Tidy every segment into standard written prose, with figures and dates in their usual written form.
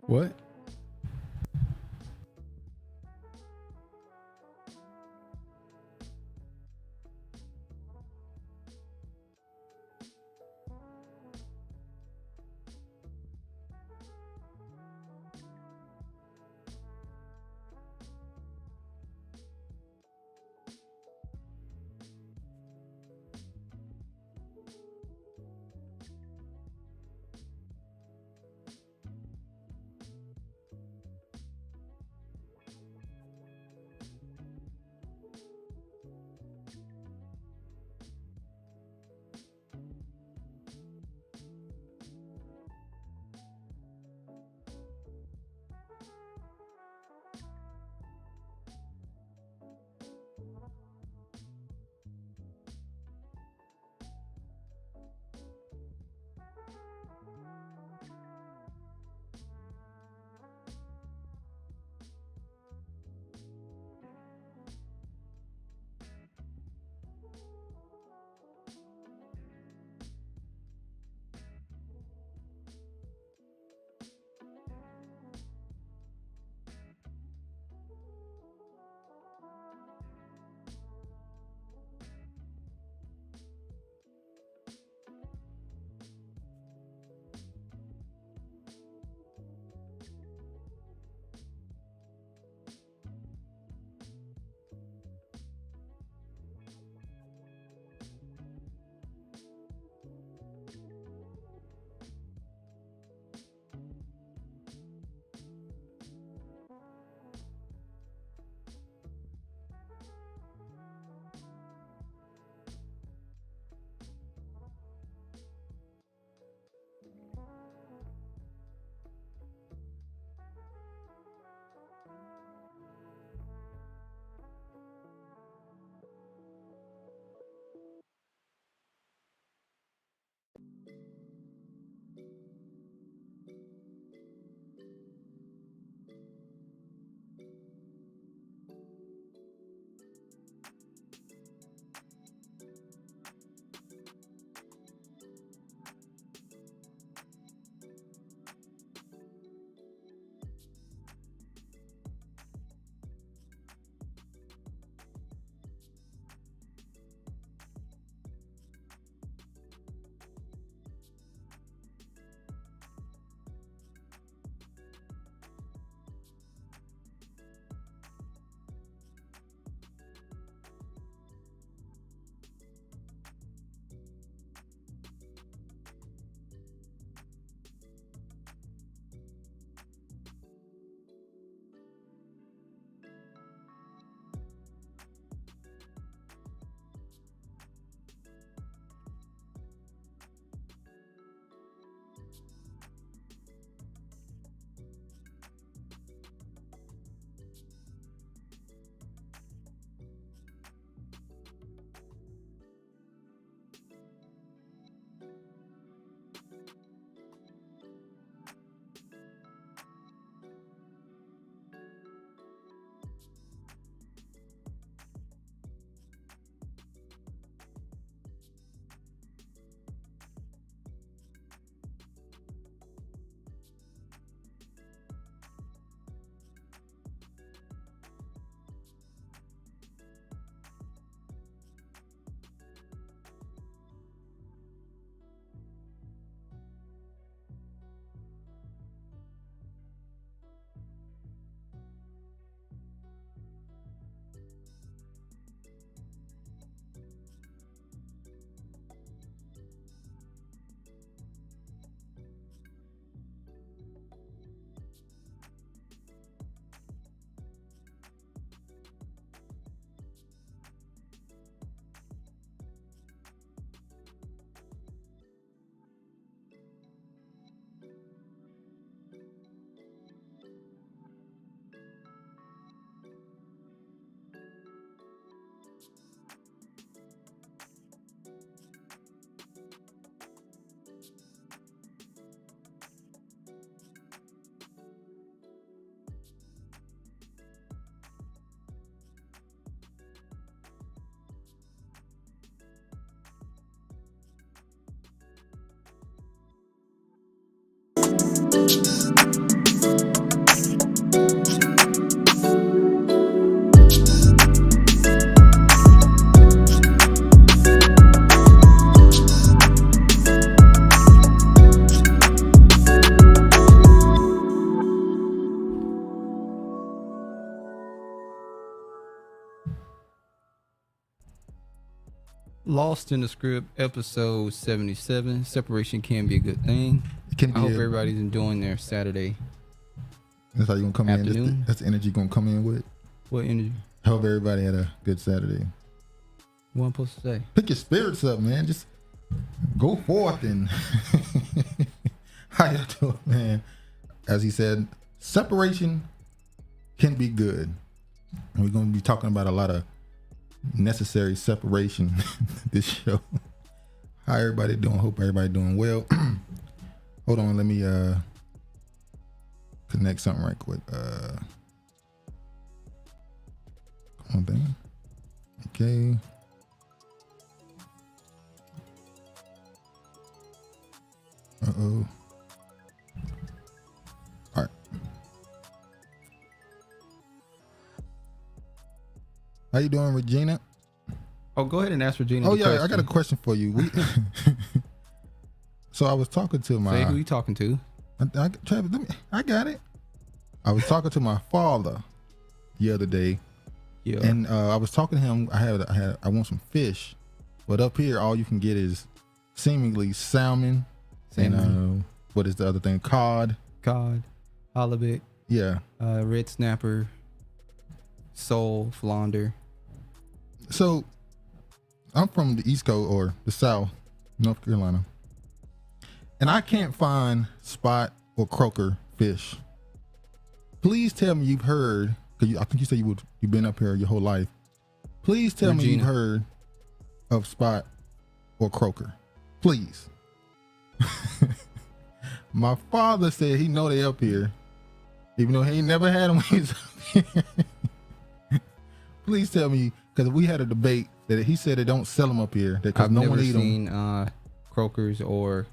What? Lost in the Script, episode 77. Separation can be a good thing. I hope everybody's enjoying their Saturday. That's how you're going to come afternoon. in? That's the energy you're going to come in with? What energy? I hope everybody had a good Saturday. What I'm supposed to say? Pick your spirits up, man. Just go forth and how you doing, man? As he said, separation can be good. And we're going to be talking about a lot of necessary separation this show. How everybody doing? Hope everybody doing well. Hold on, let me connect something right quick. Come on, thing. Okay. Uh-oh. All right. How you doing, Regina? Oh, go ahead and ask Regina. Oh, yeah, question. I got a question for you. So I was talking to my... Say who you talking to? Travis, I got it. I was talking to my father the other day. Yeah. And I was talking to him. I want some fish. But up here, all you can get is seemingly salmon. And what is the other thing? Cod, halibut. Yeah. Red snapper, sole, flounder. So I'm from the East Coast or the South, North Carolina, and I can't find spot or croaker fish. Please tell me you've heard, because I think you said you've been up here your whole life. Please tell me you've heard of spot or croaker. Please. My father said he know they up here, even though he ain't never had them when he's up here. Please tell me, because we had a debate that he said they don't sell them up here because no one eat them. I've never seen croakers or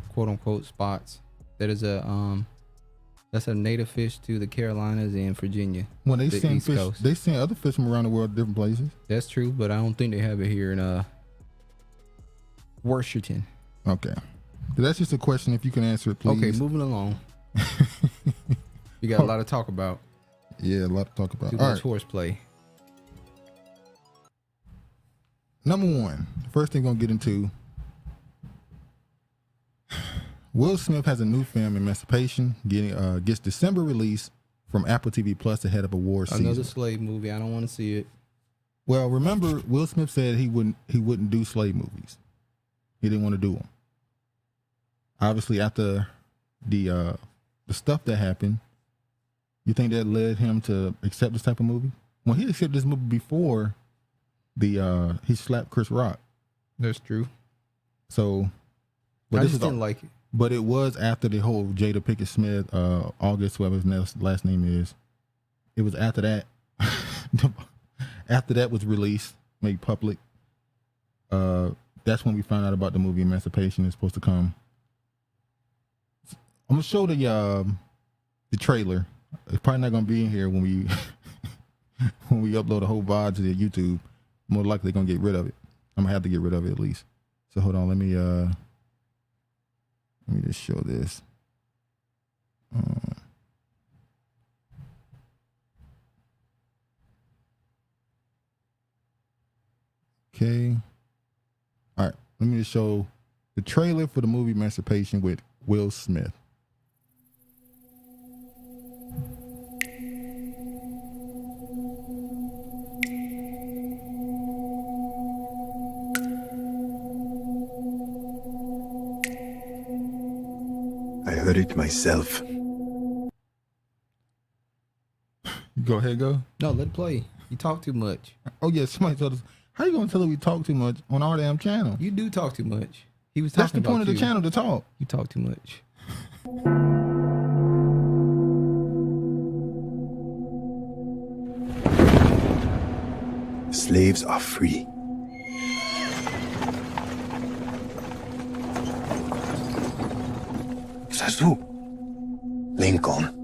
quote unquote spots. That is that's a native fish to the Carolinas and Virginia. When they send fish, they send other fish from around the world, different places. That's true, but I don't think they have it here in Washington. Okay. That's just a question. If you can answer it, please. Okay, moving along. You got a lot to talk about. Yeah, a lot to talk about. Too much horseplay. Number one, the first thing we're going to get into. Will Smith has a new film, Emancipation, gets December release from Apple TV Plus ahead of awards season. Another slave movie. I don't want to see it. Well, remember, Will Smith said he wouldn't do slave movies. He didn't want to do them. Obviously, after the stuff that happened, you think that led him to accept this type of movie? Well, he accepted this movie before he slapped Chris Rock. That's true. So, I just didn't like it. But it was after the whole Jada Pinkett Smith, August, whatever his last name is. It was after that. After that was released, made public. That's when we found out about the movie Emancipation is supposed to come. I'm gonna show the trailer. It's probably not gonna be in here when we when we upload a whole VOD to the YouTube. More likely gonna get rid of it. I'm gonna have to get rid of it at least. So hold on, let me just show this. Okay. All right. Let me just show the trailer for the movie Emancipation with Will Smith. I heard it myself. Go ahead, go. No, let it play. You talk too much. Oh yeah, somebody told us. How you gonna tell her we talk too much on our damn channel? You do talk too much. He was talking That's the point of the channel, to talk. You talk too much. Slaves are free. Zazu. Lincoln.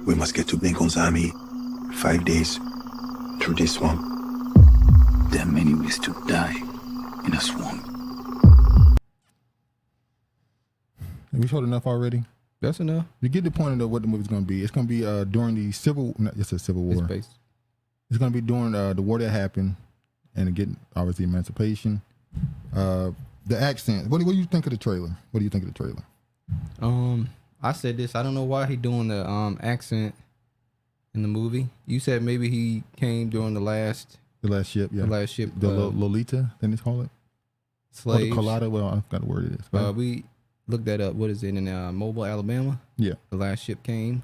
We must get to Lincoln's army. 5 days through this swamp. There are many ways to die in a swamp. Have we showed enough already? That's enough. You get the point of what the movie's going to be. It's going to be during the Civil War. It's based. It's going to be during the war that happened, and again, obviously, Emancipation. The accent. What do you think of the trailer? What do you think of the trailer? I said this. I don't know why he doing the accent in the movie. You said maybe he came during the last ship. Yeah, the last ship. The Lolita, then they call it. Slaves. Colada. Well, I forgot the word it is. We looked that up. What is it in Mobile, Alabama? Yeah, the last ship came.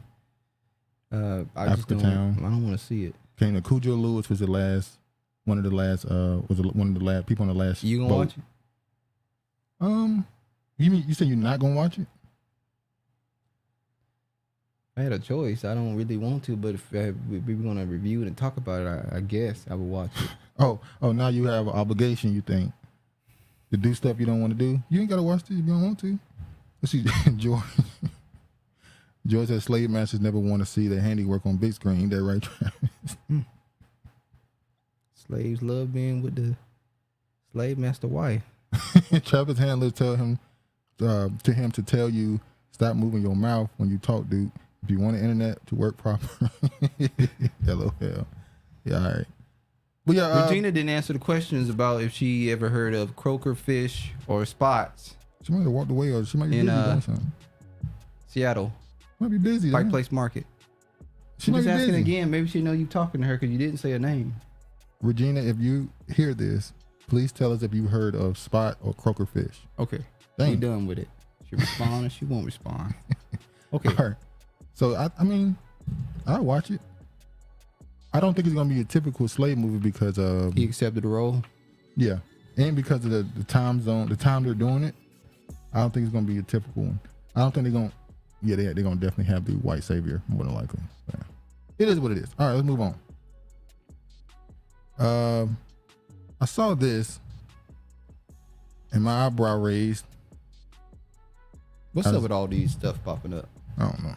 Africa Town. I don't want to see it. Came to Coogler Lewis was one of the last people on the last. You gonna boat. watch it? You said you're not gonna watch it? I had a choice. I don't really want to, but if we were gonna review it and talk about it, I guess I would watch it. Oh, now you have an obligation. You think to do stuff you don't want to do? You ain't gotta watch it if you don't want to. Let's see, George. George said slave masters never want to see their handiwork on big screen. Ain't that right, Travis? Slaves love being with the slave master wife. Travis handlers tell him to tell you stop moving your mouth when you talk, dude. If you want the internet to work properly. LOL. Yeah, all right. But yeah, Regina didn't answer the questions about if she ever heard of croaker fish or spots. She might have walked away, or she might be busy doing something. Seattle. Might be busy. Pike Place Market. She might just be asking busy. again. Maybe she know you talking to her because you didn't say a name. Regina, if you hear this, please tell us if you heard of spot or croaker fish. Okay. Dang. We done with it. She respond or she won't respond. Okay. All right. So I mean, I'll watch it. I don't think it's gonna be a typical slave movie because he accepted the role. Yeah, and because of the time zone, the time they're doing it, I don't think it's gonna be a typical one. I don't think they're gonna. Yeah, they're gonna definitely have the white savior more than likely. Yeah. It is what it is. All right, let's move on. I saw this, and my eyebrow raised. What's up with all these stuff popping up? I don't know.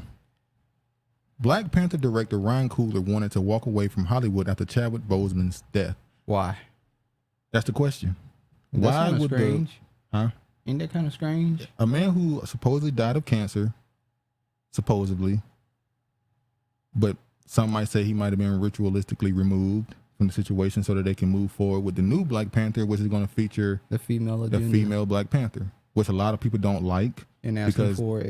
Black Panther director Ryan Coogler wanted to walk away from Hollywood after Chadwick Boseman's death. Why? That's the question. That's why would strange? Huh? Ain't that kind of strange? A man who supposedly died of cancer, supposedly, but some might say he might have been ritualistically removed from the situation so that they can move forward with the new Black Panther, which is going to feature the female Black Panther, which a lot of people don't like. And asking for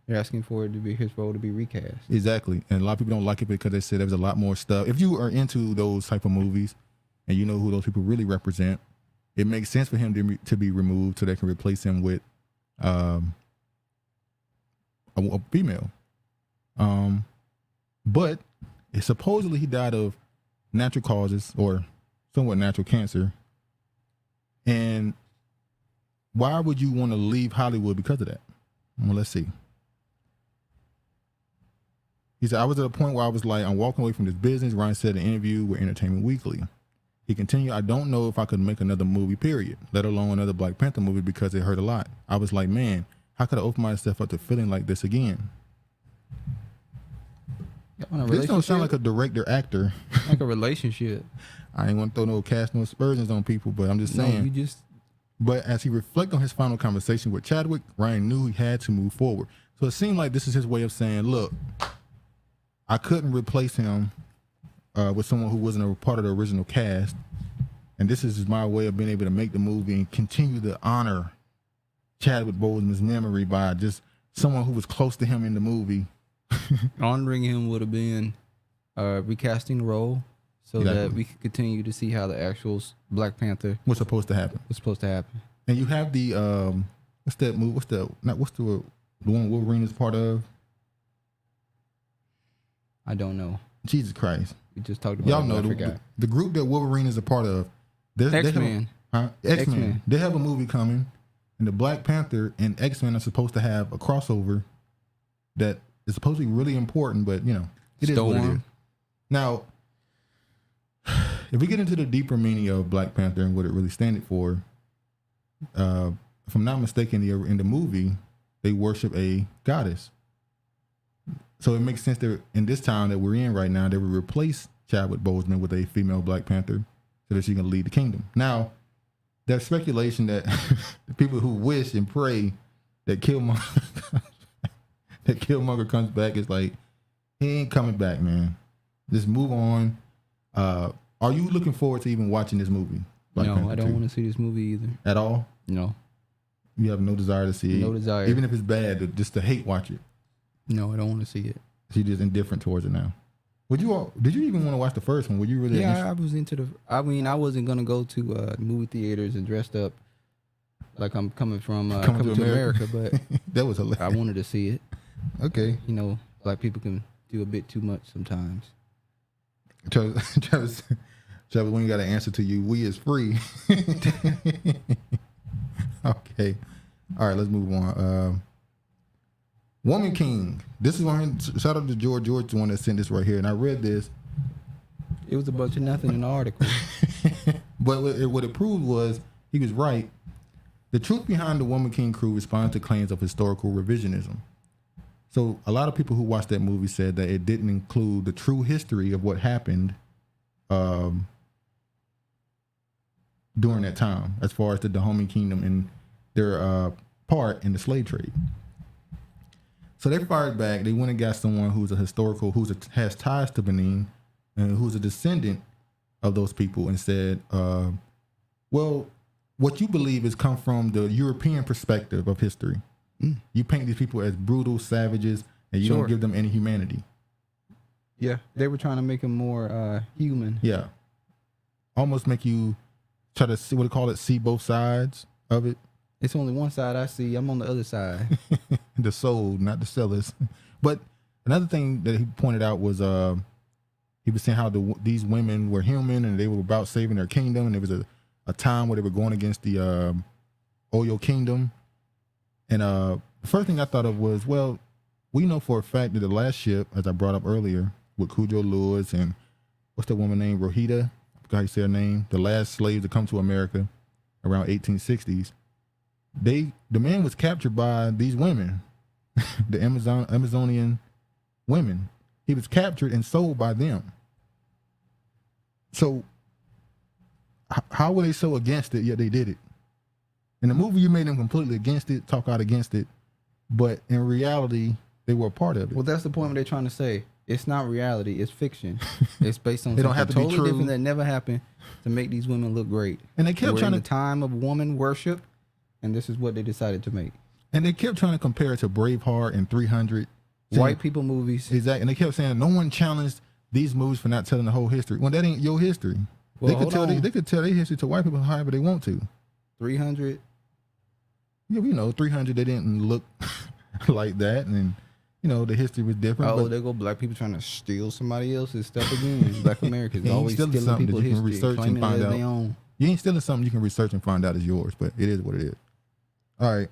they're asking for it to be his role to be recast. Exactly. And a lot of people don't like it because they said there's a lot more stuff. If you are into those type of movies and you know who those people really represent, it makes sense for him to be removed so they can replace him with a female. But supposedly he died of natural causes or somewhat natural cancer. And why would you want to leave Hollywood because of that? Well, let's see. He said, I was at a point where I was like, I'm walking away from this business. Ryan said in an interview with Entertainment Weekly. He continued, I don't know if I could make another movie, period, let alone another Black Panther movie because it hurt a lot. I was like, man, how could I open myself up to feeling like this again? This don't sound like a director actor. Like a relationship. I ain't want to throw no cast no aspersions on people, but I'm just saying. But as he reflected on his final conversation with Chadwick, Ryan knew he had to move forward. So it seemed like this is his way of saying, look, I couldn't replace him with someone who wasn't a part of the original cast. And this is my way of being able to make the movie and continue to honor Chadwick Boseman's memory by just someone who was close to him in the movie. Honoring him would have been recasting the role so that we could continue to see how the actual Black Panther was supposed to happen. And you have the what's that movie? What's the one Wolverine is part of? I don't know. Jesus Christ. We just talked about y'all know the group that Wolverine is a part of. X-Men. X-Men. They have a movie coming, and the Black Panther and X-Men are supposed to have a crossover that is supposed to be really important, but you know, it is what it is. Now, if we get into the deeper meaning of Black Panther and what it really stands for, if I'm not mistaken, in the movie, they worship a goddess. So it makes sense that in this town that we're in right now, they would replace Chadwick Boseman with a female Black Panther so that she can lead the kingdom. Now, there's speculation that the people who wish and pray that Killmonger that Killmonger comes back, it's like he ain't coming back, man. Just move on. Are you looking forward to even watching this movie? No, I don't want to see this movie either. At all? No. You have no desire to see it? No desire. Even if it's bad, just to hate watch it? No, I don't want to see it. So you're just indifferent towards it now? Did you even want to watch the first one? Were you really? Yeah, I was into I wasn't gonna go to movie theaters and dressed up like I'm coming to America, but that was hilarious. I wanted to see it. Okay. You know, black people can do a bit too much sometimes. Travis, when you got an answer to you, we is free. Okay. All right, let's move on. Woman King. This is one. Shout out to George. George, the one that sent this right here, and I read this. It was a bunch of nothing in the article. But what it proved was he was right. The truth behind the Woman King crew responds to claims of historical revisionism. So a lot of people who watched that movie said that it didn't include the true history of what happened during that time, as far as the Dahomey Kingdom and their part in the slave trade. So they fired back. They went and got someone who's has ties to Benin and who's a descendant of those people, and said, well, what you believe is come from the European perspective of history. You paint these people as brutal savages, and you don't give them any humanity. Yeah, they were trying to make them more human. Yeah, almost make you try to see see both sides of it. It's only one side I see. I'm on the other side. The sold, not the sellers. But another thing that he pointed out was he was saying how these women were human and they were about saving their kingdom, and there was a time where they were going against the Oyo Kingdom. And the first thing I thought of was, well, we know for a fact that the last ship, as I brought up earlier, with Cujo Lewis and what's the woman named, Rohita? I forgot how you say her name. The last slaves to come to America around 1860s. The man was captured by these women, the Amazonian women. He was captured and sold by them. So how were they so against it, yet they did it? In the movie, you made them completely against it, talk out against it, but in reality, they were a part of it. Well, that's the point what they're trying to say. It's not reality, it's fiction. It's based on they don't have to totally be true. Different that never happened to make these women look great. And they kept trying in the time of woman worship, and this is what they decided to make. And they kept trying to compare it to Braveheart and 300. White people movies. Exactly. And they kept saying no one challenged these movies for not telling the whole history. Well, that ain't your history. Well, they could tell their history to white people however they want to. 300. Yeah, 300, they didn't look like that. And, the history was different. Oh, there go black people trying to steal somebody else's stuff again. Black Americans always stealing people's history, research and find out. You ain't stealing something you can research and find out is yours, but it is what it is. All right.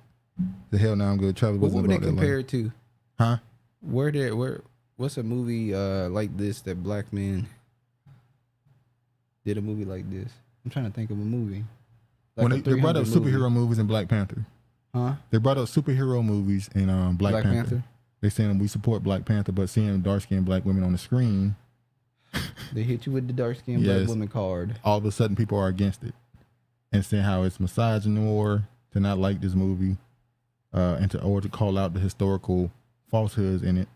The hell now I'm going to travel. What would they compare it to? Huh? What's a movie like this that black men did a movie like this? I'm trying to think of a movie. Like when they brought up superhero movies in Black Panther. Huh? They brought up superhero movies in Black Panther. They saying we support Black Panther, but seeing dark-skinned black women on the screen, they hit you with the dark-skinned black woman card. All of a sudden, people are against it and saying how it's misogynist to not like this movie, and to call out the historical falsehoods in it.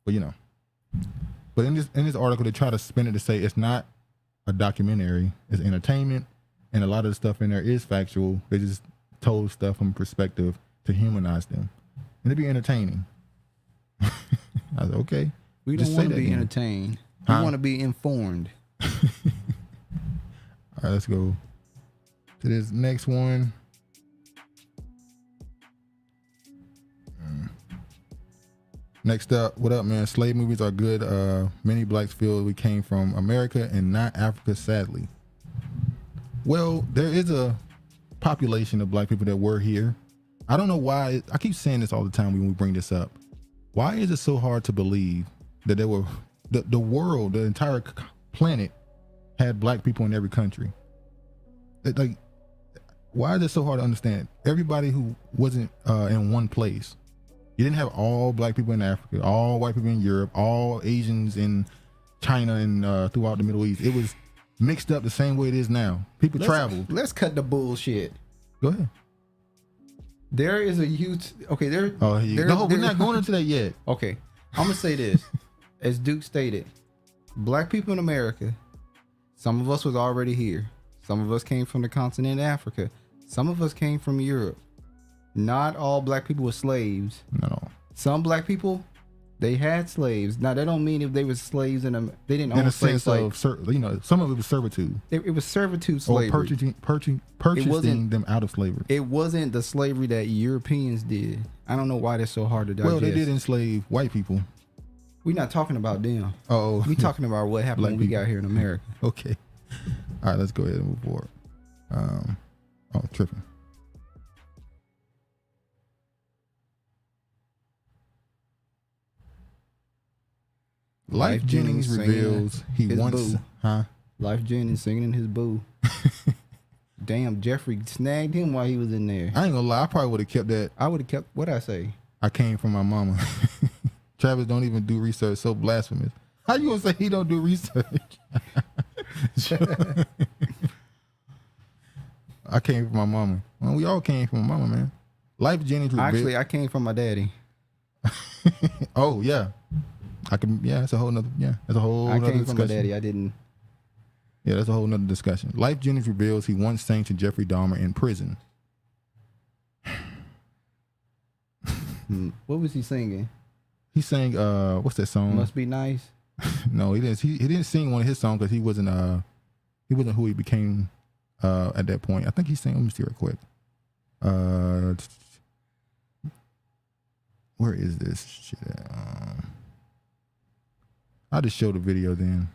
But but in this article, they try to spin it to say it's not a documentary, it's entertainment, and a lot of the stuff in there is factual. They just told stuff from perspective to humanize them, and it'd be entertaining. I was okay. We don't want to be entertained. We want to be informed. All right, let's go to this next one. Next up, what up, man? Slave movies are good. Many blacks feel we came from America and not Africa, sadly. Well, there is a population of black people that were here. I don't know why. I keep saying this all the time when we bring this up. Why is it so hard to believe that there were the world, the entire planet had black people in every country? Why is it so hard to understand? Everybody who wasn't in one place. You didn't have all black people in Africa, all white people in Europe, all Asians in China and throughout the Middle East. It was mixed up the same way it is now. People traveled. Let's cut the bullshit. Go ahead. There is a huge. Okay, there. Oh, no, we're not going into that yet. Okay, I'm gonna say this, as Duke stated, black people in America, some of us was already here. Some of us came from the continent of Africa. Some of us came from Europe. Not all black people were slaves. No. Some black people, they had slaves. Now that don't mean if they were slaves in them, they didn't own in a slaves. sense of, you know, some of it was servitude. It was servitude slavery. Or purchasing them out of slavery. It wasn't the slavery that Europeans did. I don't know why that's so hard to digest. Well, they did enslave white people. We're not talking about them. Oh, we talking about what happened when we got here in America. Okay. All right, let's go ahead and move forward. Tripping. Lyfe Jennings reveals he wants, Lyfe Jennings singing in his boo. Damn, Jeffrey snagged him while he was in there. I ain't gonna lie, I probably would have kept that. I would have kept, what'd I say? I came from my mama. Travis don't even do research, so blasphemous. How you gonna say he don't do research? I came from my mama. Well, we all came from my mama, man. Lyfe Jennings revealed. Actually, I came from my daddy. Oh, yeah. That's a whole nother, that's a whole nother discussion. I came from my daddy, I didn't. Yeah, that's a whole nother discussion. Lyfe Jennings reveals he once sang to Jeffrey Dahmer in prison. What was he singing? He sang, what's that song? Must Be Nice? No, he didn't. He didn't sing one of his songs because he wasn't who he became at that point. I think he sang, let me see real quick. Where is this shit at? I'll just show the video then.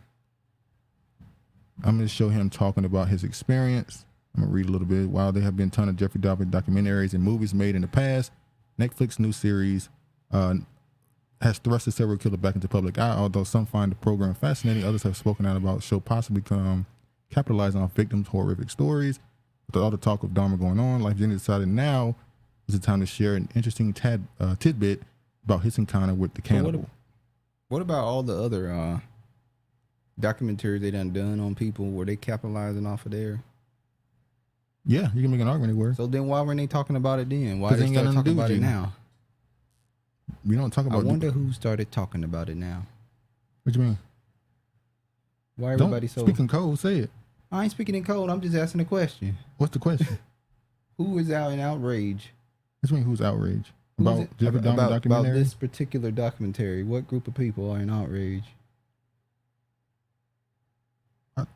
I'm going to show him talking about his experience. I'm going to read a little bit. While there have been a ton of Jeffrey Dahmer documentaries and movies made in the past, Netflix's new series has thrust the serial killer back into public eye. Although some find the program fascinating, others have spoken out about the show possibly capitalizing on victims' horrific stories. With all the talk of Dahmer going on, Lyfe Jennings decided now is the time to share an interesting tidbit about his encounter with the cannibal. What about all the other documentaries they done on people where they capitalizing off of there? Yeah, you can make an argument anywhere. So then why weren't they talking about it then? Why they start talking about it now? We don't talk about it. I wonder who started talking about it now. What you mean? Why everybody so... Speaking code, say it. I ain't speaking in code. I'm just asking a question. What's the question? Who is out in outrage? What you mean who's outraged? About Jeffrey Dahmer documentary? About this particular documentary. What group of people are in outrage?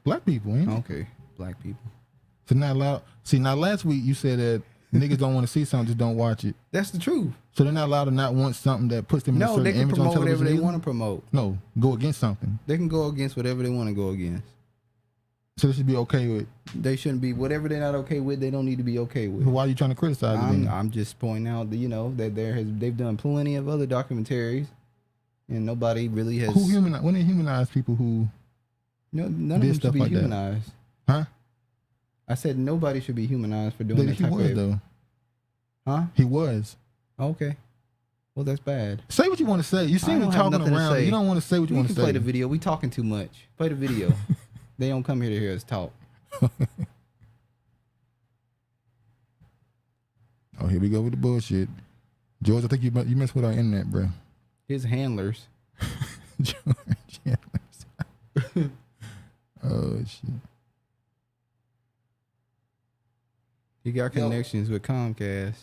Black people, ain't it? Okay, black people. So not allowed. See, now last week you said that niggas don't want to see something, just don't watch it. That's the truth. So they're not allowed to not want something that puts them in a certain image on television. No, they can promote whatever they want to promote. No, go against something. They can go against whatever they want to go against. So they should be okay with. They shouldn't be. Whatever they're not okay with, they don't need to be okay with. Why are you trying to criticize them? I'm just pointing out that, you know, that they've done plenty of other documentaries, and nobody really has. When they humanize people who. No, none of them should be humanized. Huh? I said nobody should be humanized for doing that type of. He was though. Huh? He was. Okay. Well, that's bad. Say what you want to say. You seem to be talking around. You don't want to say what you want to say. Play the video. We talking too much. Play the video. They don't come here to hear us talk. Oh, here we go with the bullshit. George, I think you messed with our internet, bro. His handlers. George handlers. Oh, shit. He got connections with Comcast.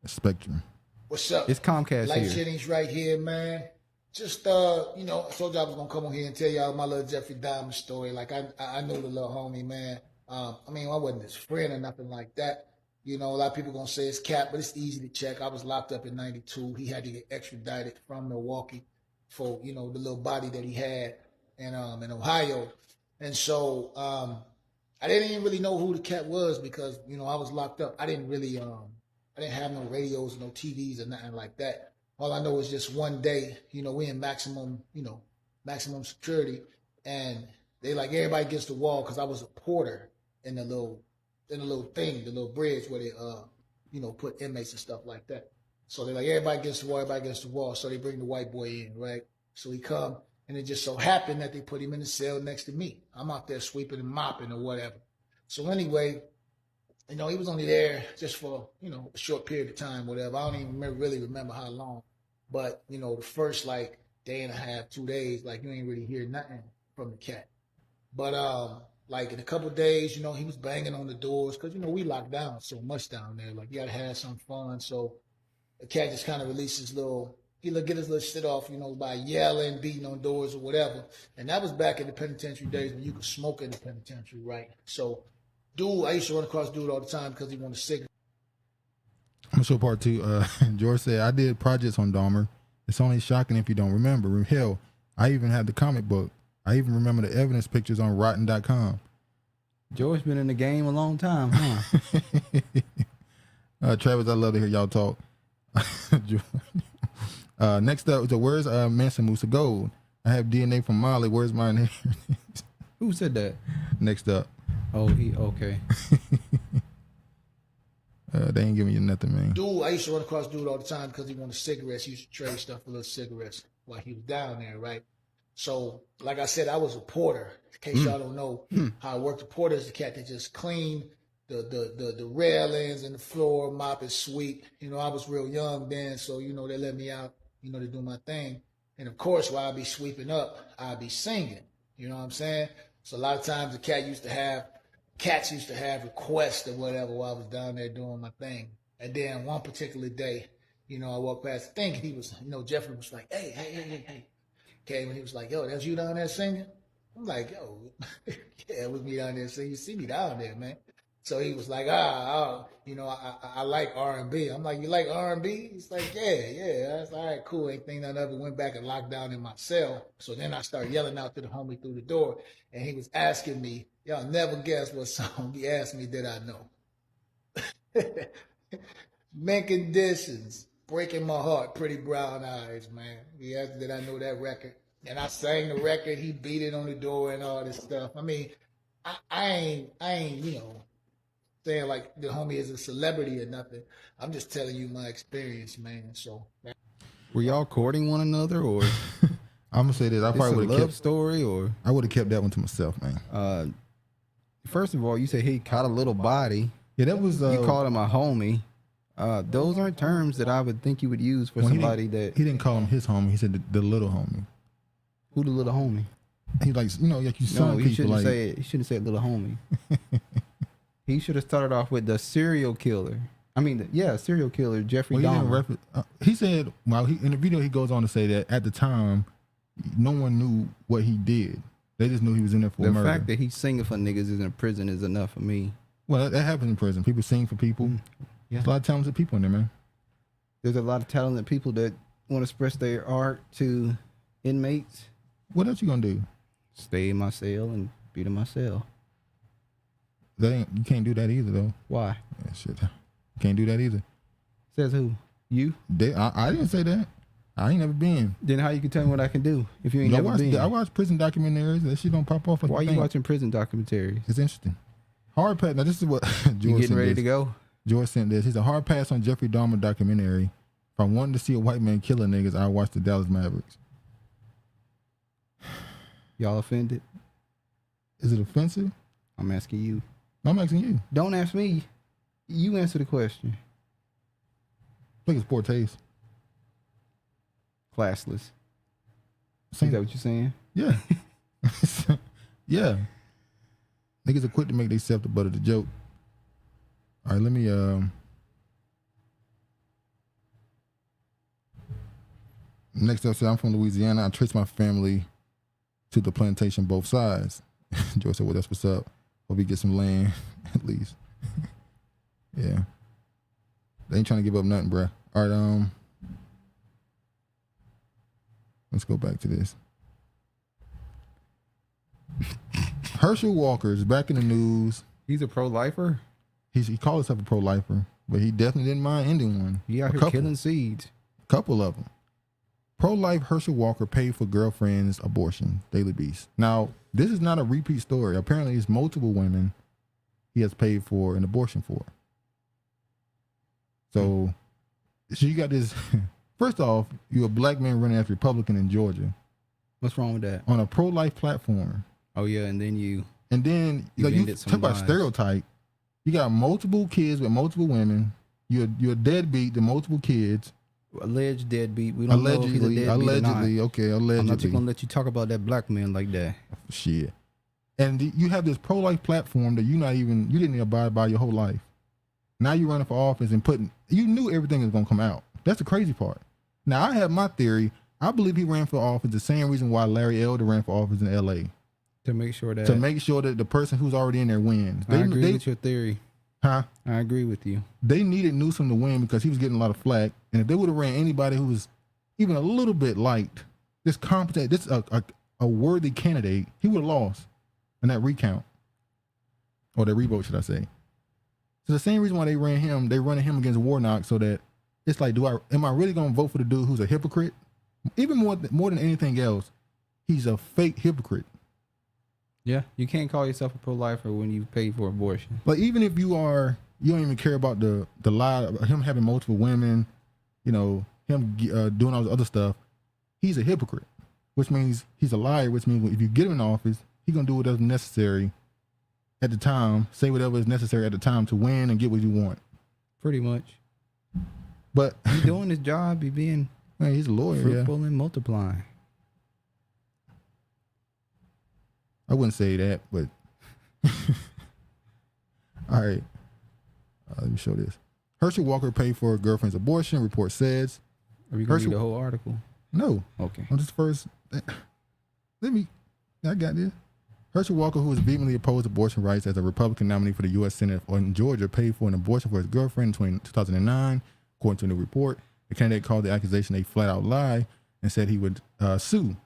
Spectrum. What's up? It's Comcast Lyfe here. Jennings right here, man. Just, you know, I told you I was going to come on here and tell y'all my little Jeffrey Dahmer story. Like, I knew the little homie, man. I mean, I wasn't his friend or nothing like that. You know, a lot of people going to say it's cap, but it's easy to check. I was locked up in 92. He had to get extradited from Milwaukee for, you know, the little body that he had in Ohio. And so, I didn't even really know who the cat was because, you know, I was locked up. I didn't really, I didn't have no radios, no TVs or nothing like that. All I know is just one day, you know, we in maximum security, and they like everybody gets the wall because I was a porter in the little thing, the little bridge where they you know, put inmates and stuff like that. So they're like everybody gets the wall. So they bring the white boy in, right? So he come, and it just so happened that they put him in the cell next to me. I'm out there sweeping and mopping or whatever. So anyway, you know, he was only there just for, you know, a short period of time, whatever. I don't even really remember how long. But, you know, the first like day and a half, 2 days, like you ain't really hear nothing from the cat. But like in a couple of days, you know, he was banging on the doors because, you know, we locked down so much down there. Like you gotta have some fun. So the cat just kind of released he'll get his little shit off, you know, by yelling, beating on doors or whatever. And that was back in the penitentiary days when you could smoke in the penitentiary, right? So dude, I used to run across dude all the time because he wanted a cigarette. I'm gonna show part 2. George said, I did projects on Dahmer. It's only shocking if you don't remember. Hell, I even had the comic book. I even remember the evidence pictures on rotten.com. George been in the game a long time, huh? Travis, I love to hear y'all talk. Next up, so where's Mansa Musa Gold? I have DNA from Molly. Where's my name? Who said that? Next up. Oh, okay. They ain't giving you nothing, man. Dude, I used to run across dude all the time because he wanted cigarettes. He used to trade stuff for little cigarettes while he was down there, right? So, like I said, I was a porter. In case y'all don't know how I worked, the porter is the cat that just cleaned the railings and the floor, mop and sweep. You know, I was real young then, so, you know, they let me out, you know, to do my thing. And of course, while I'd be sweeping up, I'd be singing. You know what I'm saying? So a lot of times the cats used to have requests or whatever while I was down there doing my thing. And then one particular day, you know, I walked past the thing and he was, you know, Jeffrey was like, hey. Came and he was like, yo, that's you down there singing? I'm like, yo, yeah, it was me down there singing. You see me down there, man. So he was like, you know, I like R&B. I'm like, you like R&B? He's like, yeah. That's all right, cool. Ain't think none of it. Went back and locked down in my cell. So then I started yelling out to the homie through the door. And he was asking me, y'all never guess what song he asked me did I know. Mint Conditions, Breaking My Heart, Pretty Brown Eyes, man. He asked did I know that record. And I sang the record. He beat it on the door and all this stuff. I mean, I ain't, you know, saying like the homie is a celebrity or nothing. I'm just telling you my experience, man. So, were y'all courting one another, or I'm gonna say this. I probably would have kept story, or I would have kept that one to myself, man. First of all, you said he caught a little body. Yeah, that was you called him a homie. Those aren't terms that I would think you would use for somebody that he didn't call him his homie. He said the little homie. Who the little homie? He like, you know, like you son no, he people shouldn't like. say it. He shouldn't say little homie. He should have started off with the serial killer. I mean, serial killer Jeffrey Dahmer. He said, in the video he goes on to say that at the time, no one knew what he did. They just knew he was in there for murder. The fact that he's singing for niggas in prison is enough for me. Well, that happens in prison. People sing for people. Yeah. There's a lot of talented people in there, man. There's a lot of talented people that want to express their art to inmates. What else you gonna do? Stay in my cell and beat in my cell. You can't do that either, though. Why? Yeah, shit. Can't do that either. Says who? You? I didn't say that. I ain't never been. Then how you can tell me what I can do if you ain't never been? I watch prison documentaries. That shit don't pop off like Why you watching prison documentaries? It's interesting. Hard pass. Now this is what George you getting ready to go? George sent this. He's a hard pass on Jeffrey Dahmer documentary. If I wanted to see a white man killing niggas, I'd watch the Dallas Mavericks. Y'all offended? Is it offensive? I'm asking you. I'm asking you. Don't ask me. You answer the question. I think it's poor taste. Classless. Same. Is that what you're saying? Yeah. Yeah. Niggas are quick to make themselves the butt of the joke. All right, let me next up, said I'm from Louisiana. I trace my family to the plantation both sides. George said, well, that's what's up. Hope we get some land, at least. Yeah. They ain't trying to give up nothing, bruh. All right, let's go back to this. Herschel Walker is back in the news. He's a pro-lifer? He called himself a pro-lifer, but he definitely didn't mind ending one. He out here killing seeds. Couple of them. Pro-life Herschel Walker paid for girlfriend's abortion. Daily Beast. Now, this is not a repeat story. Apparently, it's multiple women he has paid for an abortion for. So you got this. First off, you're a black man running as Republican in Georgia. What's wrong with that? On a pro-life platform. Oh, yeah, and then you like, you talk about stereotype. You got multiple kids with multiple women. You're deadbeat to multiple kids. Alleged deadbeat. We don't know if he's a deadbeat allegedly, or not. okay, allegedly. I'm not just gonna let you talk about that black man like that. Shit. And you have this pro-life platform that you didn't even abide by your whole life. Now you're running for office and you knew everything was gonna come out. That's the crazy part. Now I have my theory. I believe he ran for office the same reason why Larry Elder ran for office in L.A. To make sure that the person who's already in there wins. I agree with your theory. Huh? I agree with you. They needed Newsom to win because he was getting a lot of flack. And if they would have ran anybody who was even a little bit liked, this competent, this a worthy candidate, he would have lost in that recount. Or that revote, should I say. So the same reason why they ran him, they running him against Warnock so that it's like, am I really gonna vote for the dude who's a hypocrite? Even more than anything else, he's a fake hypocrite. Yeah, you can't call yourself a pro-lifer when you pay for abortion. But even if you don't even care about the lie, him having multiple women, him doing all this other stuff, he's a hypocrite, which means he's a liar, which means if you get him in office, he's going to do whatever's necessary at the time, say whatever is necessary at the time to win and get what you want. Pretty much. But he's doing his job, he's being he's a lawyer, fruitful and multiplying. I wouldn't say that, but all right. Let me show this. Herschel Walker paid for a girlfriend's abortion, report says. Are we going to read the whole article? No. Okay. I'm just first. I got this. Herschel Walker, who has vehemently opposed abortion rights as a Republican nominee for the U.S. Senate in Georgia, paid for an abortion for his girlfriend in 2009, according to a new report. The candidate called the accusation a flat-out lie and said he would sue.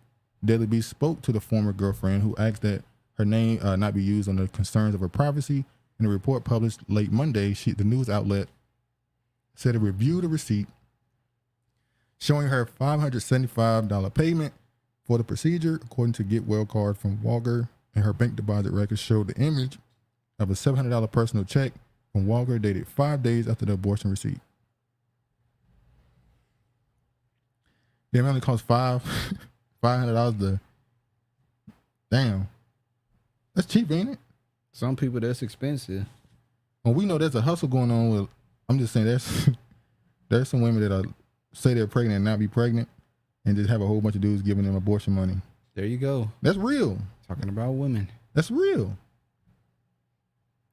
Daily Beast spoke to the former girlfriend, who asked that her name not be used on the concerns of her privacy. In a report published late Monday, the news outlet said it reviewed a receipt showing her $575 payment for the procedure. According to Get Well card from Walker, and her bank deposit records showed the image of a $700 personal check from Walker dated 5 days after the abortion receipt. It only cost $500 damn. That's cheap, ain't it? Some people, that's expensive. Well, we know there's a hustle going on with, I'm just saying there's some women that say they're pregnant and not be pregnant and just have a whole bunch of dudes giving them abortion money. There you go. That's real. Talking about women. That's real.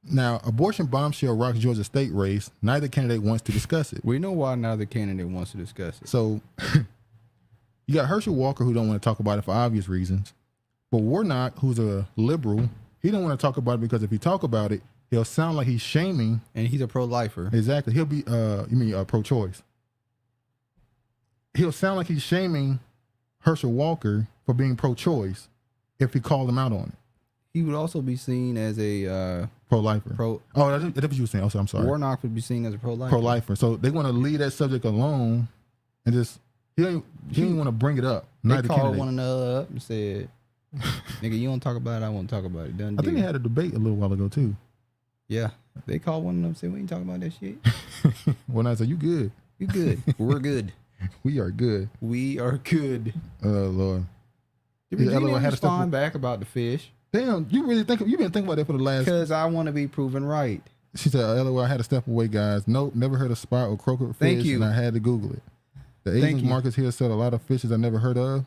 Now, abortion bombshell rocks Georgia state race. Neither candidate wants to discuss it. We know why neither candidate wants to discuss it. So you got Herschel Walker, who don't want to talk about it for obvious reasons. But Warnock, who's a liberal, he don't want to talk about it because if he talk about it, he'll sound like he's shaming. And he's a pro-lifer. Exactly. He'll be, pro-choice. He'll sound like he's shaming Herschel Walker for being pro-choice if he called him out on it. He would also be seen as a pro-lifer. That's what you were saying. Also, I'm sorry. Warnock would be seen as a pro-lifer. Pro-lifer. So they want to leave that subject alone and just he didn't want to bring it up. They called one another up and said, "Nigga, you don't talk about it. I won't talk about it." Done. I think they had a debate a little while ago too. Yeah, they called one of them and said, "We ain't talking about that shit." Well, I said, "You good? You good? We're good. We are good. We are good." Oh Lord. Did Regina respond back about the fish? Damn, you've been thinking about that for the last. Because I want to be proven right. She said, "LOL, I had to step away, guys. Nope, never heard of spot or croaker fish." Thank you. And I had to Google it. The Asian markets here sell a lot of fishes I never heard of.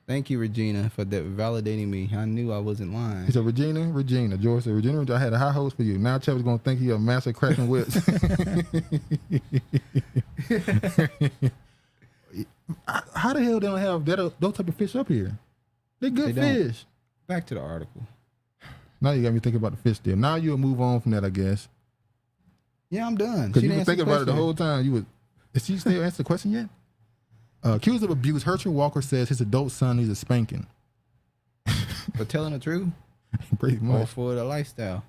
Thank you, Regina, for that validating me. I knew I wasn't lying. He said, Regina. George said, Regina, I had a high hopes for you. Now Chadwick's going to think you're a master cracking whips. How the hell they don't have those type of fish up here? They're good fish. Back to the article. Now you got me thinking about the fish deal. Now you'll move on from that, I guess. Yeah, I'm done. Because you were thinking about it the whole time. Is she still answer the question yet? Accused of abuse, Herschel Walker says his adult son needs a spanking. For telling the truth? Pretty much. Or for the lifestyle?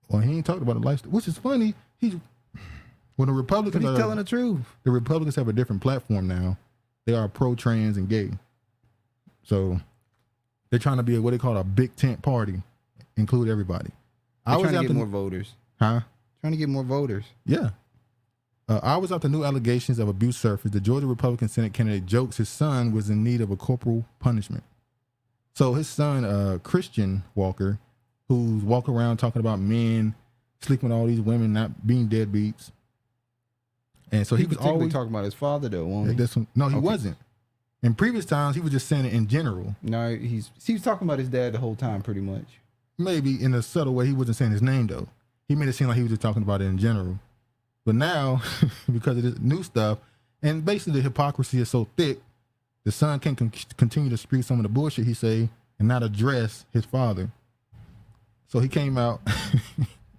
Well, he ain't talked about the lifestyle, which is funny. When the Republicans he's telling the truth. The Republicans have a different platform now. They are pro-trans and gay. So they're trying to be what they call a big tent party, include everybody. They're trying to get more voters. Huh? Trying to get more voters. Yeah. Hours after new allegations of abuse surfaced, the Georgia Republican Senate candidate jokes his son was in need of a corporal punishment. So his son, Christian Walker, who's walking around talking about men sleeping with all these women, not being deadbeats. And so he was always talking about his father, though. Like no, he wasn't. In previous times, he was just saying it in general. No, he was talking about his dad the whole time, pretty much. Maybe in a subtle way, he wasn't saying his name, though. He made it seem like he was just talking about it in general. But now, because of this new stuff, and basically the hypocrisy is so thick, the son can continue to speak some of the bullshit he say and not address his father. So he came out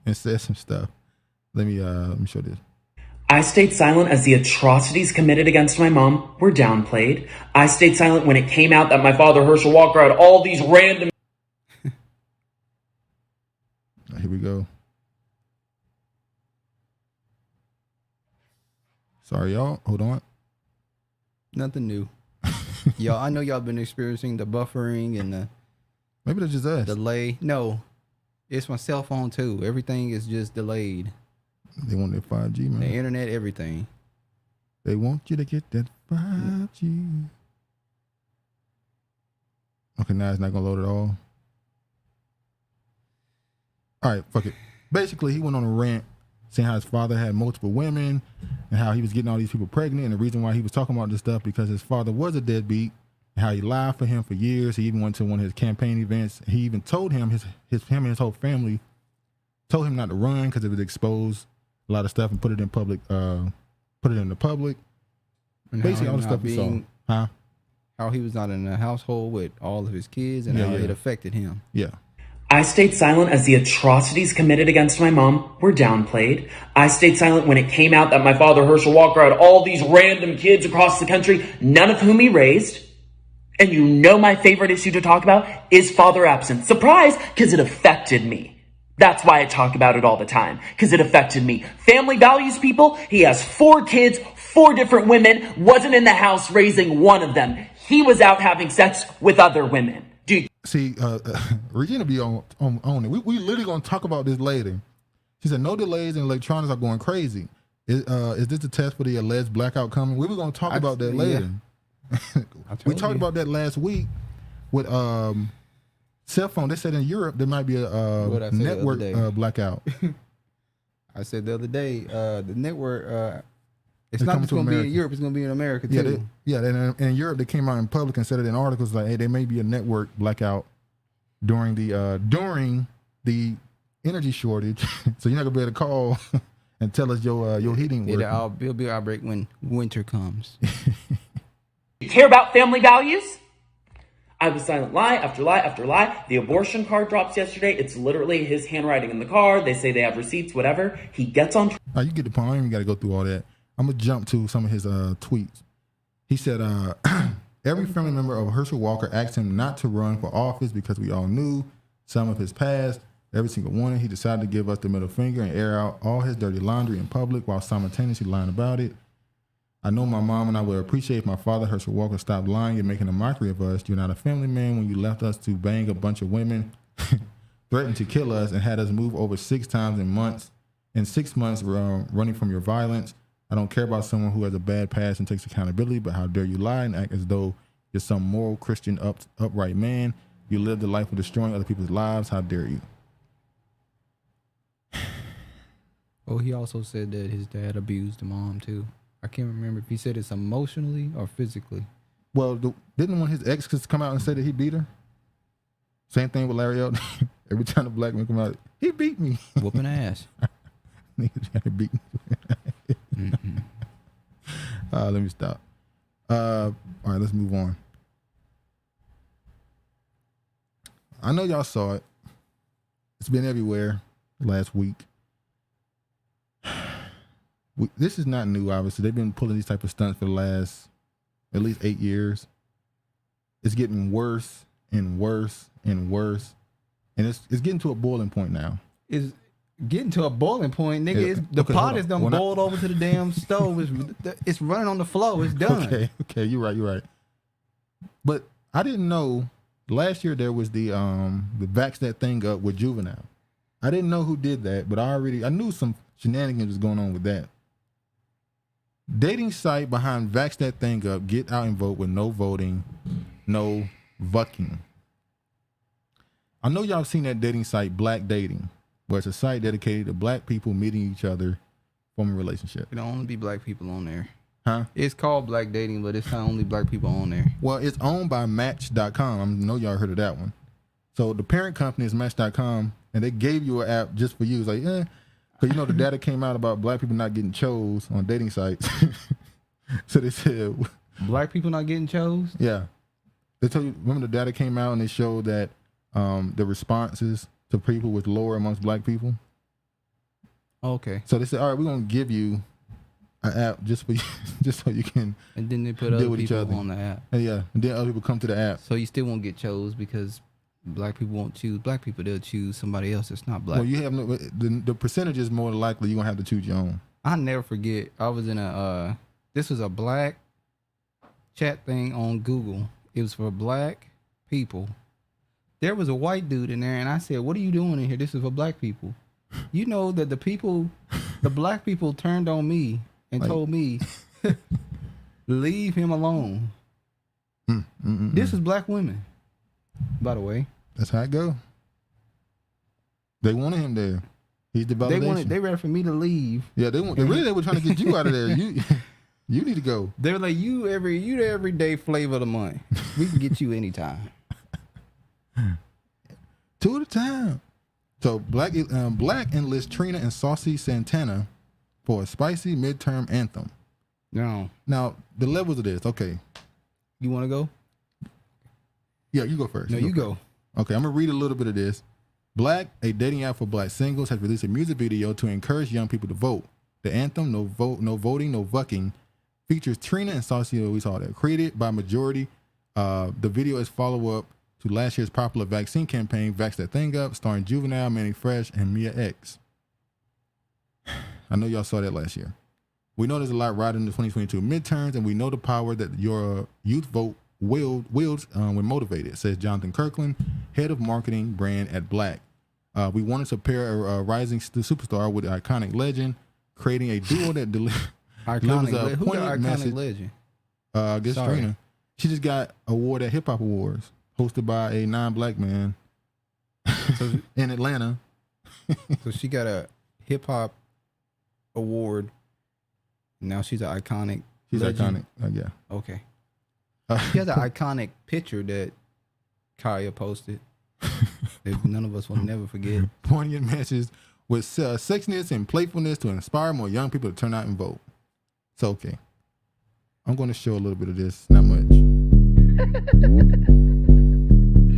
and said some stuff. Let me show this. I stayed silent as the atrocities committed against my mom were downplayed. I stayed silent when it came out that my father, Herschel Walker, had all these random... Here we go. Sorry, y'all. Hold on. Nothing new. Y'all, I know y'all been experiencing the buffering and the... Maybe that's just us. Delay. No. It's my cell phone, too. Everything is just delayed. They want that 5G, man. The internet, everything. They want you to get that 5G. Okay, now it's not going to load at all. All right, fuck it. Basically, he went on a rant saying how his father had multiple women and how he was getting all these people pregnant. And the reason why he was talking about this stuff because his father was a deadbeat and how he lied for him for years. He even went to one of his campaign events. He even told him, him and his whole family, told him not to run because it would expose a lot of stuff and put it in public, put it in the public. And basically all the stuff we saw. Huh? How he was not in a household with all of his kids and how it affected him. Yeah. I stayed silent as the atrocities committed against my mom were downplayed. I stayed silent when it came out that my father, Herschel Walker, had all these random kids across the country, none of whom he raised. And you know my favorite issue to talk about is father absence. Surprise, because it affected me. That's why I talk about it all the time, because it affected me. Family values, people. He has 4 kids, 4 different women, wasn't in the house raising one of them. He was out having sex with other women. Dude. See, Regina be on it. We literally going to talk about this later. She said, no delays and electronics are going crazy. Is this a test for the alleged blackout coming? We were going to talk about that later. We talked about that last week with cell phone. They said in Europe there might be a network blackout. I said the other day, the network, it's not just going to be in Europe, it's going to be in America too. In Europe they came out in public and said it in articles like, hey, there may be a network blackout during the energy shortage. So you're not going to be able to call and tell us your heating working. It'll be outbreak when winter comes. You care about family values? I was silent lie after lie after lie. The abortion card drops yesterday. It's literally his handwriting in the card. They say they have receipts, whatever. He gets on. You get the point. I don't even got to go through all that. I'm going to jump to some of his tweets. He said, every family member of Herschel Walker asked him not to run for office because we all knew some of his past. Every single one, he decided to give us the middle finger and air out all his dirty laundry in public while simultaneously lying about it. I know my mom and I would appreciate if my father, Herschel Walker, stopped lying and making a mockery of us. You're not a family man when you left us to bang a bunch of women, threatened to kill us, and had us move over 6 times in 6 months running from your violence. I don't care about someone who has a bad past and takes accountability, but how dare you lie and act as though you're some moral, Christian, upright man. You live the life of destroying other people's lives. How dare you? Oh, he also said that his dad abused the mom too. I can't remember if he said it's emotionally or physically. Well, didn't one of his exes come out and say that he beat her? Same thing with Larry Elton. Every time the black man come out, he beat me. Whooping ass. Nigga trying to beat me. Let me stop. All right, let's move on. I know y'all saw it. It's been everywhere last week. This is not new, obviously. They've been pulling these type of stunts for the last at least 8 years. It's getting worse and worse and worse. And it's getting to a boiling point now. It's getting to a boiling point, nigga. Yeah. The pot is done boiled over to the damn stove. It's running on the floor. It's done. Okay, you're right. But I didn't know last year there was the Vax That Thing Up with Juvenile. I didn't know who did that, but I knew some shenanigans was going on with that. Dating site behind Vax That Thing Up, get out and vote with no voting, no vucking. I know y'all seen that dating site, Black Dating, where it's a site dedicated to black people meeting each other from a relationship. It don't only be black people on there. Huh? It's called Black Dating, but it's not only black people on there. Well, it's owned by Match.com. I know y'all heard of that one. So the parent company is Match.com, and they gave you an app just for you. It's like, because you know the data came out about black people not getting chose on dating sites. So they said, black people not getting chose? Yeah. They told you, remember the data came out and they showed that the responses to people was lower amongst black people. Okay. So they said, all right, we're going to give you an app just for you, just so you can and then they put deal other with each people other on the app. And yeah, and then other people come to the app. So you still won't get chose because black people won't choose black people. They'll choose somebody else that's not black. Well, you have no, the percentage is more likely you're going to have to choose your own. I never forget. I was in this was a black chat thing on Google. It was for black people. There was a white dude in there, and I said, "What are you doing in here? This is for black people." You know that the black people turned on me and told me, "Leave him alone." This is black women, by the way. That's how it go. They wanted him there. He's the validation. They ready for me to leave. Yeah, they were trying to get you out of there. You need to go. They were like, you the everyday flavor of the month. We can get you anytime. 2 at a time. So Black enlists Trina and Saucy Santana for a spicy midterm anthem. No. Now the levels of this. Okay. You want to go? Yeah, you go first. No, you go. Okay, I'm gonna read a little bit of this. Black, a dating app for black singles, has released a music video to encourage young people to vote. The anthem, no voting, no vucking, features Trina and Saucy. We saw that. Created by Majority. The video is follow-up to last year's popular vaccine campaign, Vax That Thing Up, starring Juvenile, Manny Fresh, and Mia X. I know y'all saw that last year. We know there's a lot riding in the 2022 midterms, and we know the power that your youth vote wields when motivated, says Jonathan Kirkland, head of marketing brand at Black. We wanted to pair a rising superstar with an iconic legend, creating a duo that delivers a poignant message. Legend? I guess Trina. She just got an award at Hip Hop Awards, hosted by a non-black man in Atlanta. So she got a hip hop award. Now she's an iconic. She's legend. iconic. Yeah. Okay. She has an iconic picture that Kaya posted that none of us will never forget. Poignant messages with sexiness and playfulness to inspire more young people to turn out and vote. So, okay. I'm going to show a little bit of this. Not much.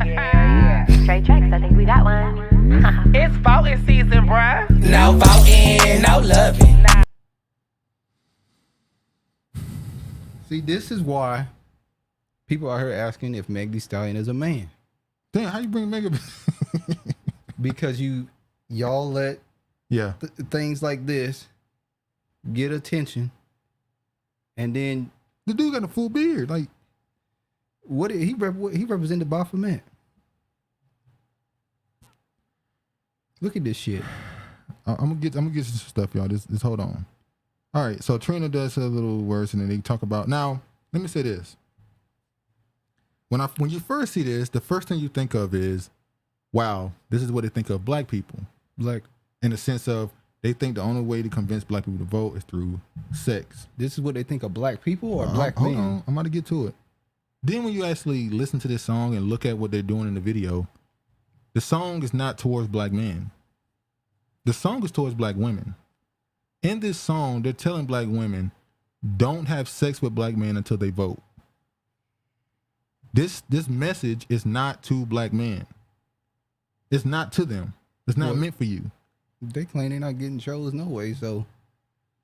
Yeah. Straight tracks, I think we got one. It's voting season, bruh. No voting, no loving. See, this is why people out here asking if Meg Thee Stallion is a man. Damn, how you bring Meg up? Because y'all let things like this get attention, and then the dude got a full beard. Like, what he represented Baphomet. Look at this shit. I'm gonna get some stuff, y'all. Just hold on. All right, so Trina does a little worse, and then they talk about. Now, let me say this. When you first see this, the first thing you think of is, wow, this is what they think of black people. Black, in the sense of they think the only way to convince black people to vote is through sex. This is what they think of black people or black men? men? Hold on, I'm about to get to it. Then when you actually listen to this song and look at what they're doing in the video, the song is not towards black men. The song is towards black women. In this song, they're telling black women, don't have sex with black men until they vote. This message is not to black men. It's not to them. It's not meant for you. They claim they're not getting chose no way, so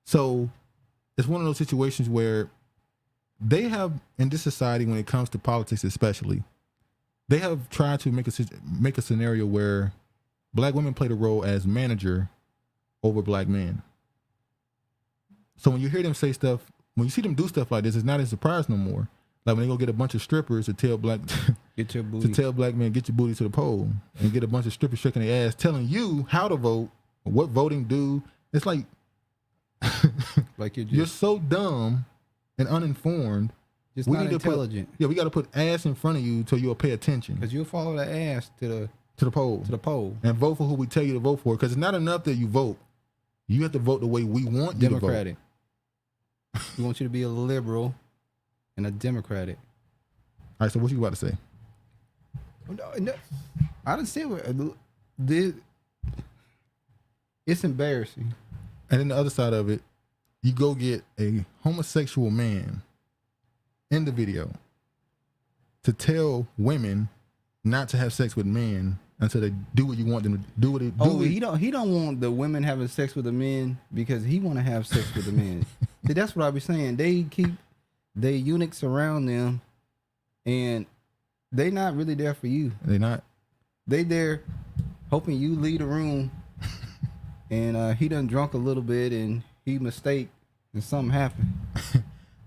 it's one of those situations where they have, in this society, when it comes to politics especially, they have tried to make a scenario where black women play the role as manager over black men. So when you hear them say stuff, when you see them do stuff like this, it's not a surprise no more. Like when they go get a bunch of strippers to tell black get your booty. to tell black men, get your booty to the poll, and get a bunch of strippers shaking their ass, telling you how to vote, what voting do. It's like like you're so dumb and uninformed. Just not intelligent. We got to put ass in front of you so you'll pay attention. Because you'll follow the ass to To the poll. To the poll. And vote for who we tell you to vote for. Because it's not enough that you vote. You have to vote the way we want you Democratic. to vote. We want you to be a liberal and a Democratic. All right, so what you about to say? No, I didn't say it. It's embarrassing. And then the other side of it, you go get a homosexual man in the video to tell women not to have sex with men until they do what you want them to do. What they do. He don't want the women having sex with the men because he want to have sex with the men. See, that's what I be saying. They keep their eunuchs around them, and they not really there for you. They not. They there hoping you leave the room, and he done drunk a little bit, and he mistake, and something happened.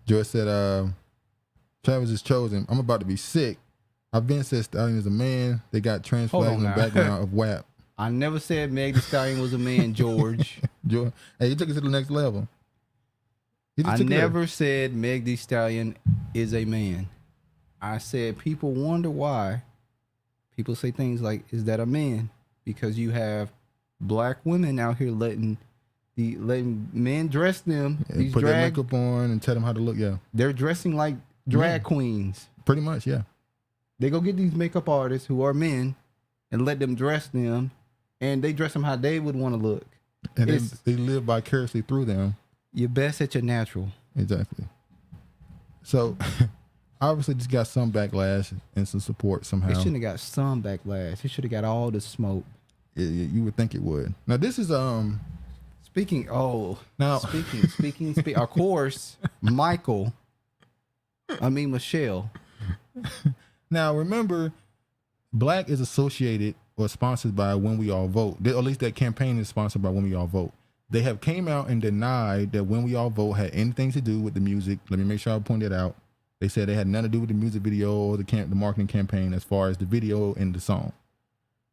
Joyce said, Travis is chosen. I'm about to be sick. I've been said Stallion is a man. They got trans flags in the background of WAP. I never said Meg Thee Stallion was a man, George. Hey, you took it to the next level. I never said Meg Thee Stallion is a man. I said people wonder why people say things like, is that a man? Because you have black women out here letting men dress them. Yeah, put their makeup on and tell them how to look, yeah. They're dressing like drag queens. Pretty much, yeah. They go get these makeup artists who are men and let them dress them, and they dress them how they would want to look. And they live vicariously through them. You're best at your natural. Exactly. So, obviously, just got some backlash and some support somehow. It shouldn't have got some backlash. It should have got all the smoke. You would think it would. Now, this is speaking. Of course, Michelle. Now, remember, Black is associated or sponsored by When We All Vote. Or at least that campaign is sponsored by When We All Vote. They have came out and denied that When We All Vote had anything to do with the music. Let me make sure I point that out. They said they had nothing to do with the music video or the marketing campaign as far as the video and the song.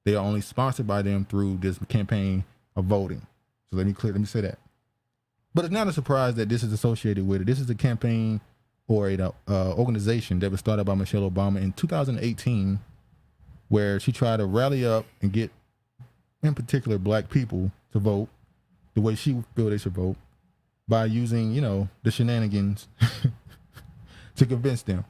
They are only sponsored by them through this campaign of voting. So let me say that. But it's not a surprise that this is associated with it. This is a campaign or an organization that was started by Michelle Obama in 2018, where she tried to rally up and get, in particular, Black people to vote the way she feel they should vote by using, the shenanigans to convince them.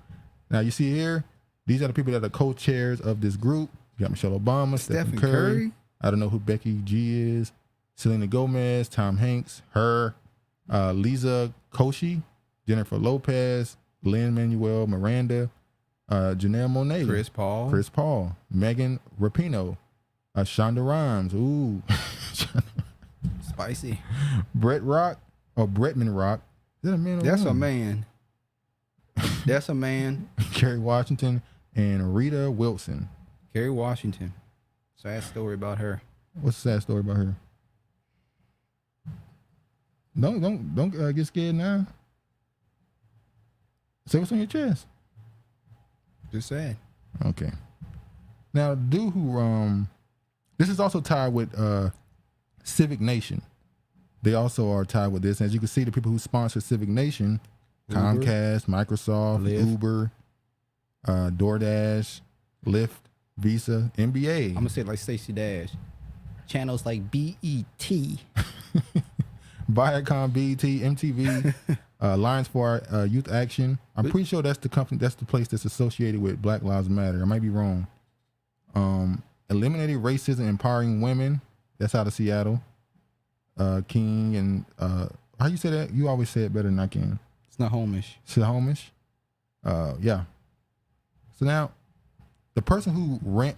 Now, you see here, these are the people that are co-chairs of this group. You got Michelle Obama, Stephen Curry. I don't know who Becky G is. Selena Gomez, Tom Hanks, Lisa Koshy, Jennifer Lopez, Lin-Manuel Miranda, Janelle Monáe, Chris Paul, Megan Rapinoe, Shonda Rhimes, ooh, spicy, Bretman Rock. Is that a man? That's a man. That's a man. Kerry Washington and Rita Wilson. Kerry Washington. Sad story about her. What's the sad story about her? Don't get scared now. Say what's on your chest. Just sad. Okay. Now, dude who this is also tied with Civic Nation. They also are tied with this. As you can see, the people who sponsor Civic Nation, Uber, Comcast, Microsoft, Lyft, Uber, DoorDash, Lyft, Visa, NBA. I'm gonna say it like Stacey Dash. Channels like BET, Viacom, BET, MTV, Alliance for Youth Action. I'm pretty sure that's the company. That's the place that's associated with Black Lives Matter. I might be wrong. Eliminating Racism, Empowering Women. That's out of Seattle. King and how you say that? You always say it better than I can. Snohomish. Snohomish. Yeah. So now, the person who ran.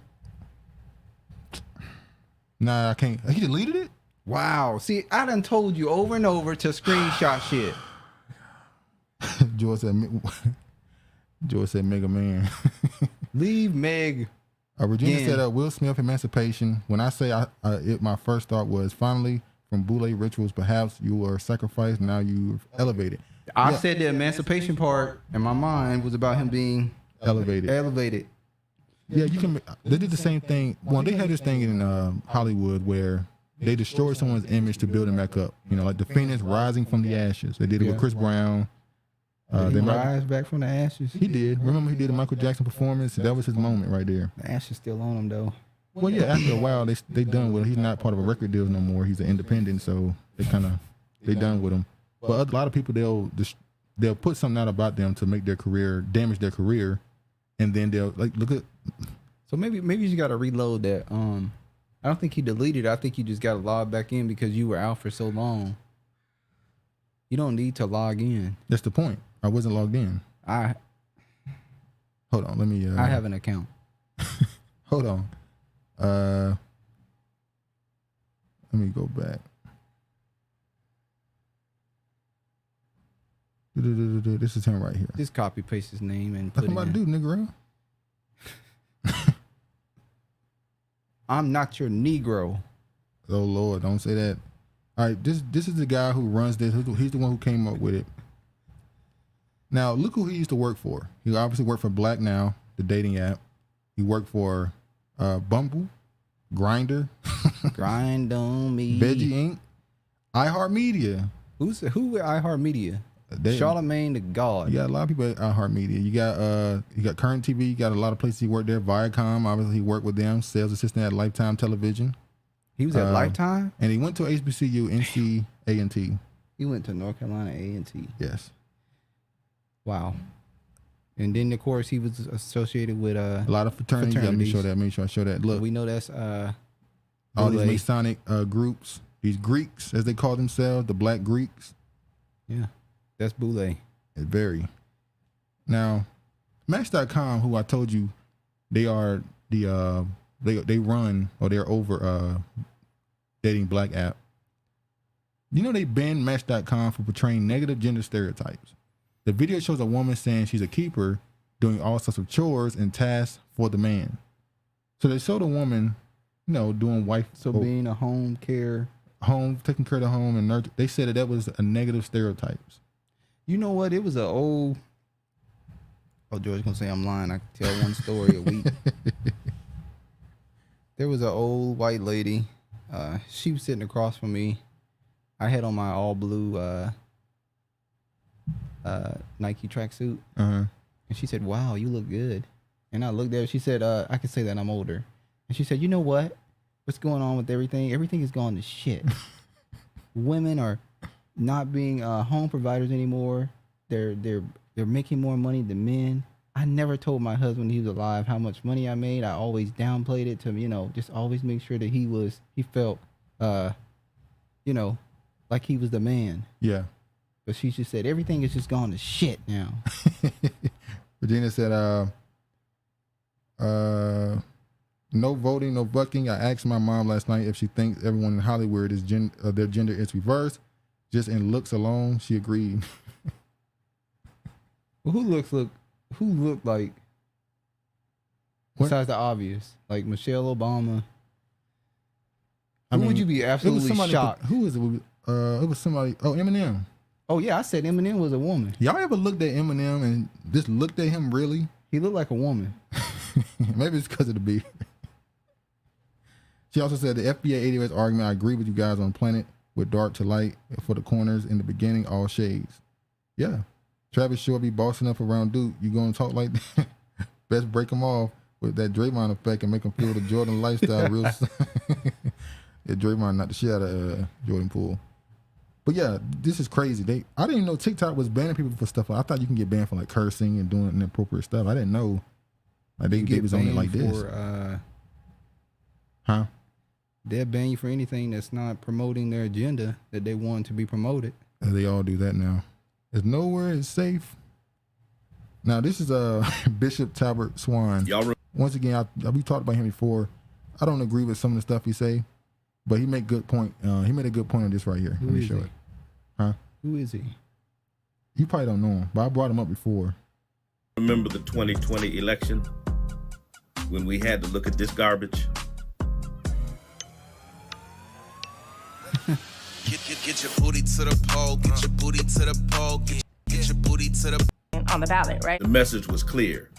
Nah, I can't. He deleted it? Wow. See, I done told you over and over to screenshot shit. George said Mega Man. Leave Meg. Regina said Will Smith Emancipation. When I say my first thought was finally from Boule rituals, perhaps you were sacrificed, now you've elevated. I said the emancipation part in my mind was about him being elevated. Yeah, you can. They did the same thing. Well, they had this thing in Hollywood where they destroyed someone's image to build him back up. Like the Phoenix rising from the ashes. They did it with Chris Brown. Did he rise back from the ashes? He did. Remember he did a Michael Jackson performance? That was his moment right there. The ashes still on him though. Well, yeah, after a while, they done with him. He's not part of a record deal no more. He's an independent, so they done with him. But a lot of people, they'll put something out about them to make their career, damage their career, and then they'll look at. So maybe you got to reload that. I don't think he deleted it. I think you just got to log back in because you were out for so long. You don't need to log in. That's the point. I wasn't logged in. Hold on. Let me. I have an account. Hold on. Let me go back. This is him right here. Just copy paste his name and That's put what it I'm about to do, nigga. I'm not your Negro. Oh Lord, don't say that. All right, this is the guy who runs this. He's the one who came up with it. Now look who he used to work for. He obviously worked for Black Now, the dating app. He worked for Bumble, Grindr, Grind on me, Veggie Inc., iHeartMedia. Who with iHeartMedia? Charlamagne the God. You got a lot of people at iHeartMedia. You got Current TV. You got a lot of places he worked there. Viacom, obviously he worked with them. Sales assistant at Lifetime Television. He was at Lifetime? And he went to HBCU, NC A&T. He went to North Carolina A&T. Yes. Wow. And then, of course, he was associated with a lot of fraternities. Yeah, let me show that. Make sure I show that. Look. We know that's all these Masonic groups, these Greeks, as they call themselves, the Black Greeks. Yeah. That's Boule. It's very. Now, Match.com, who I told you, they are the they run or they're over dating black app. You know they banned Match.com for portraying negative gender stereotypes. The video shows a woman saying she's a keeper doing all sorts of chores and tasks for the man. So they showed a woman, doing wife. So being a taking care of the home and nurture. They said that was a negative stereotypes. You know what? It was an old. Oh, George's gonna say I'm lying. I can tell one story a week. There was an old white lady. She was sitting across from me. I had on my all blue Nike tracksuit. And she said, "Wow, you look good." And I looked at her. She said, "I can say that I'm older." And she said, "You know what? What's going on with everything? Everything is going to shit. Women are not being home providers anymore. They're making more money than men. I never told my husband he was alive how much money I made. I always downplayed it to just always make sure that he felt like he was the man." Yeah. But she just said everything is just gone to shit now. Regina said, no voting, no bucking. I asked my mom last night if she thinks everyone in Hollywood is their gender is reversed. Just in looks alone, she agreed. Well, who looked like, besides the obvious, like Michelle Obama? Who would you be absolutely shocked? Who is it? It was somebody. Oh, Eminem. Oh yeah, I said Eminem was a woman. Y'all ever looked at Eminem and just looked at him really? He looked like a woman. Maybe it's because of the beard. She also said the FBA 88 argument. I agree with you guys on Planet with dark to light for the corners in the beginning, all shades. Yeah. Travis sure be bossing up around Duke. You gonna talk like that? Best break him off with that Draymond effect and make him feel the Jordan lifestyle real. Yeah, Draymond knocked the shit out of Jordan Poole. But yeah, this is crazy. I didn't even know TikTok was banning people for stuff. I thought you can get banned for like cursing and doing inappropriate stuff. I didn't know. Like they was on it like this. Huh? They'll ban you for anything that's not promoting their agenda that they want to be promoted. They all do that now. There's nowhere is safe. Now this is Bishop Talbert Swan. Once again, we talked about him before. I don't agree with some of the stuff he say, but he made good point. He made a good point on this right here. Let me show it. Huh? Who is he? You probably don't know him, but I brought him up before. Remember the 2020 election when we had to look at this garbage? Get your booty to the pole, get your booty to the pole, get your booty to the on the ballot, right? The message was clear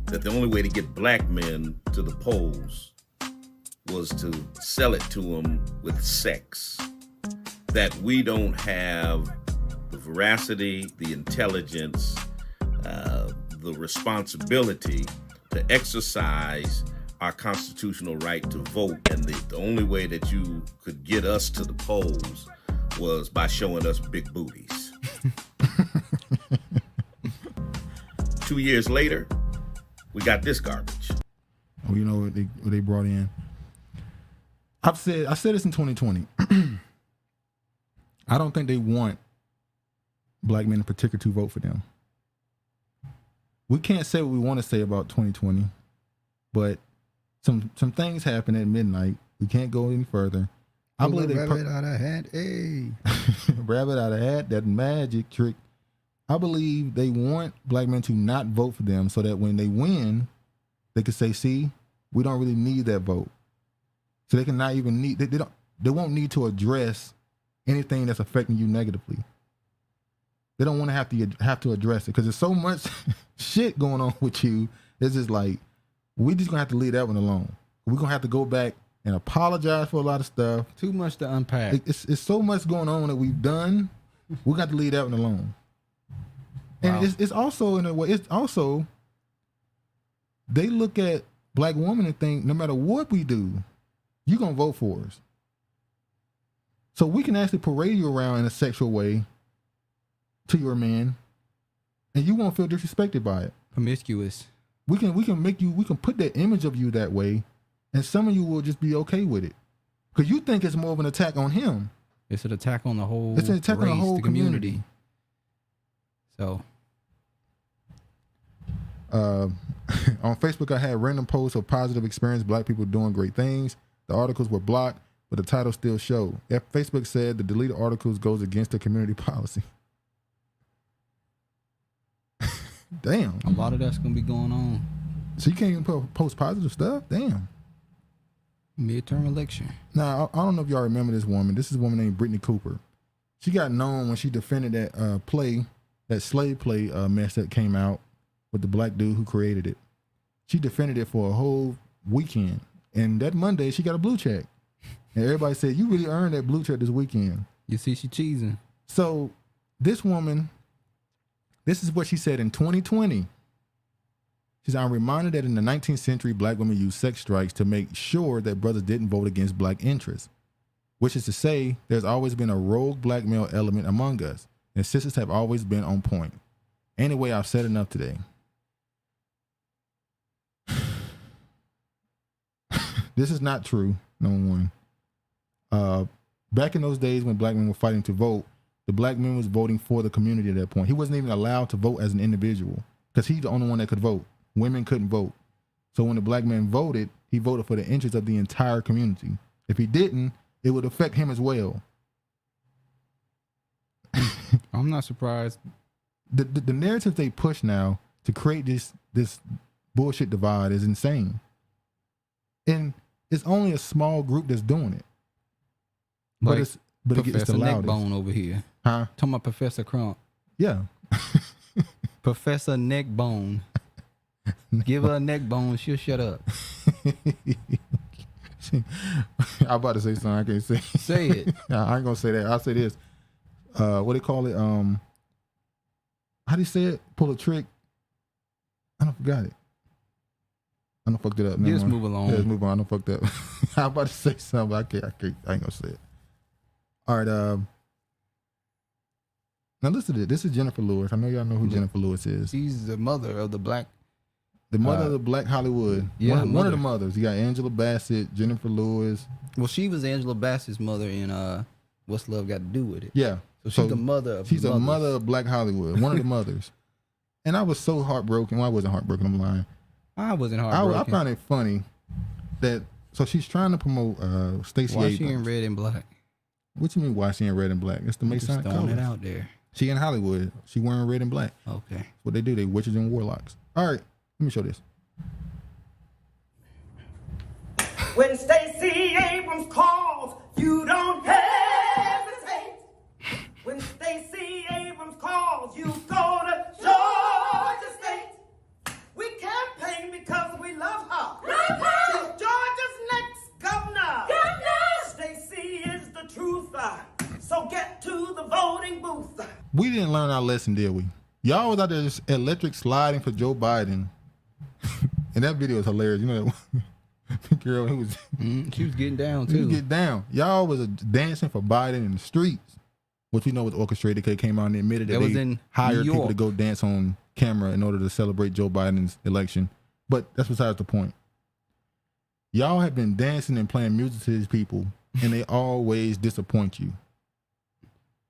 that the only way to get black men to the polls was to sell it to them with sex. That we don't have the veracity, the intelligence, the responsibility to exercise our constitutional right to vote, and the only way that you could get us to the polls was by showing us big booties. 2 years later, we got this garbage. Oh, you know what they brought in? I said this in 2020. I don't think they want black men in particular to vote for them. We can't say what we want to say about 2020, but some things happen at midnight. We can't go any further. I believe they rabbit out of hat. Hey, rabbit out of hat. That magic trick. I believe they want black men to not vote for them so that when they win, they can say, "See, we don't really need that vote." So they can not even need. They won't need to address anything that's affecting you negatively. They don't want to have to address it because there's so much shit going on with you. It's just like we just gonna have to leave that one alone. We're gonna have to go back and apologize for a lot of stuff. Too much to unpack. It's so much going on that we've done. We got to leave that one alone. And Wow. it's also in a way. It's also they look at black women and think no matter what we do, you're gonna vote for us. So we can actually parade you around in a sexual way to your man, and you won't feel disrespected by it. Promiscuous. We can put that image of you that way, and some of you will just be okay with it because you think it's more of an attack on him. It's an attack on the whole. It's an attack on the whole community. So, on Facebook, I had random posts of positive experience, black people doing great things. The articles were blocked, but the title still showed. Facebook said the deleted articles goes against the community policy. Damn. a lot of that's gonna be going on. So you can't even post positive stuff? Damn. Midterm election. Now, I don't know if y'all remember this woman. This is a woman named Brittany Cooper. She got known when she defended that play, that slave play mess that came out with the black dude who created it. She defended it for a whole weekend. And that Monday, she got a blue check. And everybody said, you really earned that blue check this weekend. You see, she cheesing. So this woman, this is what she said in 2020. She said, I'm reminded that in the 19th century, black women used sex strikes to make sure that brothers didn't vote against black interests, which is to say there's always been a rogue black male element among us, and sisters have always been on point. Anyway, I've said enough today. This is not true, number one. Back in those days when black men were fighting to vote, the black man was voting for the community at that point. He wasn't even allowed to vote as an individual because he's the only one that could vote. Women couldn't vote. So when the black man voted, he voted for the interests of the entire community. If he didn't, it would affect him as well. I'm not surprised. The narrative they push now to create this bullshit divide is insane. And it's only a small group that's doing it. Like it's Professor the loudest. Neckbone over here. Huh? Talking about Professor Crump. Yeah. Professor Neckbone. Give her a neck bone, she'll shut up. I'm about to say something I can't say. Say it. I ain't gonna say that. I'll say this. What they call it? How do you say it? Pull a trick. I don't forgot it. I don't fucked it up. Just move along. Yeah, let's move on. I don't fucked up. I'm about to say something, but I ain't gonna say it. All right. Now listen to this. This is Jennifer Lewis. I know y'all know who Jennifer Lewis is. She's the mother of the black. The mother of the Black Hollywood. Yeah, one of the mothers. You got Angela Bassett, Jennifer Lewis. Well, she was Angela Bassett's mother in What's Love Got to Do with It. Yeah. So she's the mother of She's the a mother of Black Hollywood. One of the mothers. And I was so heartbroken. Well, I wasn't heartbroken. I'm lying. I wasn't heartbroken. I found it funny that so she's trying to promote Stacey Why Abrams. she in red and black? What you mean? Why she in red and black? It's the Masonic Just throwing colors. it out there. She in Hollywood. She wearing red and black. Okay. That's what they do. They witches and warlocks. All right. Let me show this. When Stacey Abrams calls, you don't hesitate. When Stacey Abrams calls, you go to Georgia State. We campaign because we love her. She's Georgia's next governor. Stacey is the truth. So get to the voting booth. We didn't learn our lesson, did we? Y'all was out there just electric sliding for Joe Biden. And that video is hilarious. You know that one? Girl, who was she was getting down she was too. getting down. Y'all was dancing for Biden in the streets, which we know was orchestrated. They came out and admitted that That was they in hired New people York. to go dance on camera in order to celebrate Joe Biden's election. But that's besides the point. Y'all have been dancing and playing music to these people, and they always disappoint you.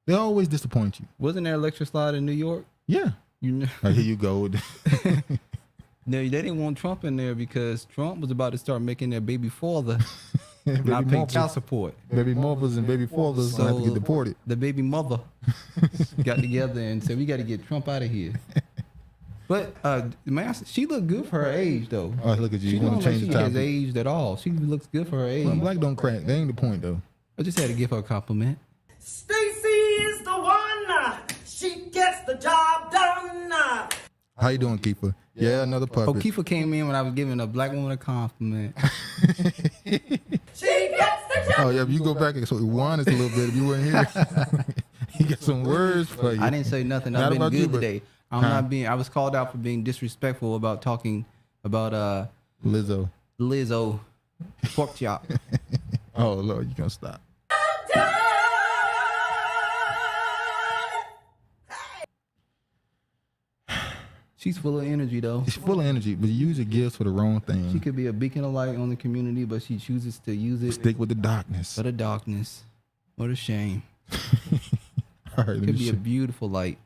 They always disappoint you. Wasn't there a lecture slide in New York? Yeah. You know, Here you go. no, they didn't want Trump in there because Trump was about to start making their baby father Baby not pay mothers. child support. Baby mothers and baby fathers So have to get deported. the baby mother got together and said, we got to get Trump out of here. But man, she looked good for her age, though. Oh, look at you. She You want don't to look change like the she has topic? aged at all. She looks good for her age. Well, black don't crack. That ain't the point, though. I just had to give her a compliment. Stacy is the one. She gets the job done. How you doing, Keefer? Yeah, another puppet. Oh, Kiefer came in when I was giving a black woman a compliment. She gets the job. Oh, yeah, if you go back and so rewind this a little bit, if you weren't here, he got some words for you. I didn't say nothing. Not I've been about good you, but- today. I'm not being. I was called out for being disrespectful about talking about Lizzo. pork chop. Oh, Lord, you gonna stop. She's full of energy, though. She's full of energy, but you use your gifts for the wrong She thing. could be a beacon of light on the community, but she chooses to use it Stick with the darkness. for the darkness. What a shame. All right, let It me could be a show- beautiful light.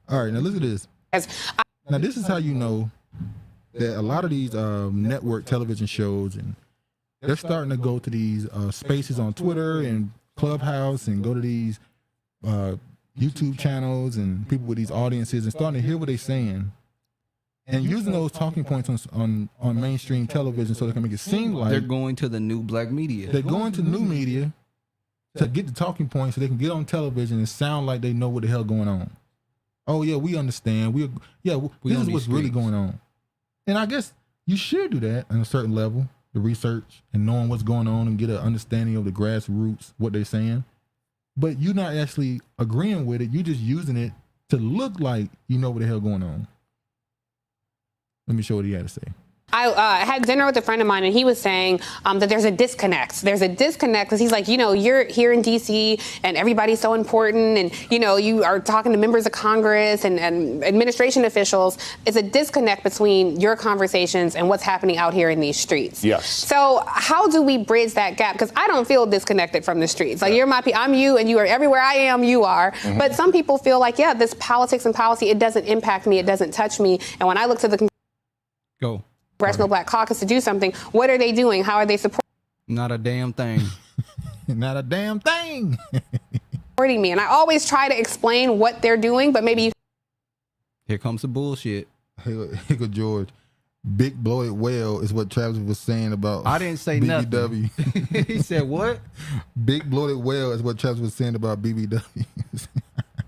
All right, now listen to this. Now, this is how you know that a lot of these network television shows, and they're starting to go to these spaces on Twitter and Clubhouse and go to these YouTube channels and people with these audiences and starting to hear what they're saying and using those talking points on mainstream television so they can make it seem like They're going to the new black media. they're going to new media to get the talking points so they can get on television and sound like they know what the hell going on. Oh yeah, we understand. We this on is these what's really streets. going on. And I guess you should do that on a certain level, the research and knowing what's going on and get an understanding of the grassroots, what they're saying. But you're not actually agreeing with it. You're just using it to look like you know what the hell going on. Let me show what he had to say. I had dinner with a friend of mine, and he was saying that there's a disconnect. There's a disconnect because he's like, you know, you're here in D.C. and everybody's so important, and, you know, you are talking to members of Congress and administration officials. It's a disconnect between your conversations and what's happening out here in these streets. Yes. So how do we bridge that gap? Because I don't feel disconnected from the streets. Like, I'm you, and you are everywhere I am, you are. Mm-hmm. But some people feel like, yeah, this politics and policy, it doesn't impact me, it doesn't touch me. And when I look to the Go. Congressional Black Caucus to do something, what are they doing? How are they supporting Not a damn thing. Not a damn thing. me? And I always try to explain what they're doing, but maybe you Here comes the bullshit. Here go George. Big bloated whale is what Travis was saying about. I didn't say BBW. nothing. He said what? Big bloated whale is what Travis was saying about BBW.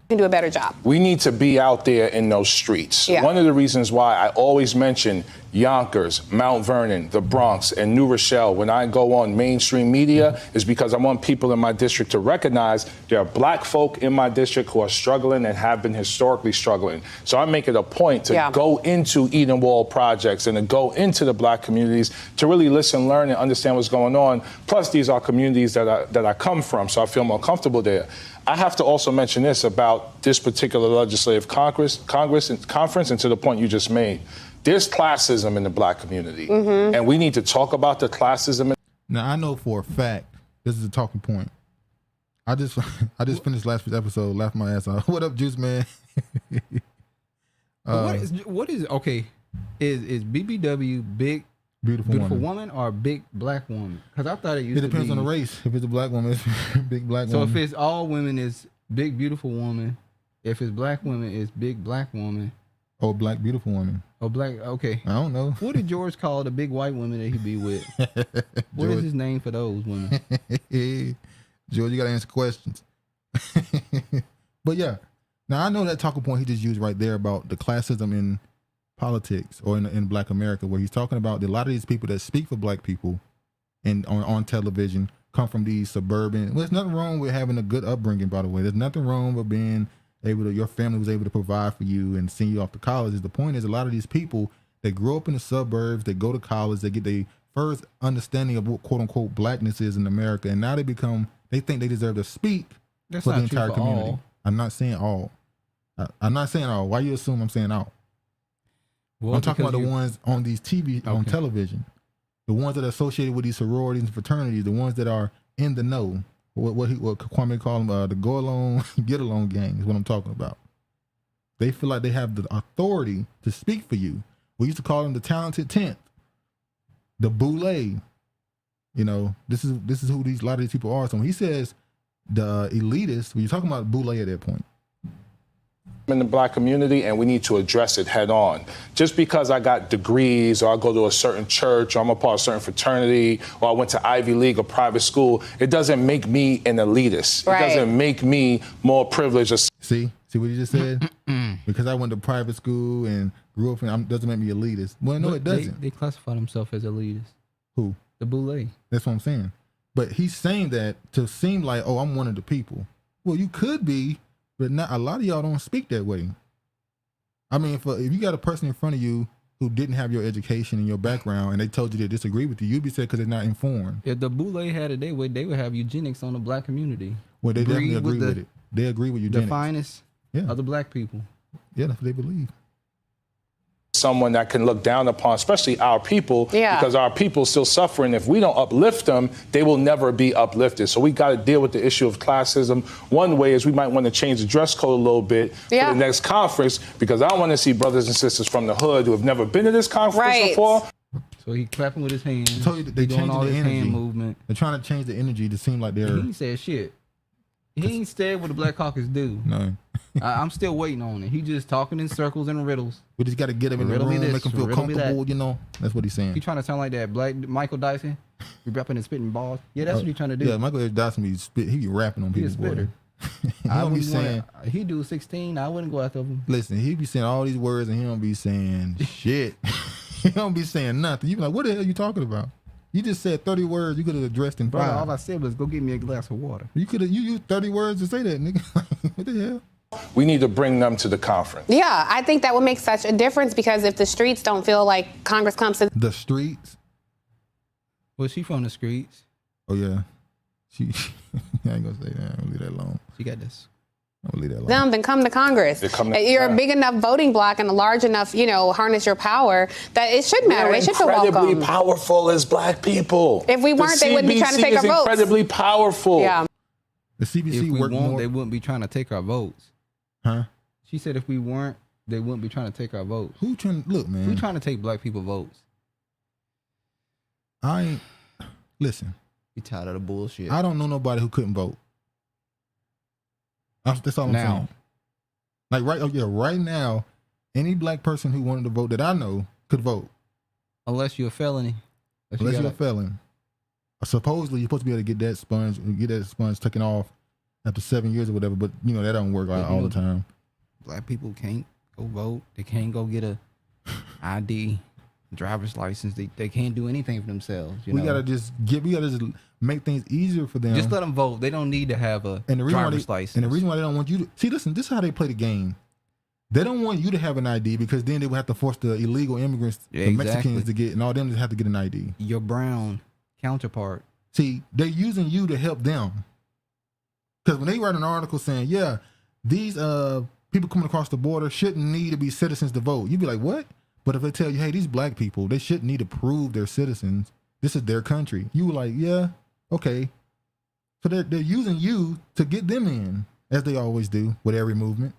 can do a better job. We need to be out there in those streets. Yeah. One of the reasons why I always mention Yonkers, Mount Vernon, the Bronx, and New Rochelle when I go on mainstream media is because I want people in my district to recognize there are black folk in my district who are struggling and have been historically struggling. So I make it a point to go into Eden Wall projects and to go into the black communities to really listen, learn, and understand what's going on. Plus, these are communities that I come from, so I feel more comfortable there. I have to also mention this about this particular legislative conference and to the point you just made. There's classism in the black community, and we need to talk about the classism. Now, I know for a fact, this is a talking point. I just finished last week's episode, laughed my ass off. What up, Juice Man? What is okay? Is BBW big beautiful woman or big black woman? Because I thought it used It to be. depends on the race. If it's a black woman, it's big black So woman. if it's all women, it's big beautiful woman. If it's black women, it's big black woman. Or black beautiful woman. Oh, black. Okay. I don't know. What did George call the big white women that he be with? What is his name for those women? George, you got to answer questions. But yeah, now I know that talking point he just used right there about the classism in politics or in black America, where he's talking about a lot of these people that speak for black people and on television come from these suburban. Well, there's nothing wrong with having a good upbringing, by the way. There's nothing wrong with being able to, your family was able to provide for you and send you off to college. The point is, a lot of these people that grow up in the suburbs, they go to college, they get their first understanding of what quote unquote blackness is in America, and now they think they deserve to speak That's for the not true entire for community. all. I'm not saying all. I'm not saying all. Why you assume I'm saying all? Well, I'm talking about the because ones on these TV, on Okay. television, the ones that are associated with these sororities and fraternities, the ones that are in the know. What Kwame call them, the go along, get along gang is what I'm talking about. They feel like they have the authority to speak for you. We used to call them the talented 10th, the boule. You know, this is who a lot of these people are. So when he says the elitists, when you're talking about boule at that point. In the black community, and we need to address it head on. Just because I got degrees or I go to a certain church or I'm a part of a certain fraternity or I went to Ivy League or private school, it doesn't make me an elitist. Right. It doesn't make me more privileged. See what you just said? Because I went to private school and grew up in, doesn't make me elitist. Well, no, But it doesn't. They classify themselves as elitists. Who? The boule. That's what I'm saying. But he's saying that to seem like, oh, I'm one of the people. Well, you could be, but not a lot of y'all don't speak that way. I mean, if you got a person in front of you who didn't have your education and your background, and they told you they disagree with you, you'd be said because they're not informed. If the boule had it, they would have eugenics on the black community. Well, they definitely agree with it. They agree with eugenics. The finest of the black people. Yeah, that's what they believe. Someone that can look down upon, especially our people, because our people still suffering. If we don't uplift them, they will never be uplifted. So we got to deal with the issue of classism. One way is we might want to change the dress code a little bit for the next conference, because I don't want to see brothers and sisters from the hood who have never been to this conference before. So he clapping with his hands. I told you that they doing changing all the his energy. hand movement. They're trying to change the energy to seem like they're. He ain't said shit. He ain't said what the Black Caucus do. No. I'm still waiting on it. He just talking in circles and riddles. We just got to get him in the Riddle me room, this, make him feel riddle me that. comfortable, you know. That's what he's saying. He trying to sound like that black Michael Dyson. He rapping and spitting balls. Yeah, that's what he trying to do. Yeah, Michael Dyson he be rapping on He a people. Boy. spitter. He don't be saying. He do 16. I wouldn't go after him. Listen, he be saying all these words and he don't be saying shit. He don't be saying nothing. You be like, what the hell are you talking about? You just said 30 words. You could have addressed in 5. Bro, all I said was go get me a glass of water. You could have used 30 words to say that, nigga. What the hell? We need to bring them to the conference. Yeah, I think that would make such a difference, because if the streets don't feel like Congress comes to the streets. Well, she from the streets. Oh yeah, she. I ain't gonna say that. I'm gonna leave that alone. She got this. I'm gonna leave that alone. them, then come to Congress. You're a big enough voting block and a large enough, harness your power that it should matter. They should feel welcome. Incredibly powerful as black people. If we weren't, they wouldn't be trying to take our votes. Incredibly powerful. Yeah. The CBC if we worked won't, more. they wouldn't be trying to take our votes. Huh? She said if we weren't, they wouldn't be trying to take our votes. Who trying to look, man? Who trying to take black people votes? I ain't. Listen. You tired of the bullshit? I don't know nobody who couldn't vote. That's all I'm Now. saying. Like right now, any black person who wanted to vote that I know could vote. Unless you're a felony. Unless you're a felon. Supposedly, you're supposed to be able to get that sponge taken off after 7 years or whatever, but that don't work all the time. Black people can't go vote. They can't go get a ID, driver's license. They can't do anything for themselves. We gotta just make things easier for them. Just let them vote. They don't need to have a driver's license. And the reason why they don't want you to see, listen, this is how they play the game. They don't want you to have an ID because then they would have to force the illegal immigrants, the Mexicans to get, and all them to have to get an ID. Your brown counterpart. See, they're using you to help them. Because when they write an article saying, yeah, these people coming across the border shouldn't need to be citizens to vote, you'd be like, what? But if they tell you, hey, these black people, they shouldn't need to prove they're citizens. This is their country. You were like, yeah, okay. So they're using you to get them in, as they always do with every movement.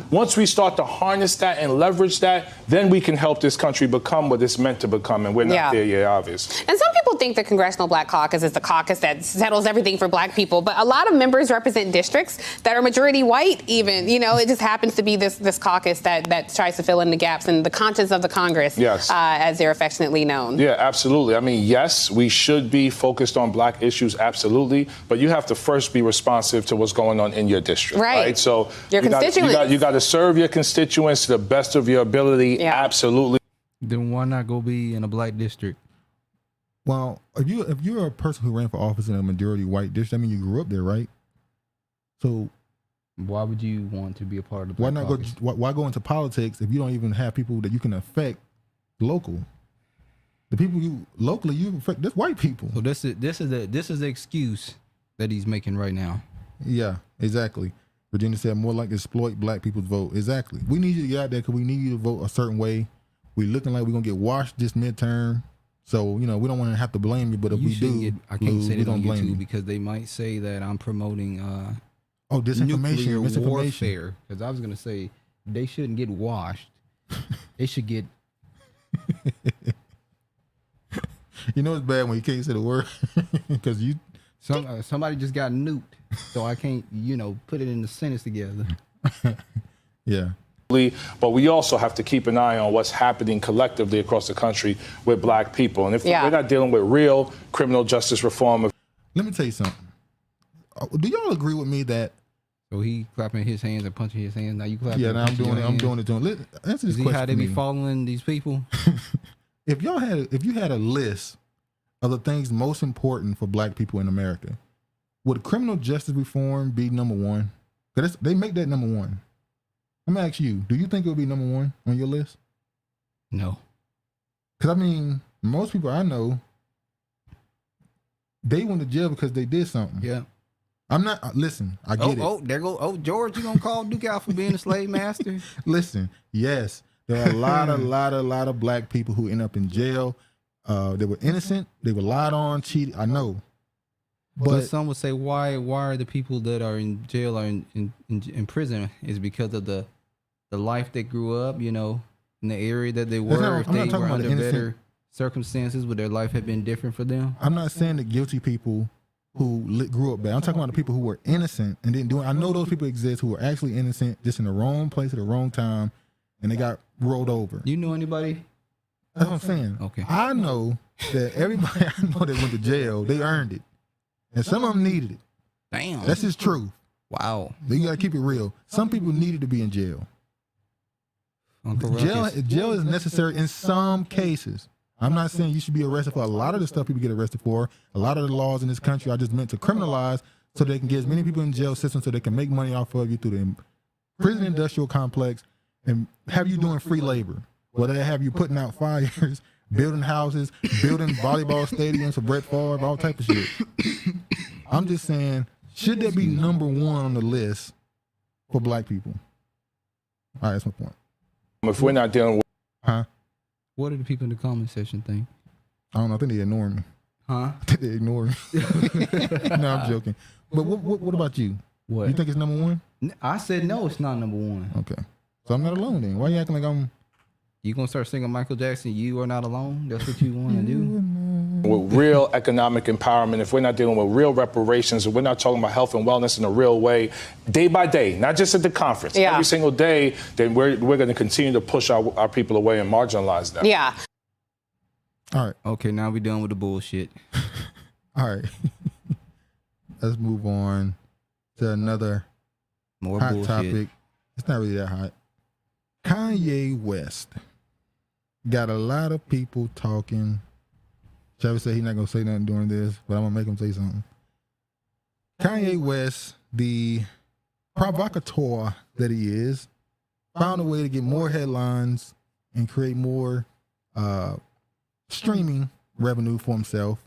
Once we start to harness that and leverage that, then we can help this country become what it's meant to become, and we're not there yet, obviously. And some people think the Congressional Black Caucus is the caucus that settles everything for black people, but a lot of members represent districts that are majority white even. It just happens to be this caucus that tries to fill in the gaps in the conscience of the Congress, as they're affectionately known. Yeah, absolutely. I mean, yes, we should be focused on black issues, absolutely, but you have to first be responsive to what's going on in your district, right? So your constituents. You got to serve your constituents to the best of your ability. Yeah. Absolutely. Then why not go be in a black district? Well, if you're a person who ran for office in a majority white district, I mean, you grew up there, right? So why would you want to be a part of the black caucus? Why go into politics if you don't even have people that you can affect local? The people you locally, you affect, that's white people. So this is the excuse that he's making right now. Yeah, exactly. Virginia said more like exploit black people's vote. Exactly. We need you to get out there because we need you to vote a certain way. We looking like we're gonna get washed this midterm. So, we don't want to have to blame you, but if we do, I can't say that on blame YouTube because they might say that I'm promoting disinformation, nuclear misinformation. warfare. Because I was gonna say they shouldn't get washed. They should get. It's bad when you can't say the word because somebody just got nuked, so I can't put it in the sentence together. Yeah. But we also have to keep an eye on what's happening collectively across the country with black people. And if we're not dealing with real criminal justice reform. Let me tell you something. Do y'all agree with me that? So he clapping his hands and punching his hands. Now you clapping. Yeah, now I'm doing it. Answer this question. How they be following these people? If you had a list of the things most important for black people in America, would criminal justice reform be number one? Because they make that number one. Let me ask you, do you think it would be number one on your list? No. Because, most people I know, they went to jail because they did something. Yeah. I'm not, listen, I get it. There go, George, you gonna call Duke out for being a slave master? Listen, yes, there are a lot of black people who end up in jail. They were innocent. They were lied on, cheated. I know. But some would say, why are the people that are in jail or in prison is because of the life they grew up, in the area that they were. If they were under better circumstances, would their life have been different for them? I'm not saying the guilty people who grew up bad. I'm talking about the people who were innocent and didn't do it. I know those people exist who were actually innocent, just in the wrong place at the wrong time, and they got rolled over. You know anybody? That's what I'm saying. Okay. I know that everybody I know that went to jail, they earned it. And some of them needed it. Damn. That's just truth. Wow. You gotta keep it real. Some people needed to be in jail. Jail is necessary in some cases. I'm not saying you should be arrested for a lot of the stuff people get arrested for. A lot of the laws in this country are just meant to criminalize so they can get as many people in jail system so they can make money off of you through the prison industrial complex and have you doing free labor. Whether they have you putting out fires, building houses, building volleyball stadiums for Brett Favre, all type of shit. I'm just saying, should that be number one on the list for black people? All right, that's my point. If we're not dealing with... What do the people in the comment section think? I don't know. I think they ignore me. I think they ignore me. No, I'm joking. But what about you? What? You think it's number one? I said no, it's not number one. Okay. So I'm not alone then. Why are you acting like I'm... You gonna start singing Michael Jackson, You Are Not Alone? That's what you want to do? With real economic empowerment, if we're not dealing with real reparations, if we're not talking about health and wellness in a real way, day by day, not just at the conference, every single day, then we're going to continue to push our people away and marginalize them. Yeah. All right. Okay, now we're done with the bullshit. All right. Let's move on to another more hot bullshit topic. It's not really that hot. Kanye West got a lot of people talking. Travis said he's not going to say nothing during this, but I'm going to make him say something. Kanye West, the provocateur that he is, found a way to get more headlines and create more streaming revenue for himself.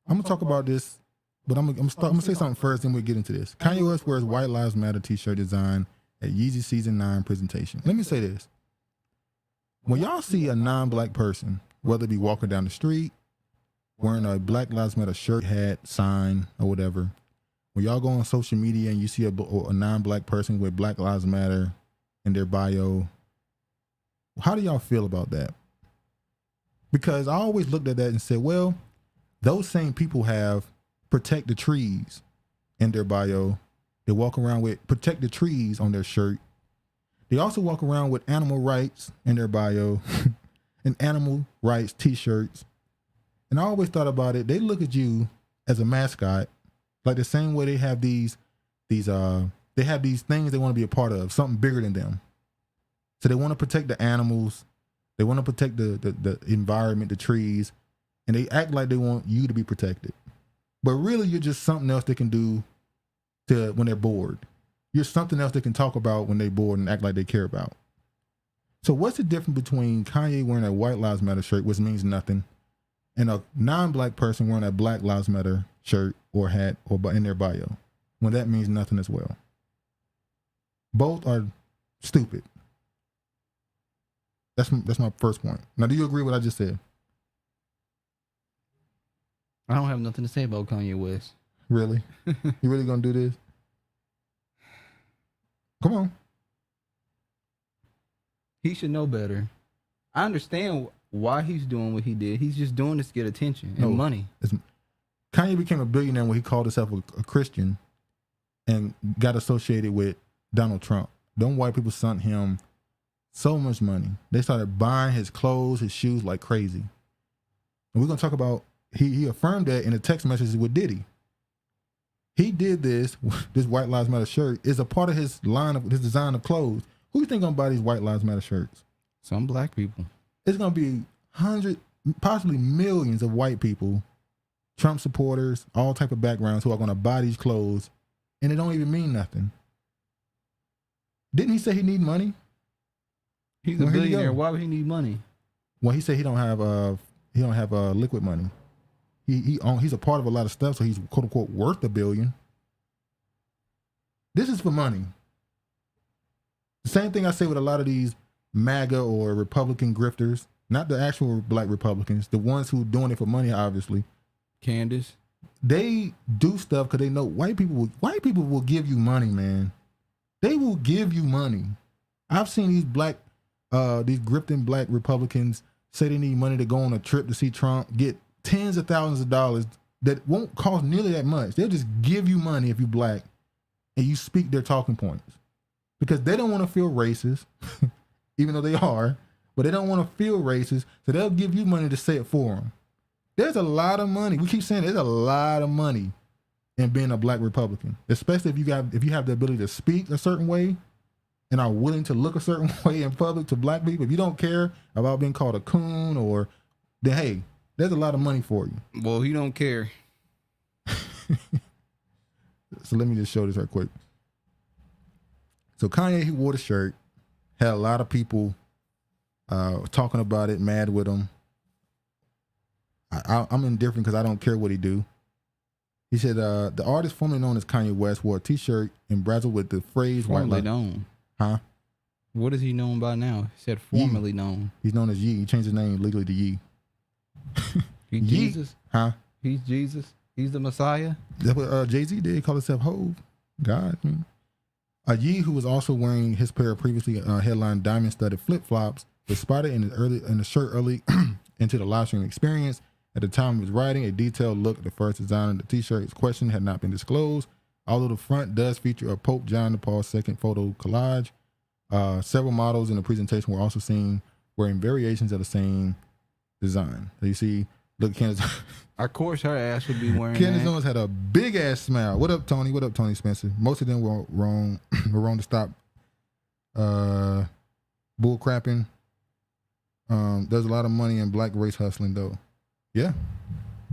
I'm going to talk about this, but I'm going to say something first, then we'll get into this. Kanye West wears White Lives Matter t-shirt design at Yeezy Season 9 presentation. Let me say this. When y'all see a non-black person, whether it be walking down the street, wearing a Black Lives Matter shirt, hat, sign, or whatever, when y'all go on social media and you see a non-black person with Black Lives Matter in their bio, how do y'all feel about that? Because I always looked at that and said, well, those same people have Protect the Trees in their bio. They walk around with Protect the Trees on their shirt. They also walk around with animal rights in their bio and animal rights t-shirts. And I always thought about it. They look at you as a mascot, like the same way they have these things they want to be a part of, something bigger than them. So they want to protect the animals. They want to protect the environment, the trees, and they act like they want you to be protected. But really, you're just something else they can do when they're bored. You're something else they can talk about when they're bored and act like they care about. So what's the difference between Kanye wearing a White Lives Matter shirt, which means nothing, and a non-black person wearing a Black Lives Matter shirt or hat or in their bio, when that means nothing as well? Both are stupid. That's my first point. Now, do you agree with what I just said? I don't have nothing to say about Kanye West. Really? You really gonna do this? Come on. He should know better. I understand why he's doing what he did. He's just doing this to get attention and money. Kanye became a billionaire when he called himself a Christian and got associated with Donald Trump. Them white people sent him so much money. They started buying his clothes, his shoes like crazy. And we're gonna talk about, he affirmed that in the text messages with Diddy. He did this White Lives Matter shirt is a part of his design of clothes. Who you think gonna buy these White Lives Matter shirts? Some black people. It's gonna be hundreds, possibly millions of white people, Trump supporters, all type of backgrounds who are gonna buy these clothes, and it don't even mean nothing. Didn't he say he need money? He's a billionaire. Why would he need money? Well, he said he don't have liquid money. He's a part of a lot of stuff, so he's quote unquote worth $1 billion. This is for money. The same thing I say with a lot of these MAGA or Republican grifters, not the actual black Republicans, the ones who doing it for money, obviously. Candace. They do stuff because they know white people will give you money, man. They will give you money. I've seen these grifting black Republicans say they need money to go on a trip to see Trump, get tens of thousands of dollars that won't cost nearly that much. They'll just give you money if you're black and you speak their talking points. Because they don't want to feel racist, even though they are, but they don't want to feel racist, so they'll give you money to say it for them. There's a lot of money. We keep saying there's a lot of money in being a black Republican, especially if you have the ability to speak a certain way and are willing to look a certain way in public to black people. If you don't care about being called a coon then hey, there's a lot of money for you. Well, he don't care. So let me just show this right quick. So Kanye, he wore the shirt, had a lot of people talking about it, mad with him. I'm indifferent because I don't care what he do. He said the artist formerly known as Kanye West wore a T-shirt emblazoned with the phrase formerly known. Huh? What is he known by now? He said formerly known. He's known as Ye. He changed his name legally to Ye. He's Jesus? Huh? He's Jesus? He's the Messiah? That's what Jay-Z did. He called himself Hove. God. Ye, who was also wearing his pair of previously headlined diamond-studded flip-flops, was spotted in the shirt early into the live stream experience. At the time he was writing, a detailed look at the first design of the T-shirt his question had not been disclosed. Although the front does feature a Pope John Paul's II photo collage, several models in the presentation were also seen wearing variations of the same design. So you see, look, Candace. Of course, her ass would be wearing Candace that. Owens had a big ass smile. What up, Tony? What up, Tony Spencer? Most of them were wrong. Were wrong to stop bull crapping. There's a lot of money in black race hustling, though. Yeah.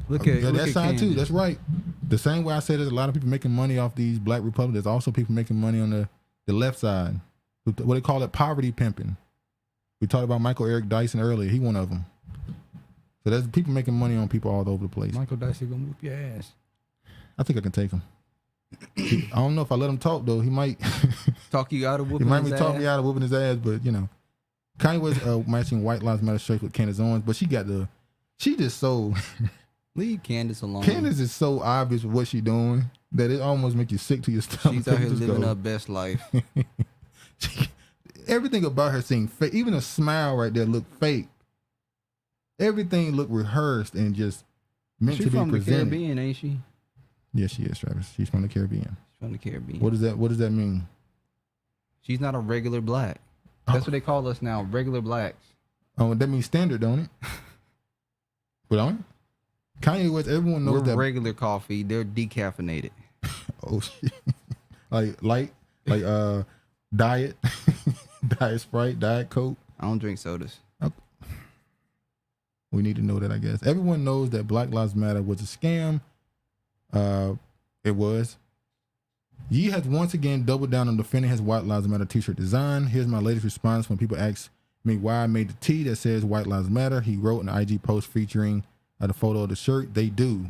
Look at that side too. That's right. The same way I said there's a lot of people making money off these black Republicans, there's also people making money on the left side. What they call it, poverty pimping. We talked about Michael Eric Dyson earlier. He one of them. So there's people making money on people all over the place. Michael Dyson gonna whoop your ass. I think I can take him. I don't know if I let him talk though. He might talk you out of whooping. He might talk me out of whooping his ass, but you know, Kanye was matching White Lives Matter shirt with Candace Owens, but she just so. Leave Candace alone. Candace is so obvious with what she's doing that it almost makes you sick to your stomach. She's out here living her best life. Everything about her seemed fake. Even a smile right there looked fake. Everything looked rehearsed and just meant to be presented. She's from the Caribbean, ain't she? Yes, she is, Travis. She's from the Caribbean. She's from the Caribbean. What does that mean? She's not a regular black. That's what they call us now, regular blacks. Oh, that means standard, don't it? But don't it? Kanye West, everyone knows that. Regular coffee, they're decaffeinated. Oh shit. like diet. Diet Sprite, Diet Coke. I don't drink sodas. Okay. We need to know that, I guess. Everyone knows that Black Lives Matter was a scam. It was. Ye has once again doubled down on defending his White Lives Matter t-shirt design. Here's my latest response when people ask Why I made the T that says White Lives Matter. He wrote an IG post featuring the photo of the shirt. They do.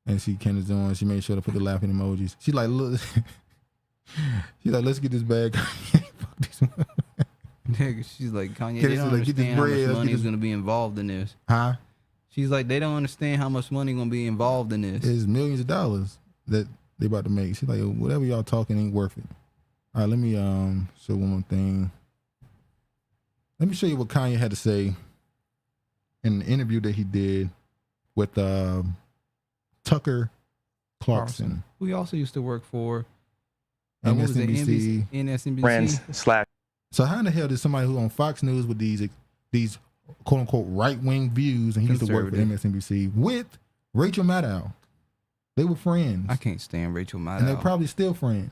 And she Candace on. She made sure to put the laughing emojis. She like, look. She's like, let's get this bag. Fuck these. She's like, Kanye, they don't understand how much money is going to be involved in this. Huh? She's like, they don't understand how much money going to be involved in this. It's millions of dollars that they about to make. She's like, whatever y'all talking ain't worth it. All right, let me show one more thing. Let me show you what Kanye had to say in the interview that he did with Tucker Clarkson. Who he also used to work for. MSNBC. MSNBC. So how in the hell did somebody who on Fox News with these quote unquote right wing views, and he used to work for MSNBC with Rachel Maddow? They were friends. I can't stand Rachel Maddow. And they're probably still friends.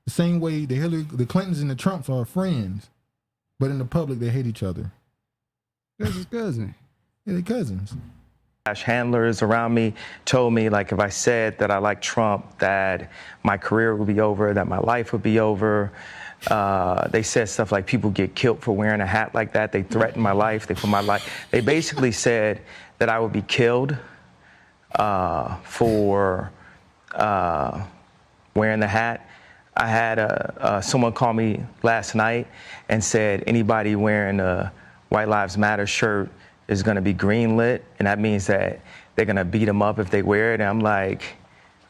The same way the Clintons and the Trumps are friends, but in the public they hate each other. That's his cousin. Yeah, they're cousins. Handlers around me told me, like, if I said that I like Trump, that my career would be over, that my life would be over. They said stuff like people get killed for wearing a hat like that. They threatened my life. They put my life. They basically said that I would be killed for wearing the hat. I had someone call me last night and said anybody wearing a White Lives Matter shirt is going to be greenlit, and that means that they're going to beat them up if they wear it. And I'm like,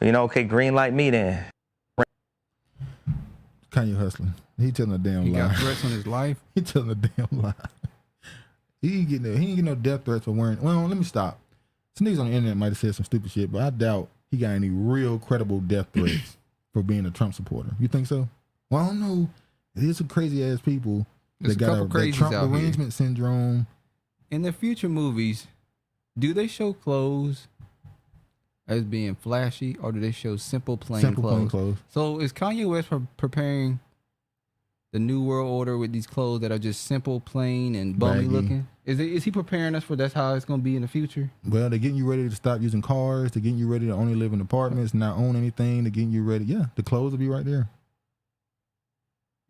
okay, green light me then. Kanye hustling. He telling a damn lie. He got threats on his life. He telling a damn lie. He ain't getting no death threats for wearing. Well, let me stop. Some niggas on the internet might have said some stupid shit, but I doubt he got any real credible death threats for being a Trump supporter. You think so? Well, I don't know. There's some crazy ass people that got that Trump derangement syndrome. In the future movies, do they show clothes as being flashy, or do they show simple plain clothes? So is Kanye West preparing the new world order with these clothes that are just simple, plain, and bummy looking? Is he preparing us for that's how it's going to be in the future? Well, they're getting you ready to stop using cars. They're getting you ready to only live in apartments, not own anything. They're getting you ready. Yeah, the clothes will be right there.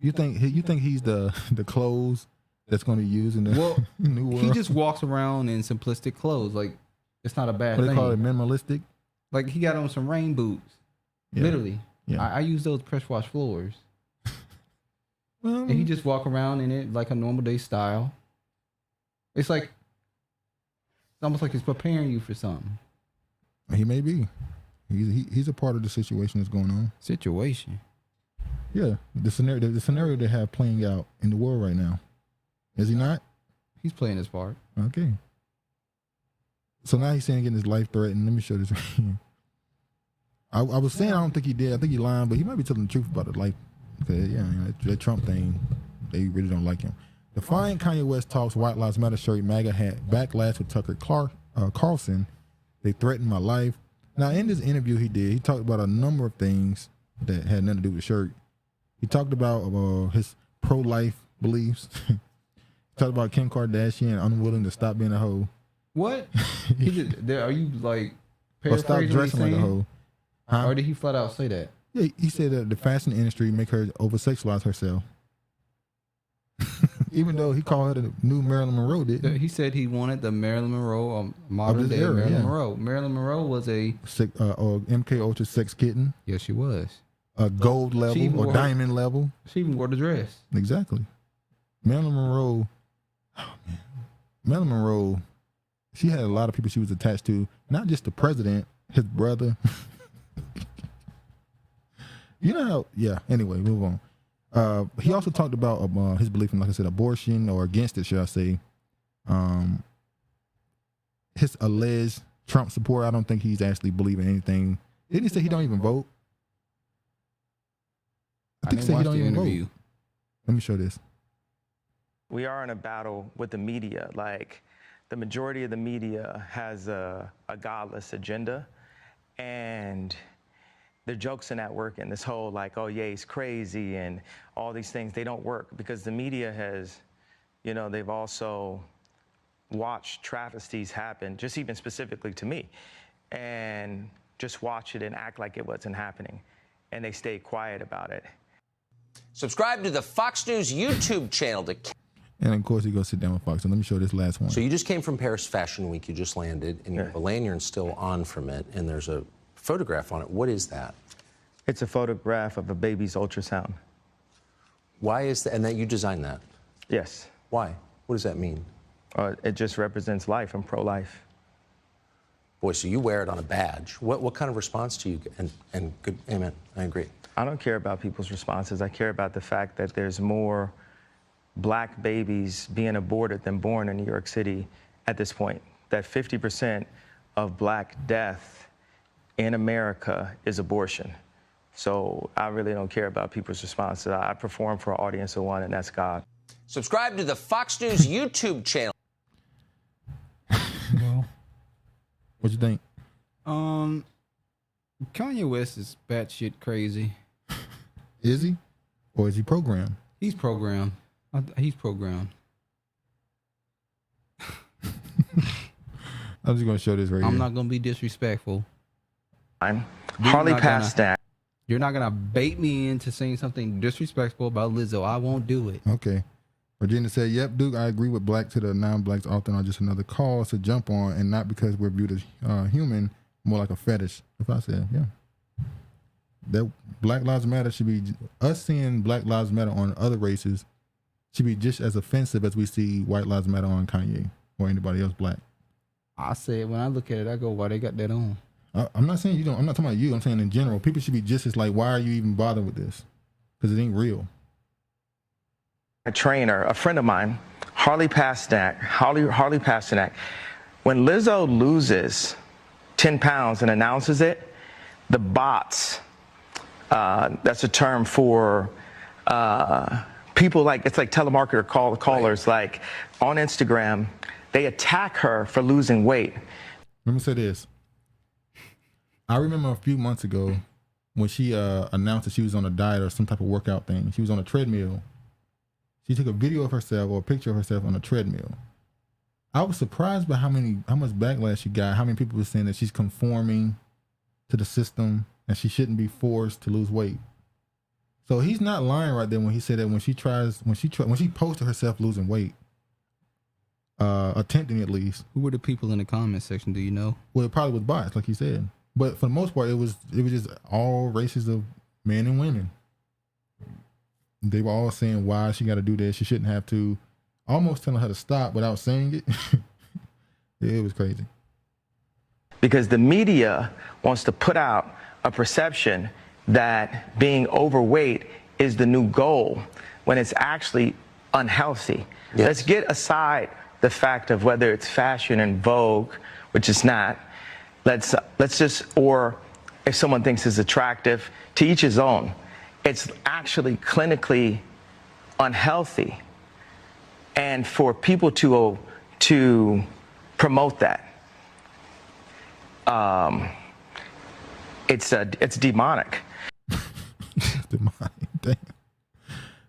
You think he's the clothes that's going to use in the new world? He just walks around in simplistic clothes. Like, it's not a bad thing. They call it minimalistic. Like, he got on some rain boots. Yeah. Literally. Yeah. I use those press wash floors. And he just walk around in it like a normal day style. It's almost like he's preparing you for something. He may be. He's a part of the situation that's going on. Situation? Yeah. The scenario they have playing out in the world right now. Is he not? He's playing his part. Okay. So now he's saying getting his life threatened. Let me show this right here. I was saying I don't think he did. I think he lying, but he might be telling the truth about it. Like, that Trump thing, they really don't like him. Defying Kanye West talks White Lives Matter shirt, MAGA hat, backlash with Tucker Carlson. They threatened my life. Now, in this interview he talked about a number of things that had nothing to do with the shirt. He talked about his pro-life beliefs. He talked about Kim Kardashian unwilling to stop being a hoe. What? Are you like or stop dressing like a hoe? Huh? Or did he flat out say that? Yeah, he said that the fashion industry make her over-sexualize herself. Even though he called her the new Marilyn Monroe, didn't he? He said he wanted the Marilyn Monroe, modern day era, Marilyn Monroe. Marilyn Monroe was a MK Ultra sex kitten. Yes, she was. A gold level or diamond level. She even wore the dress. Exactly. Marilyn Monroe. Oh man, Marilyn Monroe. She had a lot of people she was attached to, not just the president, his brother. You know how? Yeah. Anyway, move on. He also talked about his belief in, like I said, abortion, or against it, should I say. His alleged Trump support. I don't think he's actually believing anything. Didn't he say he don't even vote? I think he said he don't even vote. Let me show this. We are in a battle with the media. Like, the majority of the media has a godless agenda, and the jokes in that work, and this whole like, oh yeah, he's crazy and all these things, they don't work because the media has, they've also watched travesties happen, just even specifically to me, and just watch it and act like it wasn't happening, and they stay quiet about it. Subscribe to the Fox News YouTube channel to... And of course, he goes sit down with Fox. So let me show this last one. So you just came from Paris Fashion Week. You just landed, and you have a lanyard still on from it, and there's a photograph on it. What is that? It's a photograph of a baby's ultrasound. Why is that? And that you designed that? Yes. Why? What does that mean? It just represents life. I'm pro-life. Boy, so you wear it on a badge. What kind of response do you get? And good, amen. I agree. I don't care about people's responses. I care about the fact that there's more black babies being aborted than born in New York City at this point. That 50% of black death in America is abortion. So I really don't care about people's responses. I perform for an audience of one, and that's God. Subscribe to the Fox News YouTube channel. Well, what you think? Kanye West is batshit crazy. Is he? Or is he programmed? He's programmed. He's programmed. I'm just going to show this right here. I'm not going to be disrespectful. I'm Harley past that. You're not going to bait me into saying something disrespectful about Lizzo. I won't do it. Okay. Virginia said, yep, Duke, I agree with black to the non-blacks often are just another cause to jump on, and not because we're viewed as human, more like a fetish. If I said, yeah. That Black Lives Matter should be, us seeing Black Lives Matter on other races should be just as offensive as we see White Lives Matter on Kanye or anybody else black. I said, when I look at it, I go, why they got that on? I'm not saying you don't, I'm not talking about you, I'm saying in general, people should be just as like, why are you even bothering with this? Because it ain't real. A trainer, a friend of mine, Harley Pasternak, when Lizzo loses 10 pounds and announces it, the bots, that's a term for people like, it's like telemarketer callers, like on Instagram, they attack her for losing weight. Let me say this. I remember a few months ago when she announced that she was on a diet or some type of workout thing. She was on a treadmill. She took a video of herself or a picture of herself on a treadmill. I was surprised by how much backlash she got, how many people were saying that she's conforming to the system and she shouldn't be forced to lose weight. So he's not lying right there when he said that when she posted herself losing weight, attempting at least. Who were the people in the comment section? Do you know? Well, it probably was bots, like he said. But for the most part, it was just all races of men and women. They were all saying why she got to do this. She shouldn't have to. Almost telling her to stop without saying it. It was crazy. Because the media wants to put out a perception that being overweight is the new goal when it's actually unhealthy. Yes. Let's get aside the fact of whether it's fashion and Vogue, which is not. Let's just, or if someone thinks it's attractive, to each his own. It's actually clinically unhealthy. And for people to promote that, it's demonic. Demonic, damn.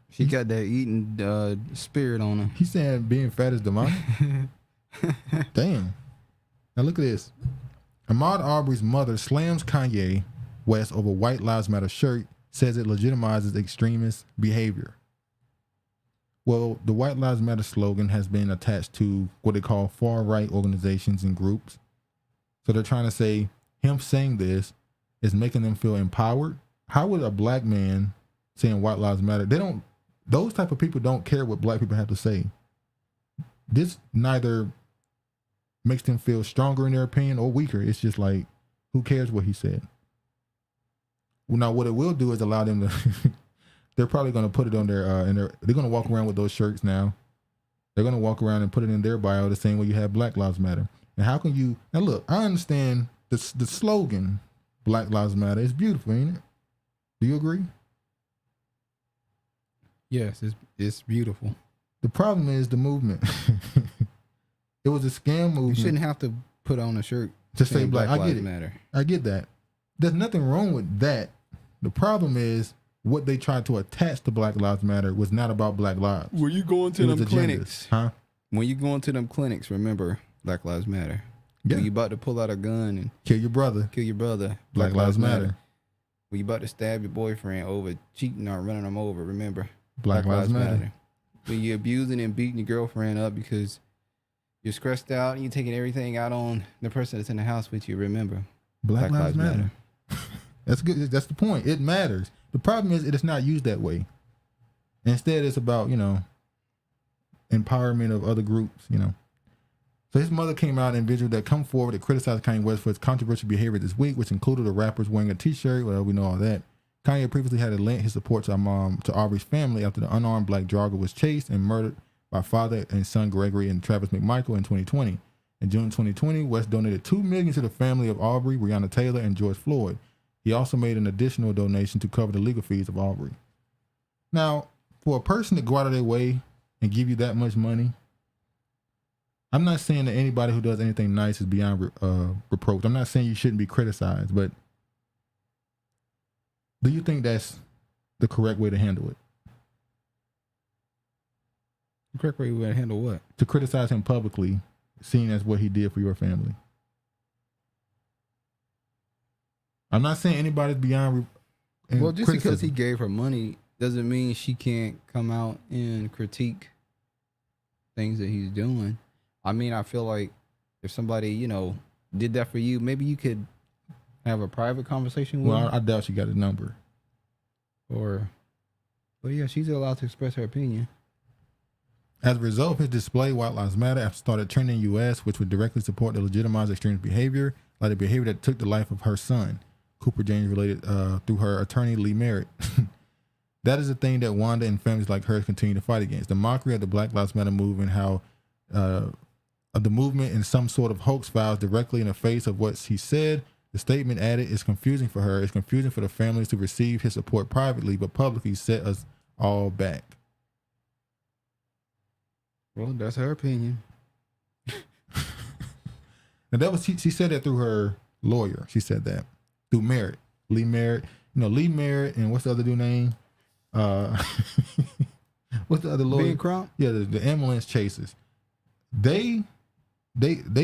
She got that eating spirit on her. He's saying being fat is demonic? Damn. Now look at this. Ahmaud Arbery's mother slams Kanye West over White Lives Matter shirt, says it legitimizes extremist behavior. Well, the White Lives Matter slogan has been attached to what they call far-right organizations and groups. So they're trying to say him saying this is making them feel empowered. How would a black man saying White Lives Matter? Those type of people don't care what black people have to say. This neither makes them feel stronger in their opinion or weaker. It's just like, who cares what he said? Well, now what it will do is allow them to, they're probably going to put it on their, they're going to walk around with those shirts now. They're going to walk around and put it in their bio the same way you have Black Lives Matter. And how can you, now look, I understand the slogan, Black Lives Matter, is beautiful, ain't it? Do you agree? Yes, it's beautiful. The problem is the movement. It was a scam movement. You shouldn't have to put on a shirt to say Black I get Lives it. Matter. I get that. There's nothing wrong with that. The problem is what they tried to attach to Black Lives Matter was not about Black lives. When you go into them clinics, huh? When you go into them clinics, remember Black Lives Matter. Yeah. When you about to pull out a gun and kill your brother, Black Lives Matter. When you about to stab your boyfriend over cheating or running him over, remember Black Lives Matter. when you're abusing and beating your girlfriend up because you're stressed out and you're taking everything out on the person that's in the house with you. Remember, Black Lives Matter. That's good. That's the point. It matters. The problem is it is not used that way. Instead, it's about, you know, empowerment of other groups, you know. So his mother came out and individual that come forward to criticize Kanye West for his controversial behavior this week, which included the rappers wearing a t-shirt. Well, we know all that. Kanye previously had lent his support to Aubrey's family after the unarmed black jogger was chased and murdered by father and son Gregory and Travis McMichael in 2020. In June 2020, West donated $2 million to the family of Aubrey, Breonna Taylor, and George Floyd. He also made an additional donation to cover the legal fees of Aubrey. Now, for a person to go out of their way and give you that much money, I'm not saying that anybody who does anything nice is beyond reproach. I'm not saying you shouldn't be criticized, but do you think that's the correct way to handle it? The correct way to handle what? To criticize him publicly, seeing as what he did for your family. I'm not saying anybody's beyond well, just criticism. because he gave her money doesn't mean she can't come out and critique things that he's doing. I mean, I feel like if somebody, you know, did that for you, maybe you could have a private conversation with him. I doubt she got a number. But yeah, she's allowed to express her opinion. As a result of his display, White Lives Matter started trending in the U.S., which would directly support the legitimized extremist behavior, like the behavior that took the life of her son, Cooper James, related through her attorney, Lee Merritt. That is the thing that Wanda and families like hers continue to fight against. The mockery of the Black Lives Matter movement, how of the movement in some sort of hoax files directly in the face of what he said. The statement added, "It's confusing for her. It's confusing for the families to receive his support privately, but publicly set us all back." Well, that's her opinion. And that was she said that through her lawyer. She said that through Merritt, Lee Merritt. You know, Lee Merritt and what's the other dude name? What's the other lawyer? Ben Crump? Yeah, the ambulance chasers. They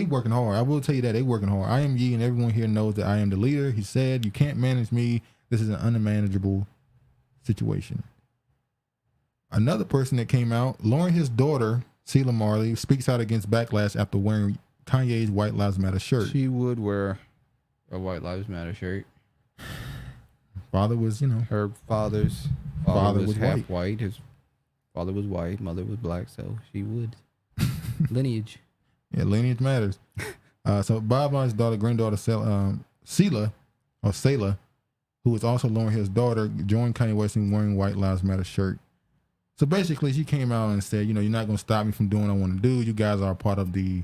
working hard. I will tell you that they working hard. I am Ye, and everyone here knows that I am the leader. He said, "You can't manage me. This is an unmanageable situation." Another person that came out, Lauryn Hill's daughter, Celia Marley, speaks out against backlash after wearing Kanye's White Lives Matter shirt. She would wear a White Lives Matter shirt. Father was, you know, her father's father was half white. His father was white, mother was black, so she would. Lineage. Yeah, lineage matters. So Bob Marley's daughter, granddaughter, Celia, who was also Lauryn Hill's daughter, joined Kanye West in wearing White Lives Matter shirt. So basically, she came out and said, you know, you're not going to stop me from doing what I want to do. You guys are a part of the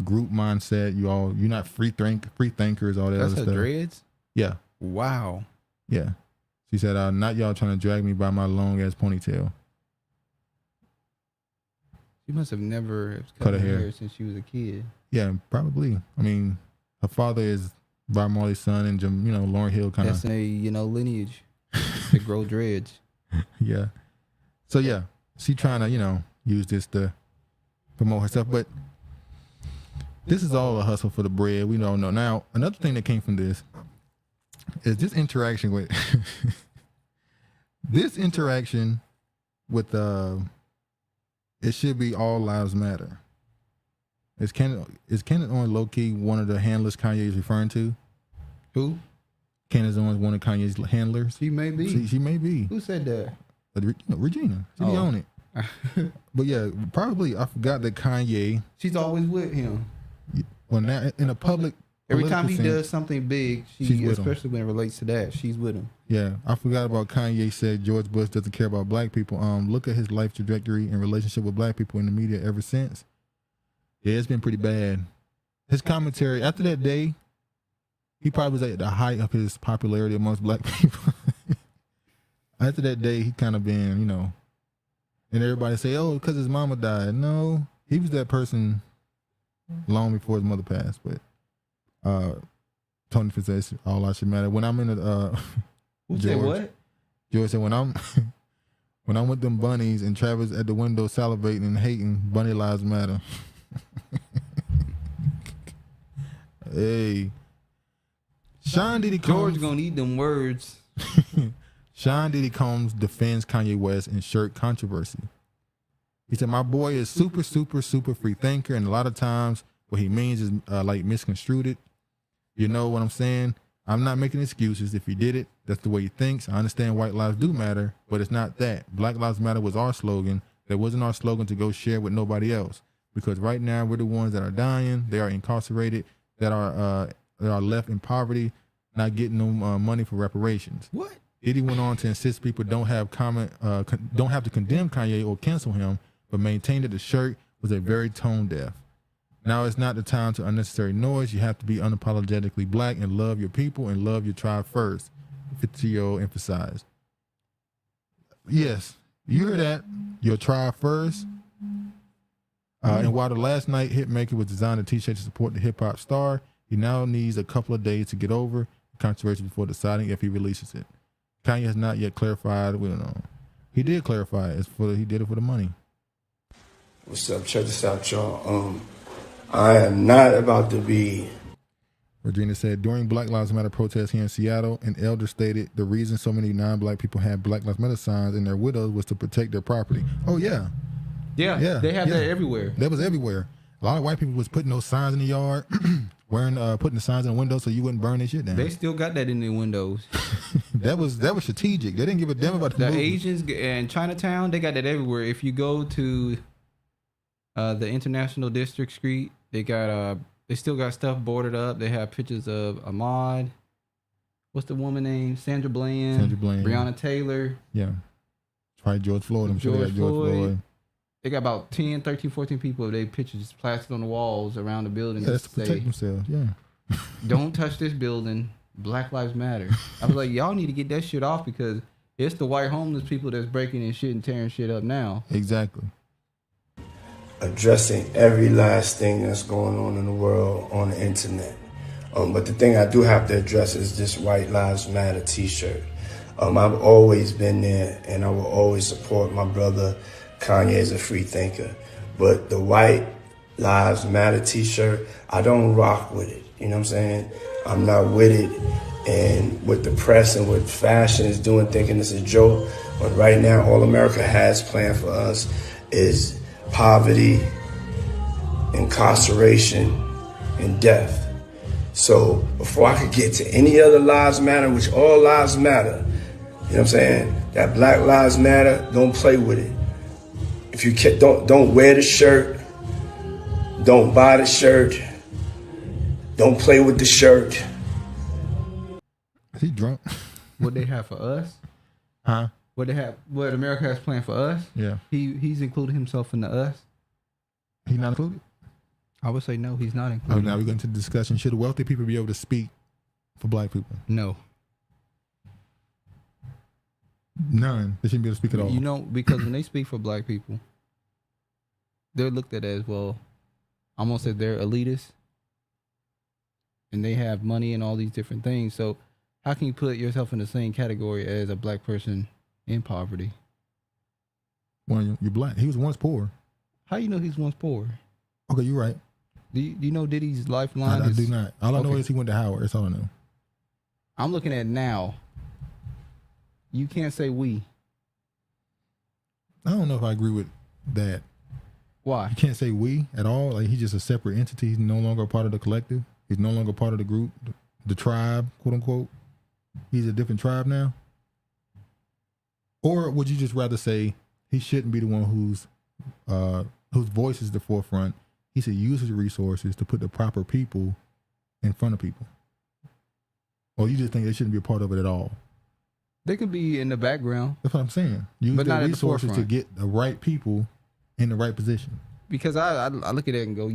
group mindset. You're not free thinkers, all that That's other her stuff. dreads? Yeah. Wow. Yeah. She said, not y'all trying to drag me by my long ass ponytail. She must have never cut her her hair hair since she was a kid. Yeah, probably. I mean, her father is Bob Marley's son, and you know, Lauryn Hill kind of. That's a lineage to grow dreads. Yeah. So yeah, she trying to use this to promote herself, but this is all a hustle for the bread. We don't know. Now, another thing that came from this is this interaction with it should be all lives matter. Is Candace Owens low-key one of the handlers Kanye is referring to? Who? Candace Owens, one of Kanye's handlers? She may be. She may be. Who said that? Regina. She be on it. But yeah, probably I forgot that Kanye. She's always with him. Well, now in a public. Every time he does something big, she's with especially when it relates to that, she's with him. Yeah, I forgot about Kanye said George Bush doesn't care about black people. Look at his life trajectory and relationship with black people in the media ever since. Yeah, it's been pretty bad. His commentary after that day, he probably was at the height of his popularity amongst black people. After that day, he kind of been, and everybody say, "Oh, because his mama died." No, he was that person long before his mother passed. But Tony says all lives should matter. When I'm in the George said when I'm with them bunnies and Travis at the window salivating and hating, bunny lives matter. Hey, Sean Diddy Combs. George gonna eat them words. Sean Diddy Combs defends Kanye West in shirt controversy. He said, my boy is super, super, super free thinker, and a lot of times what he means is like misconstrued it. You know what I'm saying? I'm not making excuses. If he did it, that's the way he thinks. I understand white lives do matter, but it's not that. Black Lives Matter was our slogan. That wasn't our slogan to go share with nobody else. Because right now we're the ones that are dying. They are incarcerated. That are left in poverty, not getting no money for reparations. What? Diddy went on to insist people don't have to condemn Kanye or cancel him, but maintain that the shirt was a very tone deaf. Now it's not the time to unnecessary noise. You have to be unapologetically black and love your people and love your tribe first. 50-year-old emphasized. Yes, you heard that. Your tribe first. And while the last night Hitmaker was designed a t-shirt to support the hip-hop star, he now needs a couple of days to get over the controversy before deciding if he releases it. Kanye has not yet clarified. We don't know. He did clarify it. He did it for the money. What's up? Check this out, y'all. I am not about to be. Regina said, during Black Lives Matter protests here in Seattle, an elder stated the reason so many non-black people had Black Lives Matter signs in their widows was to protect their property. Oh, yeah. Yeah, they have that everywhere. That was everywhere. A lot of white people was putting those signs in the yard, putting the signs in the window so you wouldn't burn their shit down. They still got that in their windows. that was strategic. They didn't give a damn about the movie. Asians in Chinatown, they got that everywhere. If you go to the International District Street, they still got stuff boarded up. They have pictures of Ahmaud. What's the woman name? Sandra Bland. Breonna Taylor. Yeah. Probably George Floyd. I'm sure they got George Floyd. They got about 10, 13, 14 people. They pictures plastered on the walls around the building. Yeah, that's to protect themselves. Yeah. Don't touch this building. Black Lives Matter. I was like, y'all need to get that shit off because it's the white homeless people that's breaking and shit and tearing shit up now. Exactly. Addressing every last thing that's going on in the world on the internet. But the thing I do have to address is this White Lives Matter t-shirt. I've always been there and I will always support my brother Kanye as a free thinker. But the White Lives Matter t-shirt, I don't rock with it. You know what I'm saying? I'm not with it. And with the press and what fashion is doing, thinking it's a joke. But right now, all America has planned for us is poverty, incarceration, and death. So before I could get to any other lives matter, which all lives matter, you know what I'm saying? That Black Lives Matter, don't play with it. If you don't wear the shirt, don't buy the shirt, don't play with the shirt. Is he drunk? What they have for us? Huh? What America has planned for us? Yeah. He's included himself in the us. He's not included? I would say no, he's not Oh, included. now we're going to the discussion. Should wealthy people be able to speak for black people? No. None. They shouldn't be able to speak at all. You know, because when they speak for black people, they're looked at as, well, almost as they're elitists. And they have money and all these different things. So how can you put yourself in the same category as a black person in poverty? Well, you're black. He was once poor. How you know he's once poor? Okay, you're right. Do you know Diddy's lifeline? I do not. All I know is he went to Howard. That's all I know. I'm looking at now. You can't say we. I don't know if I agree with that. Why? You can't say we at all. Like, he's just a separate entity. He's no longer a part of the collective. He's no longer part of the group, the tribe, quote unquote. He's a different tribe now. Or would you just rather say he shouldn't be the one whose voice is the forefront? He should use his resources to put the proper people in front of people. Or you just think they shouldn't be a part of it at all? They could be in the background. That's what I'm saying. Use but the not resources at the to get the right people in the right position. Because I look at it and go,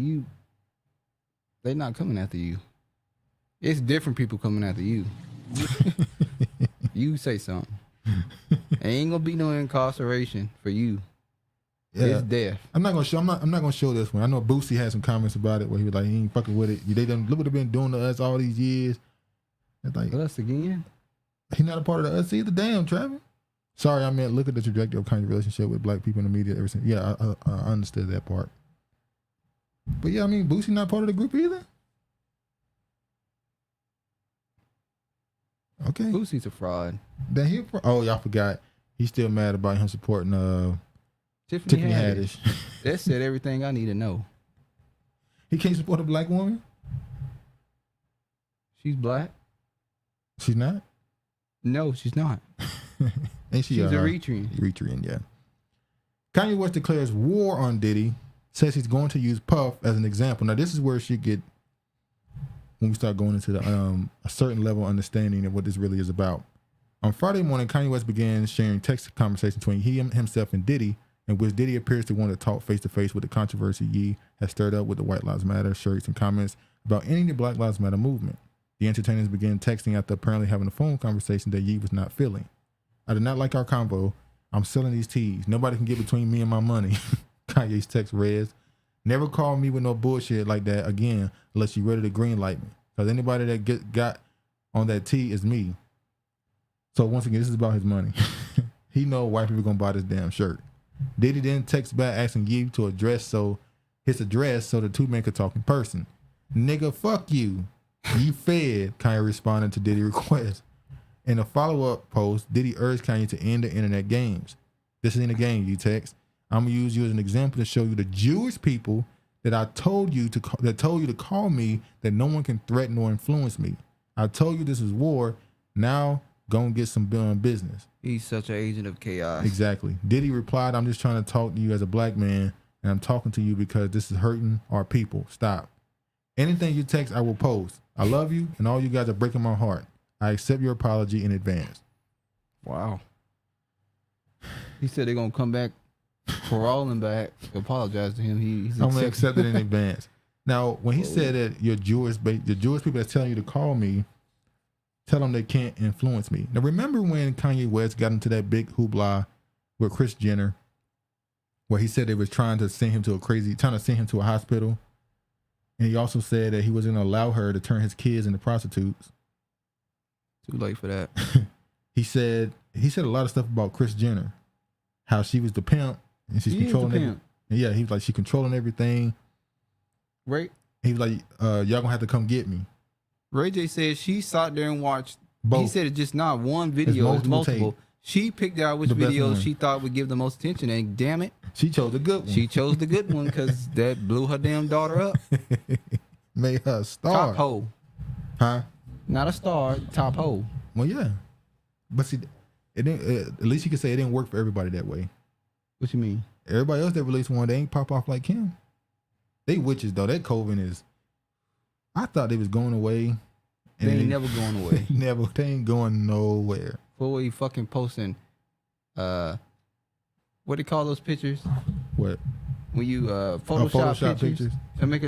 they're not coming after you. It's different people coming after you. You say something. Ain't gonna be no incarceration for you. Yeah. It's death. I'm not gonna show this one. I know Boosie had some comments about it where he was like, he ain't fucking with it. They done look what they've been doing to us all these years. It's like, us again? He not a part of the us either. Damn, Travis. Sorry, I meant look at the trajectory of Kanye's relationship with black people in the media ever since. Yeah, I understood that part. But yeah, I mean, Boosie not part of the group either. Okay. Boosie's a fraud. Then y'all forgot. He's still mad about him supporting Tiffany Haddish. That said everything I need to know. He can't support a black woman? She's black. She's not? No, she's not. Ain't she? She's Eritrean. Eritrean, yeah. Kanye West declares war on Diddy, says he's going to use Puff as an example. Now, this is where she get, when we start going into the a certain level of understanding of what this really is about. On Friday morning, Kanye West began sharing text conversations between himself and Diddy, in which Diddy appears to want to talk face-to-face with the controversy Ye has stirred up with the White Lives Matter shirts and comments about ending the Black Lives Matter movement. The entertainers began texting after apparently having a phone conversation that Ye was not feeling. I did not like our convo. I'm selling these teas. Nobody can get between me and my money. Kanye's text reads, never call me with no bullshit like that again unless you're ready to green light me. Because anybody that got on that tea is me. So once again, this is about his money. He know white people gonna buy this damn shirt. Diddy then text back asking Ye to his address so the two men could talk in person. Nigga, fuck you. You fed, Kanye responded to Diddy's request. In a follow-up post, Diddy urged Kanye to end the internet games. This ain't a game, you text. I'm gonna use you as an example to show you the Jewish people that told you to call me, that no one can threaten or influence me. I told you this is war. Now go and get some business. He's such an agent of chaos. Exactly. Diddy replied, I'm just trying to talk to you as a black man, and I'm talking to you because this is hurting our people. Stop. Anything you text, I will post. I love you, and all you guys are breaking my heart. I accept your apology in advance. Wow. He said they're going to come back, parole him back, apologize to him. He's I'm going to accept it in advance. Now, when he said that the Jewish people that's telling you to call me, tell them they can't influence me. Now, remember when Kanye West got into that big hoopla with Kris Jenner, where he said they was trying to send him to a hospital? And he also said that he wasn't going to allow her to turn his kids into prostitutes. Too late for that. He said a lot of stuff about Kris Jenner, how she was the pimp and she's controlling everything. Yeah, he was like, she's controlling everything. Right. He was like, y'all gonna have to come get me. Ray J said she sat there and watched. Both. He said it's just not one video, it's multiple. She picked out which videos she thought would give the most attention, and damn it, she chose the good one. She chose the good one because that blew her damn daughter up. Made her a star. Top hoe. Huh? Not a star, top hoe. Well, yeah. But see, it didn't, at least you could say it didn't work for everybody that way. What you mean? Everybody else that released one, they ain't pop off like him. They witches, though. That COVID is, I thought they was going away. They ain't never going away. They ain't going nowhere. What were you fucking posting? What do you call those pictures? What? When you Photoshop pictures and make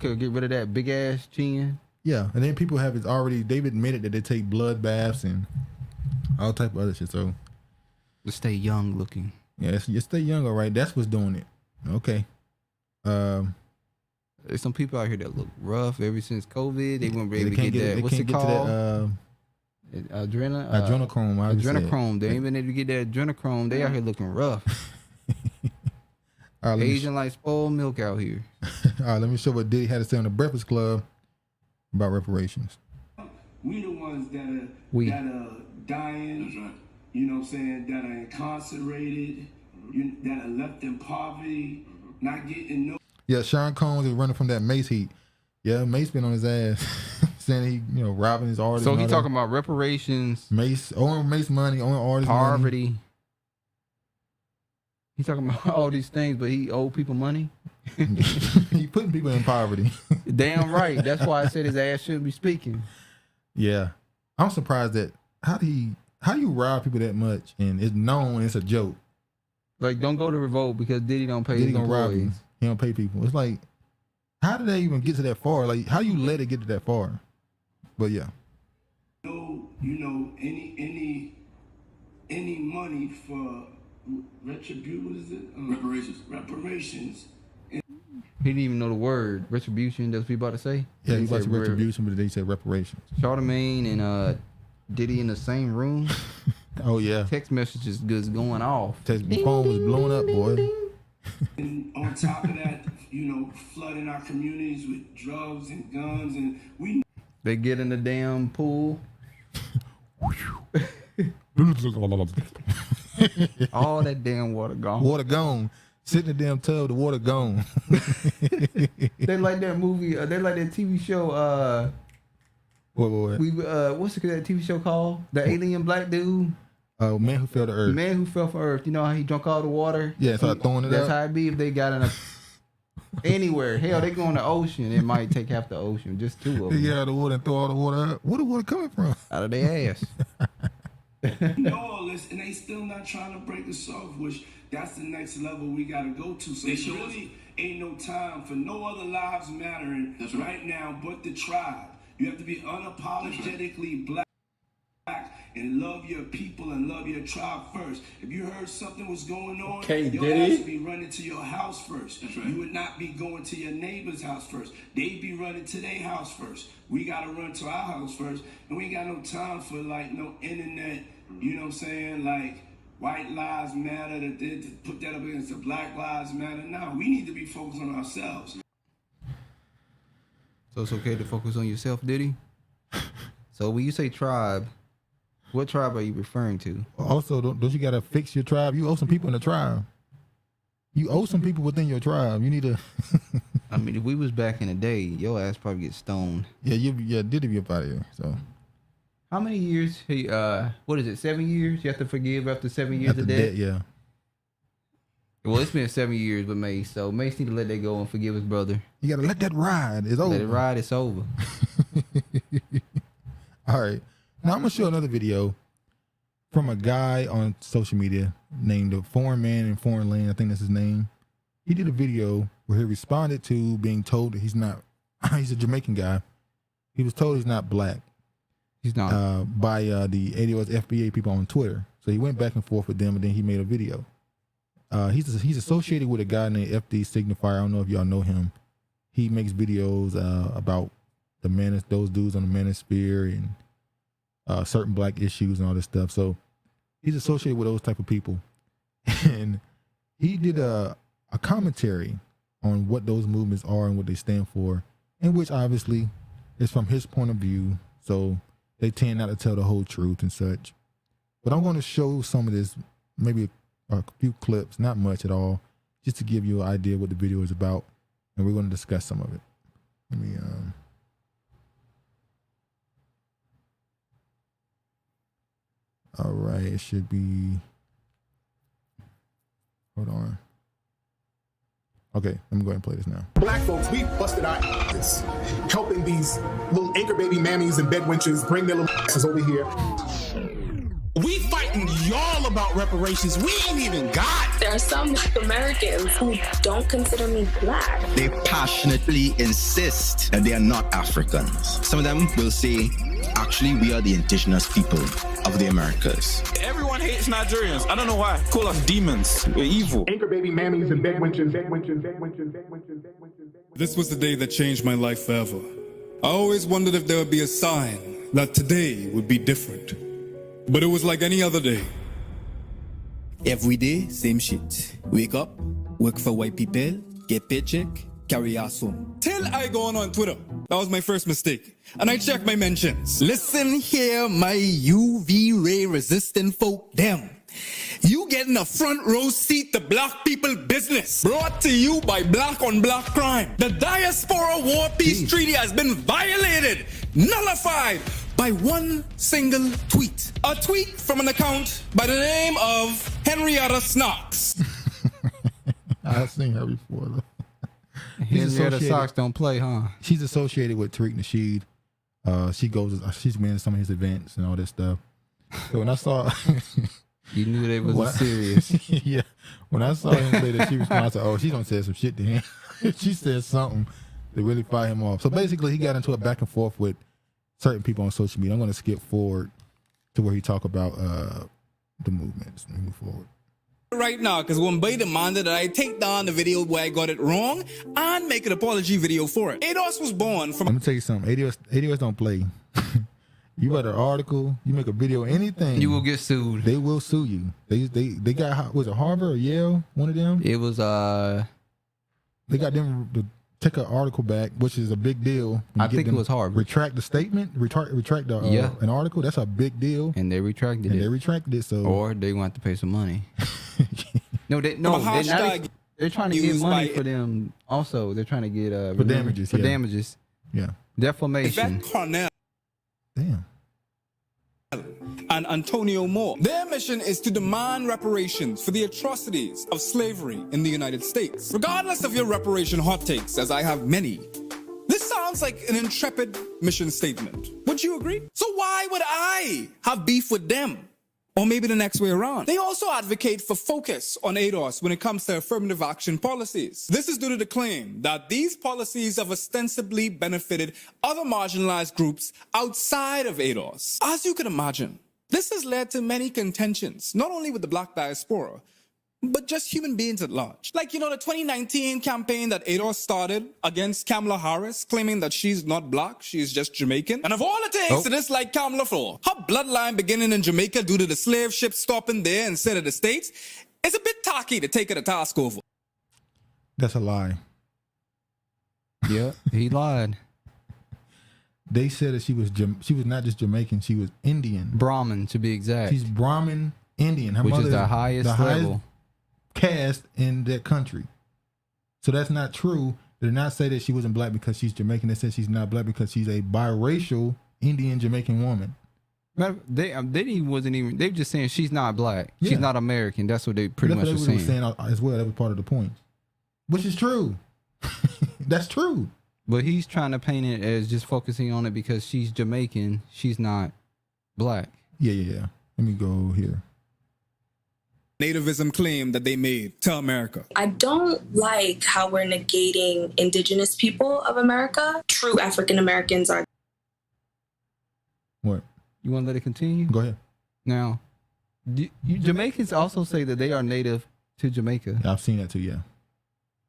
her get rid of that big ass chin. Yeah, and then people have they've admitted that they take blood baths and all type of other shit. So to stay young looking. Yeah, you stay young, all right. That's what's doing it. Okay. There's some people out here that look rough ever since COVID. They weren't able to get that. What's it called? Adrenochrome. Adrenochrome. They ain't been able to get that adrenochrome. They out here looking rough. Asian like spoiled milk out here. All right, let me show what Diddy had to say on the Breakfast Club about reparations. We the ones that are dying. That's right. You know what I'm saying? That are incarcerated. That are left in poverty. Not getting no. Yeah, Sean Combs is running from that Mace heat. Yeah, Mace been on his ass, saying he, robbing his artists. So he talking about reparations. Mace, owing Mace money, owing artists poverty. Money. He talking about all these things, but he owe people money. He putting people in poverty. Damn right. That's why I said his ass shouldn't be speaking. Yeah, I'm surprised that how you rob people that much and it's known it's a joke. Like, don't go to revolt because Diddy don't pay. Diddy gonna rob you. He don't pay people. It's like, how did they even get to that far? Like, how you let it get to that far? But yeah. Any money for retribution? What is it? Reparations. He didn't even know the word retribution. That's what he about to say. Yeah, he about to retribution, but they said reparations. Charlemagne and Diddy in the same room. Oh yeah. Text messages going off. Text phone was blowing up, boy. And on top of that, flooding our communities with drugs and guns, and they get in the damn pool. All that damn water gone. Water gone. Sit in the damn tub, the water gone. They like that movie. They like that TV show. What? What's that TV show called? The alien black dude. Man Who Fell to Earth. Man Who Fell for Earth. You know how he drunk all the water? Yeah, started throwing it That's up. how it be if they got in a anywhere. Hell, they go in the ocean. It might take half the ocean. Just two of them. They get out of the water and throw all the water up. Where the water coming from? Out of their ass. All this, and they still not trying to break us off, which that's the next level we gotta go to. So there really ain't no time for no other lives mattering right now but the tribe. You have to be unapologetically black and love your people and love your tribe first. If you heard something was going on, your ass would be running to your house first. You would not be going to your neighbor's house first. They'd be running to their house first. We gotta run to our house first. And we ain't got no time for like no internet, you know what I'm saying? Like white lives matter, to put that up against the black lives matter. No, we need to be focused on ourselves. So it's okay to focus on yourself, Diddy? So when you say tribe, what tribe are you referring to? Also, don't you gotta fix your tribe? You owe some people in the tribe. You owe some people within your tribe. You need to. I mean, if we was back in the day, your ass probably get stoned. Yeah, Diddy be up out of here. So, how many years? What is it? 7 years? You have to forgive after 7 years after of debt. Yeah. Well, it's been 7 years with Mace, so Mace need to let that go and forgive his brother. You gotta let that ride. It's over. Let it ride. It's over. All right. Now I'm gonna show another video from a guy on social media named the Foreign Man in Foreign Land. I think that's his name. He did a video where he responded to being told that he's not. He's a Jamaican guy. He was told he's not black. He's not by the ADOS FBA people on Twitter. So he went back and forth with them, and then he made a video. He's associated with a guy named FD Signifier. I don't know if y'all know him. He makes videos about those dudes on the manosphere and certain black issues and all this stuff. So he's associated with those type of people. And he did a commentary on what those movements are and what they stand for, in which obviously is from his point of view. So they tend not to tell the whole truth and such. But I'm going to show some of this, maybe a few clips, not much at all, just to give you an idea what the video is about. And we're going to discuss some of it. Let me, all right, it should be, hold on. Okay, let me go ahead and play this now. Black folks, we busted our asses helping these little anchor baby mammies and bedwenches bring their little asses over here. We fighting y'all about reparations. We ain't even got. There are some Black Americans who don't consider me Black. They passionately insist that they are not Africans. Some of them will say, actually, we are the indigenous people of the Americas. Everyone hates Nigerians. I don't know why. Call us demons. We're evil. Anchor baby mammies and bedwenches. This was the day that changed my life forever. I always wondered if there would be a sign that today would be different. But it was like any other day. Every day, same shit. Wake up, work for white people, get paycheck, carry ass home. Till I go on Twitter. That was my first mistake. And I checked my mentions. Listen here, my UV ray resistant folk, them. You getting a front row seat to black people business. Brought to you by Black on Black Crime. The Diaspora War Peace Treaty has been violated, nullified by one single tweet. A tweet from an account by the name of Henrietta Snocks. I've seen her before though. Henrietta Socks don't play, huh? She's associated with Tariq Nasheed. She's been in some of his events and all that stuff. So when I saw you knew they was serious. Yeah. When I saw him say that, she responded to, oh, she's gonna say some shit to him. She said something to really fire him off. So basically he got into a back and forth with certain people on social media. I'm gonna skip forward to where he talk about the movements. Let me move forward. Right now, because when Bay demanded that I take down the video where I got it wrong and make an apology video for it. ADOS was born from... Let me tell you something. ADOS don't play. You write an article, you make a video, anything. You will get sued. They will sue you. They got, was it Harvard or Yale? One of them? It was, they got them, take an article back, which is a big deal. I think it was Harvard. Retract the statement, retract an article. That's a big deal. And they retracted it. So, or they want to pay some money. They're trying to get money for them. Also, they're trying to get for damages. Damages. Yeah. Defamation. Damn. And Antonio Moore. Their mission is to demand reparations for the atrocities of slavery in the United States. Regardless of your reparation hot takes, as I have many, this sounds like an intrepid mission statement. Would you agree? So why would I have beef with them? Or maybe the next way around. They also advocate for focus on ADOS when it comes to affirmative action policies. This is due to the claim that these policies have ostensibly benefited other marginalized groups outside of ADOS. As you can imagine, this has led to many contentions, not only with the Black diaspora, but just human beings at large. Like, the 2019 campaign that ADOS started against Kamala Harris, claiming that she's not black, she's just Jamaican. And of all it takes to dislike Kamala for her bloodline beginning in Jamaica due to the slave ship stopping there instead of the States, it's a bit tacky to take her to task over. That's a lie. Yeah, he lied. They said that she was not just Jamaican, she was Indian. Brahmin, to be exact. She's Brahmin Indian. Her which mother is the highest level. Caste in that country. So that's not true. They did not say that she wasn't black because she's Jamaican. They said she's not black because she's a biracial Indian Jamaican woman. They wasn't even. They were just saying she's not black. Yeah. She's not American. That's what they pretty much were saying. As well. That was part of the point, which is true. That's true. But he's trying to paint it as just focusing on it because she's Jamaican. She's not black. Yeah. Let me go here. Nativism claim that they made to America. I don't like how we're negating indigenous people of America. True African Americans are. What? You want to let it continue? Go ahead. Now, Jamaicans also say that they are native to Jamaica. I've seen that too, yeah.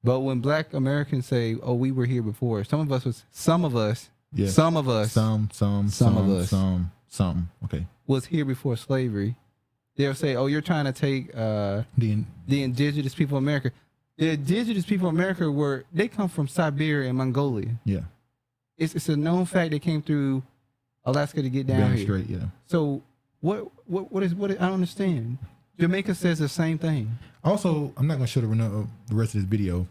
But when black Americans say, oh, we were here before, some of us, okay, was here before slavery. They'll say, oh, you're trying to take the indigenous people of America. The indigenous people of America they come from Siberia and Mongolia. Yeah. It's a known fact they came through Alaska to get down here. Straight, yeah. So what is I don't understand. Jamaica says the same thing. Also, I'm not going to show the rest of this video.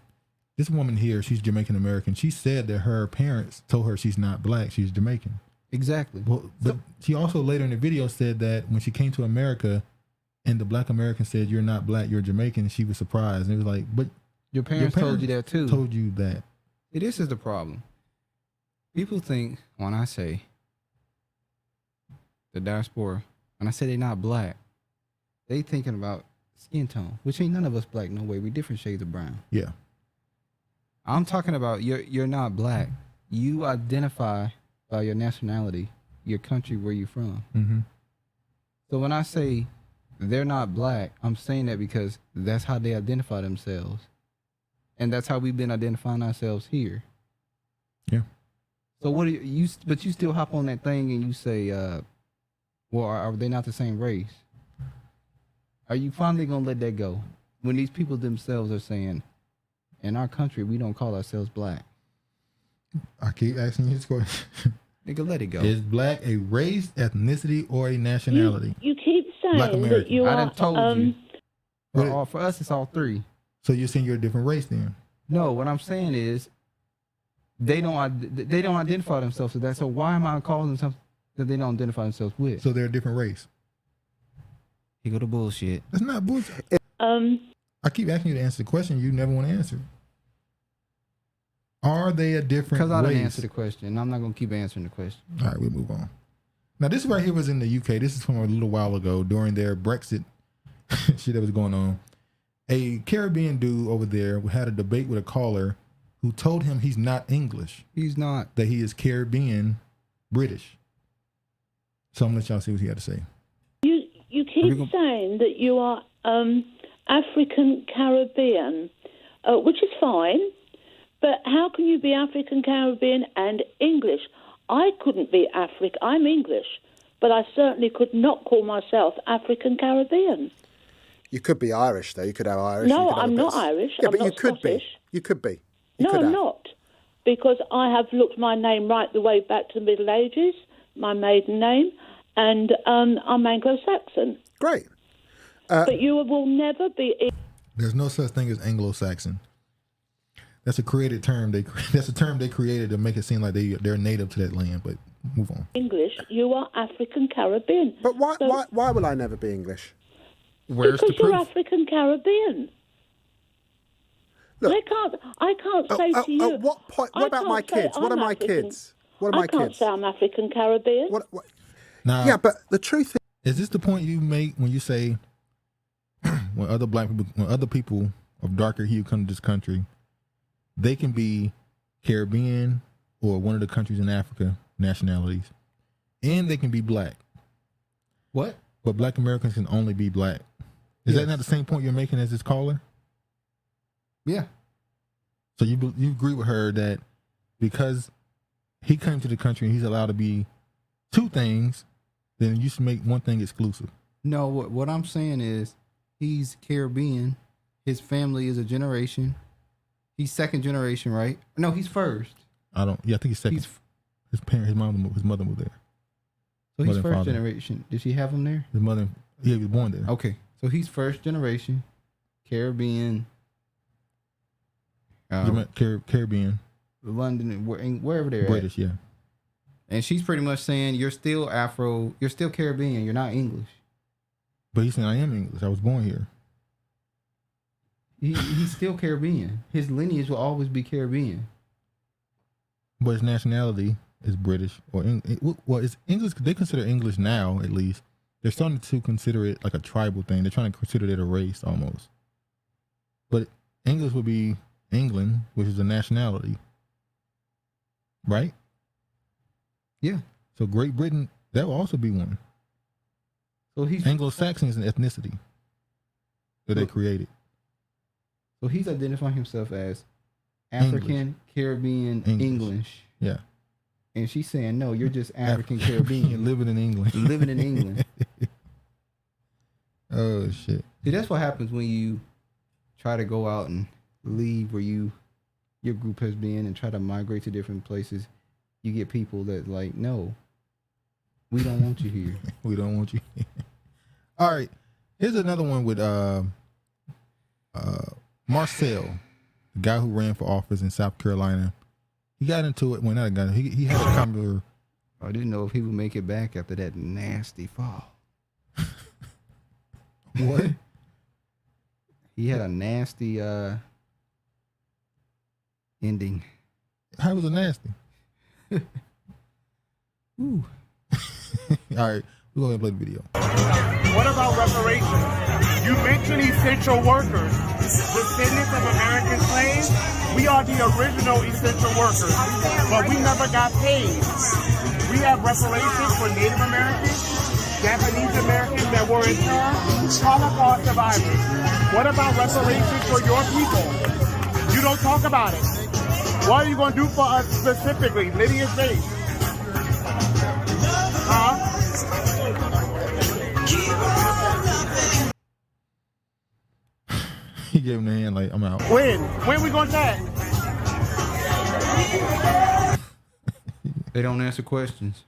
This woman here, she's Jamaican American. She said that her parents told her she's not black, she's Jamaican. Exactly. Well, but she also later in the video said that when she came to America and the black American said, you're not black, you're Jamaican, she was surprised. And it was like, but your parents told you that too. Told you that. This is the problem. People think when I say the diaspora, when I say they're not black, they thinking about skin tone, which ain't none of us black, no way. We different shades of brown. Yeah. I'm talking about you're not black. You identify by your nationality, your country, where you're from. Mm-hmm. So when I say they're not black, I'm saying that because that's how they identify themselves. And that's how we've been identifying ourselves here. Yeah. So what do you but you still hop on that thing and you say, well, are they not the same race? Are you finally going to let that go? When these people themselves are saying, in our country, we don't call ourselves black. I keep asking you this question. Nigga, let it go. Is black a race, ethnicity, or a nationality? You keep saying that you I are... done told you. For us, it's all three. So you're saying you're a different race then? No, what I'm saying is they don't identify themselves with that. So why am I calling them something that they don't identify themselves with? So they're a different race. You go to bullshit. That's not bullshit. I keep asking you to answer the question. You never want to answer. Are they a different race? Because I didn't answer the question. I'm not going to keep answering the question. All right, we'll move on. Now, this right here was in the UK. This is from a little while ago during their Brexit shit that was going on. A Caribbean dude over there had a debate with a caller who told him he's not English. He's not. That he is Caribbean British. So I'm going to let y'all see what he had to say. You keep saying that you are African Caribbean, which is fine, but how can you be African Caribbean and English? I couldn't be African. I'm English, but I certainly could not call myself African Caribbean. You could be Irish, though. You could have Irish. No, I'm not Irish. Yeah, I'm but not you could Scottish. be. You could be. No, I'm not. because I have looked my name right the way back to the Middle Ages, my maiden name, and I'm Anglo-Saxon. Great. But you will never be... There's no such thing as Anglo-Saxon. That's a created term. That's a term they created to make it seem like they're native to that land. But move on. English, you are African Caribbean. But why will I never be English? Where's because you're African Caribbean. Look, I can't say to you. At what point? What about my kids? What are my kids? What are my kids? I can't say I'm African Caribbean. What? Now, yeah, but the truth is this the point you make when you say when other people of darker hue come to this country, they can be Caribbean or one of the countries in Africa nationalities, and they can be black. What? But black Americans can only be black. Is that not the same point you're making as this caller? Yeah. So you agree with her that because he came to the country and he's allowed to be two things, then you should make one thing exclusive. No, what I'm saying is he's Caribbean. His family is a generation. He's second generation, right? No, he's first. I think he's second. His mother moved there. So he's first generation. Did she have him there? His mother, he was born there. Okay, so he's first generation, Caribbean. Caribbean, London, wherever they're British, at. Yeah. And she's pretty much saying you're still you're still Caribbean, you're not English. But he's saying I am English. I was born here. He's still Caribbean. His lineage will always be Caribbean. But his nationality is British or it's English. They consider English now, at least. They're starting to consider it like a tribal thing. They're trying to consider it a race almost. But English would be England, which is a nationality, right? Yeah. So Great Britain, that will also be one. So he's Anglo-Saxon is an ethnicity that they created. So he's identifying himself as African, Caribbean, English. Yeah. And she's saying, no, you're just African Caribbean. Living in England. Living in England. Oh, shit. See, that's what happens when you try to go out and leave where your group has been and try to migrate to different places. You get people that like, no, we don't want you here. We don't want you here. All right. Here's another one with Marcel, the guy who ran for office in South Carolina. He got into it. Well, not a guy. He had a comment. I didn't know if he would make it back after that nasty fall. What? He had a nasty ending. How was it nasty? Ooh. All right, we're going to play the video. What about reparations? You mentioned essential workers, descendants of American slaves. We are the original essential workers, but we never got paid. We have reparations for Native Americans, Japanese Americans that were interned, Holocaust survivors. What about reparations for your people? You don't talk about it. What are you going to do for us specifically? Lydia's base. Huh? He gave him the hand like, I'm out. When are we going to chat? They don't answer questions.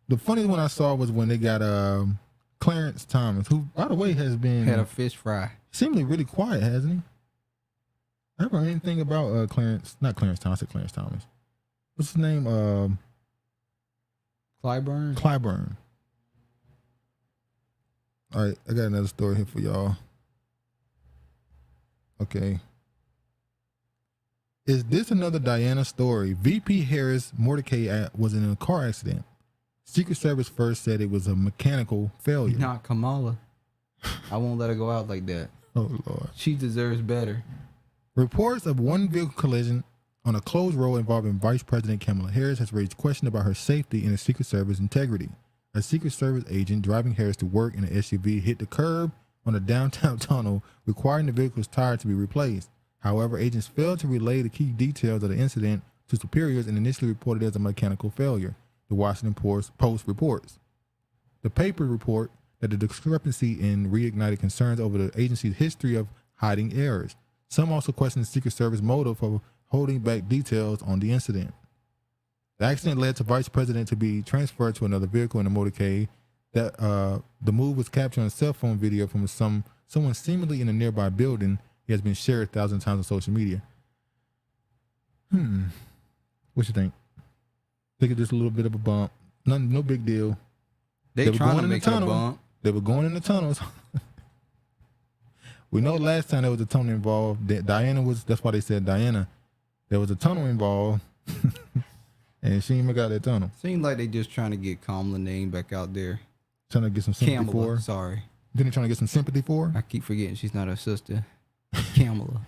The funniest one I saw was when they got Clarence Thomas, who, by the way, has been... Had a fish fry. Seemingly really quiet, hasn't he? I haven't heard anything about Clarence... Not Clarence Thomas, I said Clarence Thomas. What's his name? Clyburn? Clyburn. All right, I got another story here for y'all. Okay. Is this another Diana story? VP Harris Mordecai was in a car accident. Secret Service first said it was a mechanical failure. Not Kamala. I won't let her go out like that. Oh, Lord. She deserves better. Reports of one vehicle collision on a closed road involving Vice President Kamala Harris has raised questions about her safety and the Secret Service integrity. A Secret Service agent driving Harris to work in an SUV hit the curb on a downtown tunnel, requiring the vehicle's tire to be replaced. However, agents failed to relay the key details of the incident to superiors and initially reported it as a mechanical failure, the Washington Post reports. The paper report that the discrepancy in reignited concerns over the agency's history of hiding errors. Some also question the Secret Service motive for holding back details on the incident. The accident led to Vice President to be transferred to another vehicle in the motorcade. That the move was captured on a cell phone video from someone seemingly in a nearby building. It has been shared thousands of times on social media. What you think? Think it's just a little bit of a bump. No big deal. They were trying to make it a bump. They were going in the tunnels. We know last time there was a tunnel involved. Diana was. That's why they said Diana. There was a tunnel involved, and she even got that tunnel. Seemed like they just trying to get Kamala name back out there. Trying to get some sympathy for her. Sorry. Then they trying to get some sympathy for her? I keep forgetting she's not her sister. Kamala.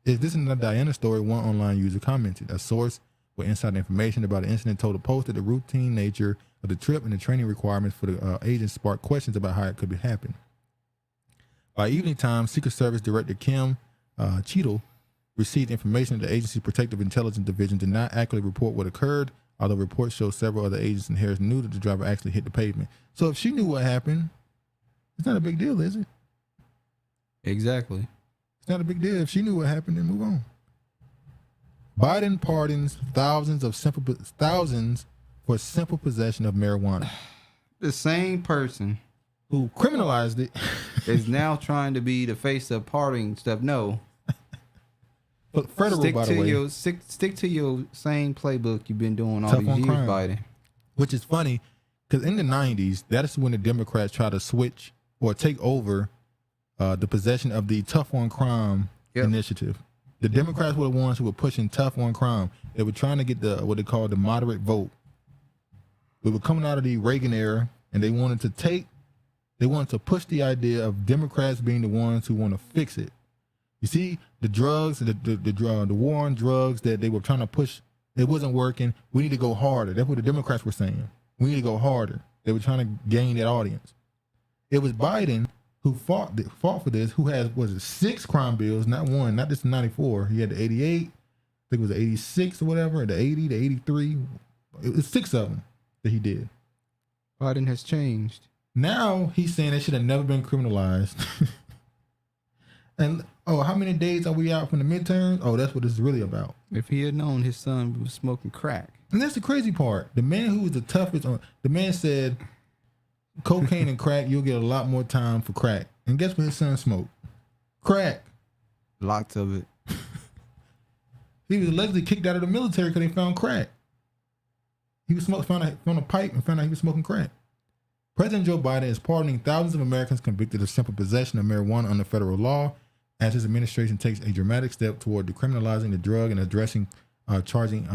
If this is a Diana story, one online user commented. A source with inside information about the incident told the Post that the routine nature of the trip and the training requirements for the agents sparked questions about how it could be happening. By evening time, Secret Service Director Kim Cheadle received information that the agency's Protective Intelligence Division did not accurately report what occurred, although reports show several other agents in Harris knew that the driver actually hit the pavement. So if she knew what happened, it's not a big deal, is it? Exactly. It's not a big deal. If she knew what happened, then move on. Biden pardons thousands for simple possession of marijuana. The same person who criminalized it is now trying to be the face of pardoning stuff. No. But federal, by the way. Stick to your same playbook you've been doing all these years, Biden. Which is funny, because in the 90s, that is when the Democrats tried to switch or take over the possession of the tough on crime initiative. The Democrats were the ones who were pushing tough on crime. They were trying to get what they called the moderate vote. We were coming out of the Reagan era, and they wanted to push the idea of Democrats being the ones who want to fix it. You see, the drugs, the war on drugs that they were trying to push, it wasn't working. We need to go harder. That's what the Democrats were saying. We need to go harder. They were trying to gain that audience. It was Biden who fought for this, who has, 6 crime bills, not one, not just 94. He had the 88, I think it was the 86 or whatever, the 80, the 83. It was 6 of them that he did. Biden has changed. Now he's saying they should have never been criminalized. And, how many days are we out from the midterms? Oh, that's what this is really about. If he had known his son was smoking crack. And that's the crazy part. The man who was the toughest, the man said, cocaine and crack, you'll get a lot more time for crack. And guess what his son smoked? Crack. Lots of it. He was allegedly kicked out of the military because they found crack. He was found a pipe and found out he was smoking crack. President Joe Biden is pardoning thousands of Americans convicted of simple possession of marijuana under federal law as his administration takes a dramatic step toward decriminalizing the drug and addressing charging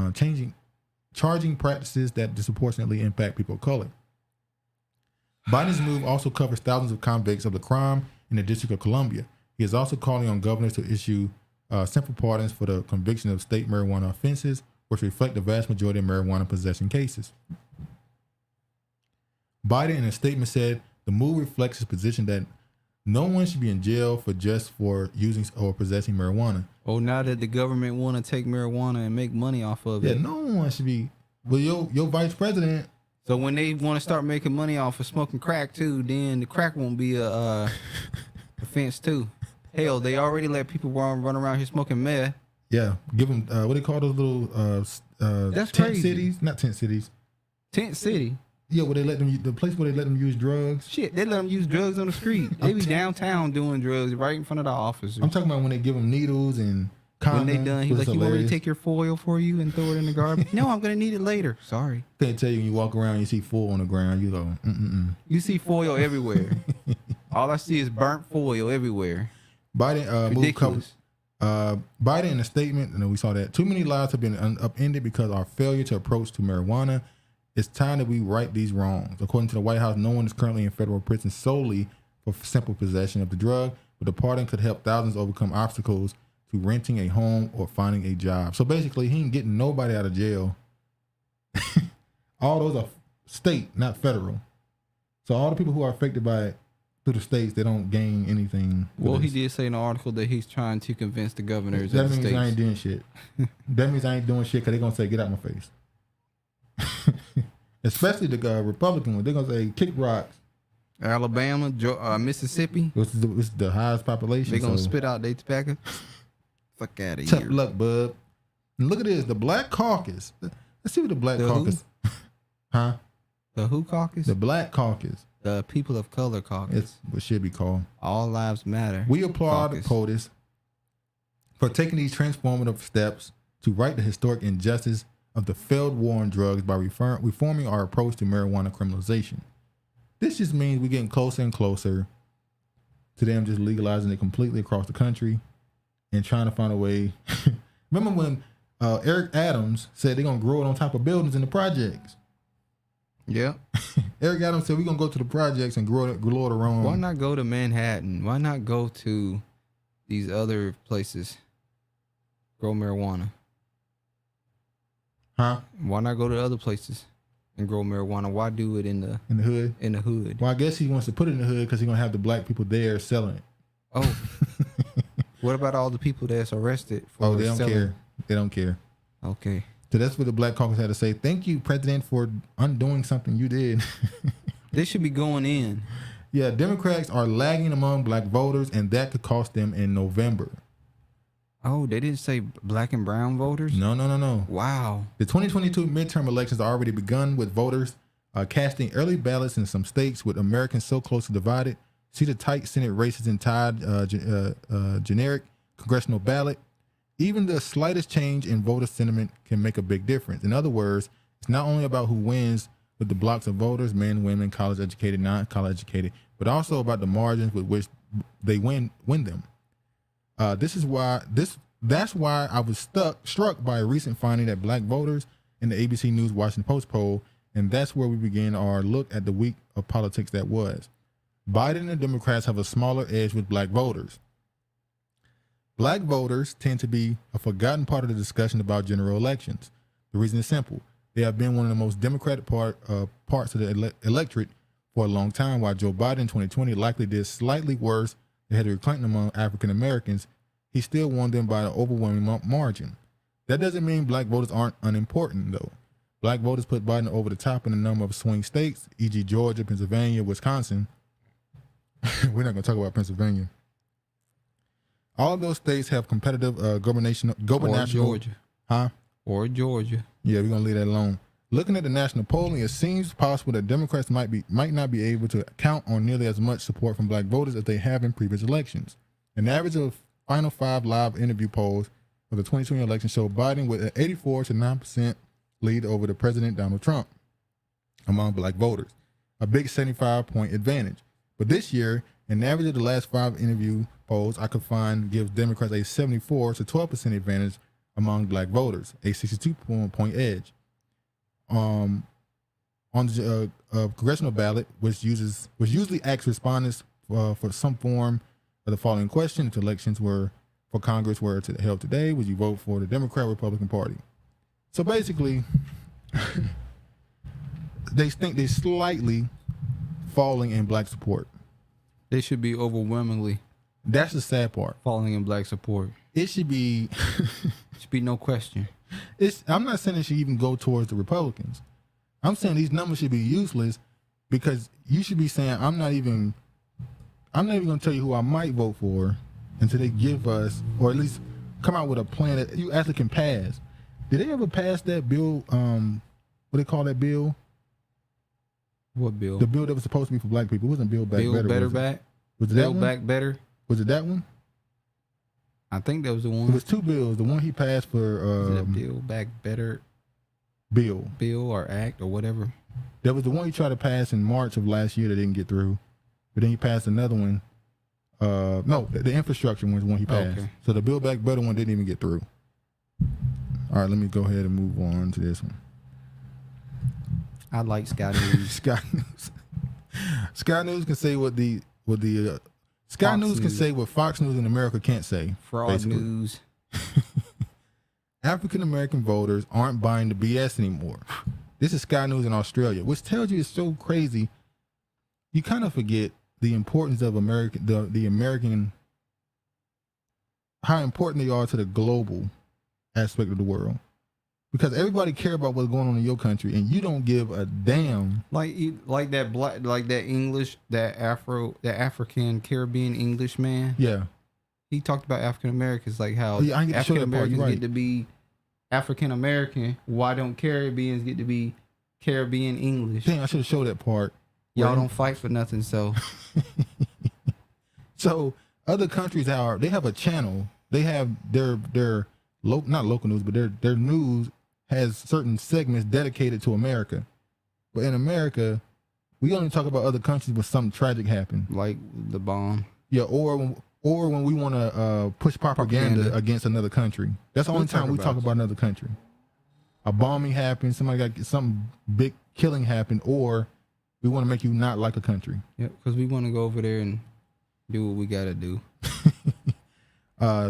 practices that disproportionately impact people of color. Biden's move also covers thousands of convicts of the crime in the District of Columbia. He is also calling on governors to issue simple pardons for the conviction of state marijuana offenses, which reflect the vast majority of marijuana possession cases. Biden, in a statement, said the move reflects his position that no one should be in jail for using or possessing marijuana. Oh, now that the government want to take marijuana and make money off of it. Yeah, no one should be. Well, your vice president. So when they want to start making money off of smoking crack too, then the crack won't be a offense too. Hell, they already let people run around here smoking meth. Yeah, give them what do they call those little that's tent crazy. cities? Not tent cities. Tent city. Yeah, where they let them, the place where they let them use drugs. Shit, they let them use drugs on the street. They be downtown doing drugs right in front of the officers. I'm talking about when they give them needles and condoms. When they done, he's like, you want me to take your foil for you and throw it in the garbage? No, I'm going to need it later. Sorry. Can't tell you when you walk around, you see foil on the ground, you go, You see foil everywhere. All I see is burnt foil everywhere. Biden Ridiculous. Biden in a statement, and we saw that too many lives have been upended because of our failure to approach to marijuana. It's time that we right these wrongs. According to the White House, no one is currently in federal prison solely for simple possession of the drug, but the pardon could help thousands overcome obstacles to renting a home or finding a job. So basically, he ain't getting nobody out of jail. All those are state, not federal. So all the people who are affected by it through the states, they don't gain anything. Well, he did say in the article that he's trying to convince the governors of the states. That means I ain't doing shit. That means I ain't doing shit because they're going to say, get out my face. Especially the Republican one. They're going to say, kick rocks. Alabama, Mississippi. This is the highest population. They're going to spit out their tobacco. Fuck out of here. Tough luck, bub. And look at this, the Black Caucus. Let's see what the Black Caucus. Huh? The who caucus? The Black Caucus. The People of Color Caucus. It's what should be called. All Lives Matter. We applaud POTUS for taking these transformative steps to right the historic injustice of the failed war on drugs by reforming our approach to marijuana criminalization. This just means we're getting closer and closer to them just legalizing it completely across the country and trying to find a way. Remember when Eric Adams said they're going to grow it on top of buildings in the projects? Yeah. Eric Adams said we're going to go to the projects and grow it around. Why not go to Manhattan? Why not go to these other places? Grow marijuana. Huh? Why not go to other places and grow marijuana? Why do it in the hood? In the hood. Well, I guess he wants to put it in the hood because he's going to have the black people there selling it. Oh. What about all the people that's arrested for they don't selling? care. They don't care. Okay. So that's what the Black Caucus had to say. Thank you, President, for undoing something you did. They should be going in. Yeah, Democrats are lagging among black voters, and that could cost them in November. Oh, they didn't say black and brown voters? No. Wow. The 2022 midterm elections are already begun with voters casting early ballots in some states with Americans so closely divided. See the tight Senate races and tied generic congressional ballot. Even the slightest change in voter sentiment can make a big difference. In other words, it's not only about who wins with the blocks of voters, men, women, college educated, non-college educated, but also about the margins with which they win them. That's why I was struck by a recent finding that black voters in the ABC News Washington Post poll, and that's where we begin our look at the week of politics that was. Biden and the Democrats have a smaller edge with black voters. Black voters tend to be a forgotten part of the discussion about general elections. The reason is simple. They have been one of the most democratic parts of the electorate for a long time, while Joe Biden in 2020 likely did slightly worse than Hillary Clinton among African Americans. He still won them by an overwhelming margin. That doesn't mean black voters aren't unimportant, though. Black voters put Biden over the top in a number of swing states, e.g. Georgia, Pennsylvania, Wisconsin. We're not going to talk about Pennsylvania. All of those states have competitive gubernatorial. Or Georgia. Huh? Or Georgia. Yeah, we're going to leave that alone. Looking at the national polling, it seems possible that Democrats might not be able to count on nearly as much support from black voters as they have in previous elections. An average of final 5 live interview polls of the 2020 election showed Biden with an 84 to 9% lead over the President Donald Trump among black voters, a big 75-point advantage. But this year, an average of the last 5 interview polls I could find gives Democrats a 74 to 12% advantage among black voters, a 62-point edge. On the congressional ballot, which usually asks respondents for some form of the following question: if elections were for Congress were held today, would you vote for the Democrat or Republican Party? So basically, they think they're slightly falling in black support. They should be overwhelmingly. That's the sad part. Falling in black support. It should be. Should be no question. I'm not saying it should even go towards the Republicans. I'm saying these numbers should be useless because you should be saying I'm not even going to tell you who I might vote for until they give us, or at least come out with a plan that you actually can pass. Did they ever pass that bill? What they call that bill? What bill? The bill that was supposed to be for black people. It wasn't Build Back Better. Better Back? Was it that one? Build Back Better? Was it that one? I think that was the one. It was 2 bills. The one he passed for Is it Build Back Better bill or act or whatever. That was the one he tried to pass in March of last year that didn't get through. But then he passed another one. No, the infrastructure one was the one he passed. Okay. So the Build Back Better one didn't even get through. All right, let me go ahead and move on to this one. I like Sky News. Sky News. Sky News can say what Sky News can say what Fox News in America can't say. Fraud basically. News. African American voters aren't buying the BS anymore. This is Sky News in Australia, which tells you it's so crazy. You kind of forget the importance of the American, how important they are to the global aspect of the world. Because everybody care about what's going on in your country, and you don't give a damn. Like that black, like that English, that African Caribbean English man. Yeah, he talked about African Americans, like how African Americans get to be African American, why don't Caribbeans get to be Caribbean English? Dang, I should have showed that part. Y'all don't fight for nothing, so. So other countries they have a channel. They have their not local news, but their news has certain segments dedicated to America. But in America, we only talk about other countries when something tragic happened, like the bomb. Yeah, or when we want to push propaganda against another country. That's the only time we talk about another country. A bombing happened, somebody got some big killing happened, or we want to make you not like a country. Yep, because we want to go over there and do what we got to do.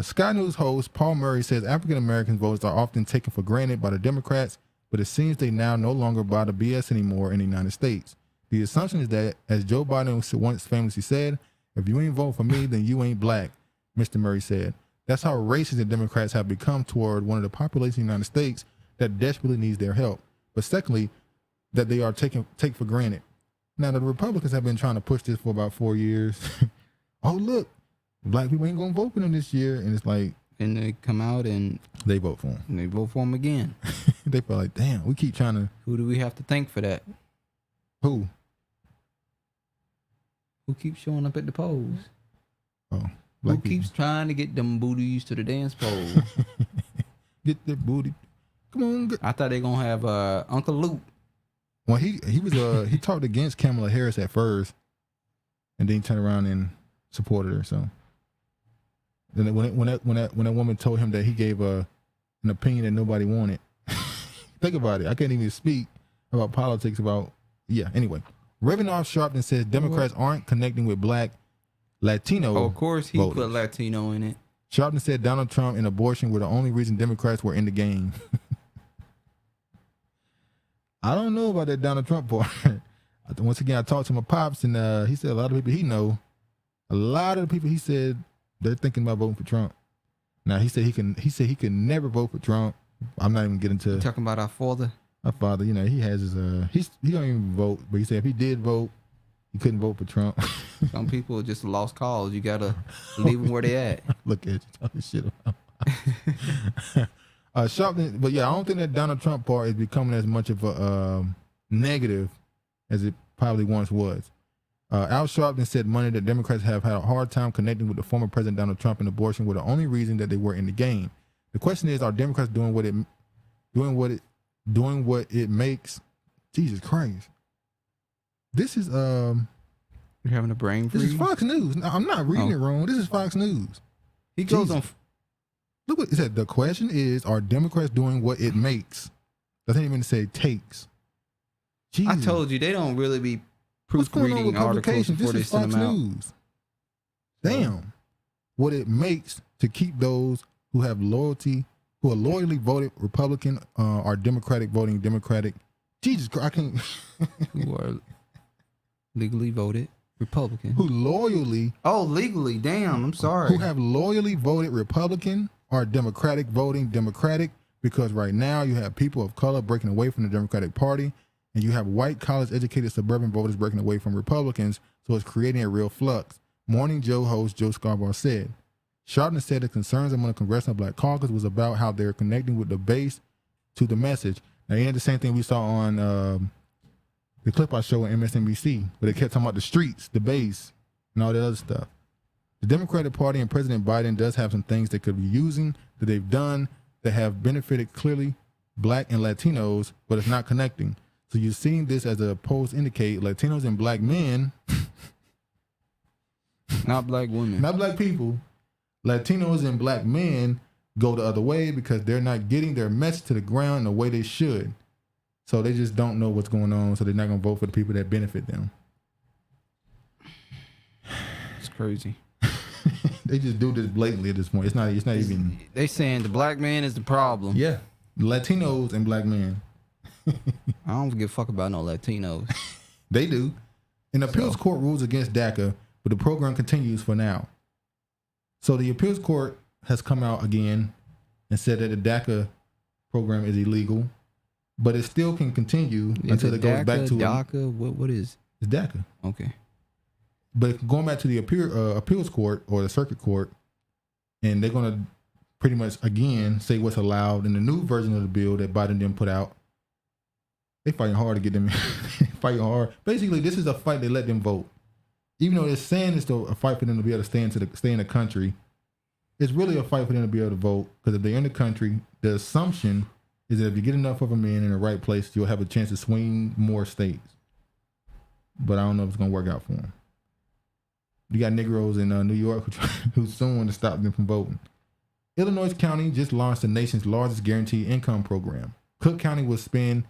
Sky News host Paul Murray says African American votes are often taken for granted by the Democrats, but it seems they now no longer buy the BS anymore in the United States. The assumption is that, as Joe Biden once famously said, if you ain't vote for me, then you ain't black, Mr. Murray said. That's how racist the Democrats have become toward one of the populations in the United States that desperately needs their help. But secondly, that they are take for granted. Now, the Republicans have been trying to push this for about 4 years. Oh, look, black people ain't going to vote for them this year. And it's like... And they come out and... They vote for them. And they vote for them again. They feel like, damn, we keep trying to... Who do we have to thank for that? Who? Who keeps showing up at the polls? Oh, who keeps trying to get them booties to the dance pole? Get that booty. Come on. I thought they gonna have Uncle Luke. Well, he was he talked against Kamala Harris at first, and then he turned around and supported her. So then when that woman told him that he gave an opinion that nobody wanted, think about it. I can't even speak about politics anyway. Reverend Sharpton says Democrats aren't connecting with black Latino. Oh, of course he voters. put Latino in it. Sharpton said Donald Trump and abortion were the only reason Democrats were in the game. I don't know about that Donald Trump part. Once again, I talked to my pops, and he said a lot of people he know, a lot of the people he said they're thinking about voting for Trump. Now he said he can never vote for Trump. I'm not even getting to You're talking about our father. My father, he has his he don't even vote, but he said if he did vote, he couldn't vote for Trump. Some people are just lost cause. You gotta leave them where they at. Look at you talking shit about. Sharpton, but yeah, I don't think that Donald Trump part is becoming as much of a negative as it probably once was. Al Sharpton said Monday that Democrats have had a hard time connecting with the former President Donald Trump, and abortion were the only reason that they were in the game. The question is, are Democrats doing what it makes? Jesus Christ. This is you're having a brain freeze. This is Fox News. No, I'm not reading it wrong. This is Fox News. He goes on. Look what it said. The question is, are Democrats doing what it makes? Doesn't even say takes. Jesus. I told you they don't really be proofreading articles before they send them out. News. Damn. What it makes to keep those who have loyalty, who are loyally voted Republican, are Democratic voting Democratic. Jesus Christ, I can't. Who are legally voted Republican. Who loyally. Oh, legally. Damn, I'm sorry. Who have loyally voted Republican are Democratic voting Democratic, because right now you have people of color breaking away from the Democratic Party, and you have white college-educated suburban voters breaking away from Republicans, so it's creating a real flux. Morning Joe host Joe Scarborough said. Sharpton said the concerns among the Congressional Black Caucus was about how they're connecting with the base to the message. Now, he had the same thing we saw on the clip I showed on MSNBC, where they kept talking about the streets, the base, and all that other stuff. The Democratic Party and President Biden does have some things they could be using that they've done that have benefited clearly black and Latinos, but it's not connecting. So you're seeing this as a polls indicate Latinos and black men, not black women, not black people, Latinos and black men go the other way because they're not getting their message to the ground the way they should. So they just don't know what's going on, so they're not going to vote for the people that benefit them. It's crazy. They just do this blatantly at this point. It's not even. They saying the black man is the problem. Yeah, Latinos and black men. I don't give a fuck about no Latinos. They do. An appeals court rules against DACA, but the program continues for now. So the appeals court has come out again and said that the DACA program is illegal, but it still can continue until it goes back to DACA. What is? It's DACA. Okay. But going back to the appeals court or the circuit court, and they're going to pretty much again say what's allowed in the new version of the bill that Biden didn't put out. They fighting hard to get them fighting hard. Basically, this is a fight they let them vote. Even though they're saying it's a fight for them to be able to stay in the country, it's really a fight for them to be able to vote. Because if they're in the country, the assumption is that if you get enough of them in the right place, you'll have a chance to swing more states. But I don't know if it's going to work out for them. You got Negroes in New York who soon want to stop them from voting. Illinois County just launched the nation's largest guaranteed income program. Cook County will send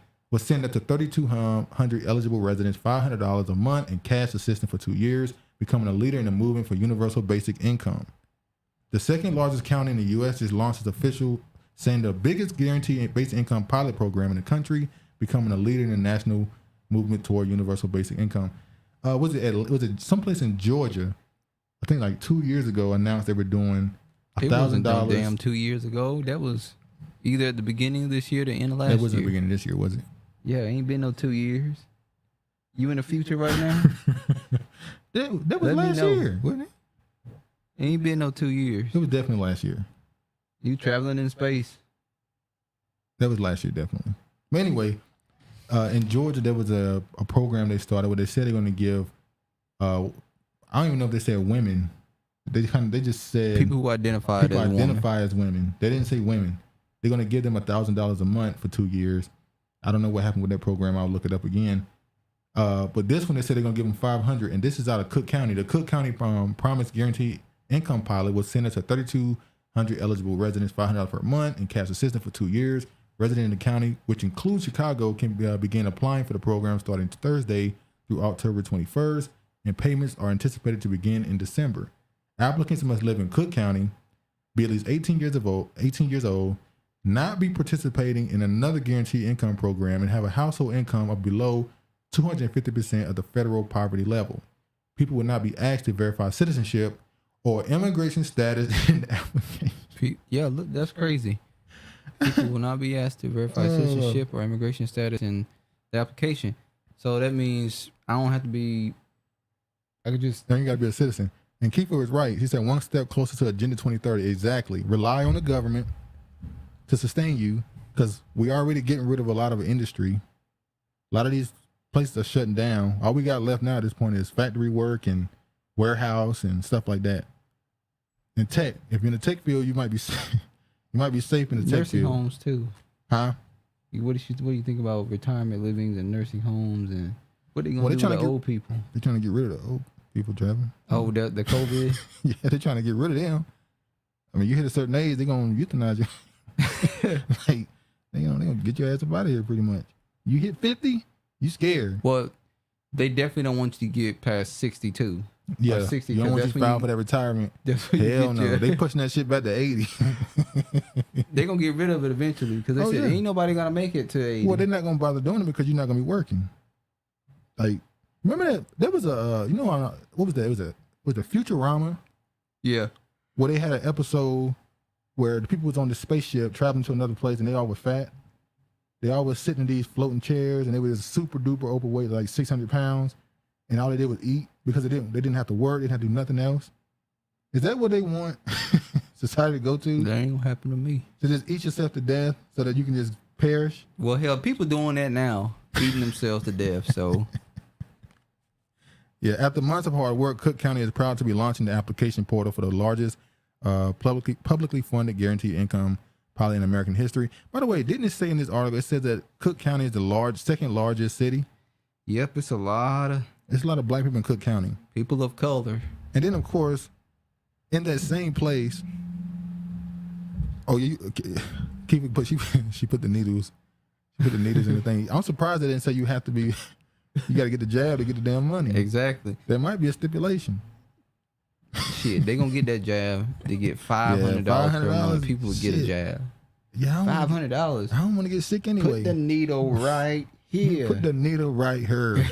up to 3,200 eligible residents $500 a month in cash assistance for 2 years, becoming a leader in the movement for universal basic income. The second largest county in the U.S. just launched its official, saying the biggest guaranteed basic income pilot program in the country, becoming a leader in the national movement toward universal basic income. Was it someplace in Georgia? I think like 2 years ago announced they were doing $1,000. Damn, 2 years ago. That was either at the beginning of this year or the end of last year. It wasn't the beginning of this year, was it? Yeah, ain't been no 2 years. You in the future right now? that was last year, wasn't it? Ain't been no 2 years. It was definitely last year. You traveling in space. That was last year, definitely. But anyway, in Georgia, there was a program they started where they said they're going to give, I don't even know if they said women. They just said people who identify as women. They didn't say women. They're going to give them $1,000 a month for 2 years. I don't know what happened with that program. I'll look it up again. But this one, they said they're going to give them $500, and this is out of Cook County. The Cook County Promise Guaranteed Income Pilot was sent to 3,200 eligible residents $500 per month in cash assistance for 2 years. Residents in the county, which includes Chicago, can begin applying for the program starting Thursday through October 21st, and payments are anticipated to begin in December. Applicants must live in Cook County, be at least 18 years old, not be participating in another guaranteed income program, and have a household income of below 250% of the federal poverty level. People will not be asked to verify citizenship or immigration status in the application. Yeah, look, that's crazy. People will not be asked to verify citizenship or immigration status in the application. So that means I don't have to be. I could just. You got to be a citizen. And Kiefer was right. He said one step closer to Agenda 2030. Exactly. Rely on the government to sustain you, because we already getting rid of a lot of industry. A lot of these places are shutting down. All we got left now at this point is factory work and warehouse and stuff like that. And tech. If you're in the tech field, you might be safe in the tech nursing field. Homes too. Huh? What do you think about retirement livings and nursing homes, and what are they going to do with the old people? They're trying to get rid of the old people, Trevor. Oh, the COVID? Yeah, they're trying to get rid of them. I mean, you hit a certain age, they're going to euthanize you. Like, they're going to get your ass up out of here pretty much. You hit 50, you scared. Well, they definitely don't want you to get past 62. Yeah, 60, you don't want you to file for that retirement. Hell no. They pushing that shit back to 80. They're going to get rid of it eventually, because they said ain't nobody going to make it to 80. Well, they're not going to bother doing it because you're not going to be working. Like, remember that? There was a, what was that? It was a Futurama. Yeah. Where they had an episode where the people was on the spaceship traveling to another place, and they all were fat. They all was sitting in these floating chairs, and they were super duper overweight, like 600 pounds. And all they did was eat because they didn't have to work. They didn't have to do nothing else. Is that what they want society to go to? That ain't gonna happen to me. To just eat yourself to death so that you can just perish? Well, hell, people doing that now, eating themselves to death. So, yeah. After months of hard work, Cook County is proud to be launching the application portal for the largest publicly funded guaranteed income pilot in American history. By the way, didn't it say in this article? It says that Cook County is the second largest city. Yep, it's a lot of black people in Cook County. People of color. And then, of course, in that same place, she put the needles. She put the needles in the thing. I'm surprised they didn't say you got to get the jab to get the damn money. Exactly. There might be a stipulation. Shit, they gonna get that jab. They get $500 per month. People would get a jab. Yeah, $500. I don't want to get sick anyway. Put the needle right here. Put the needle right here.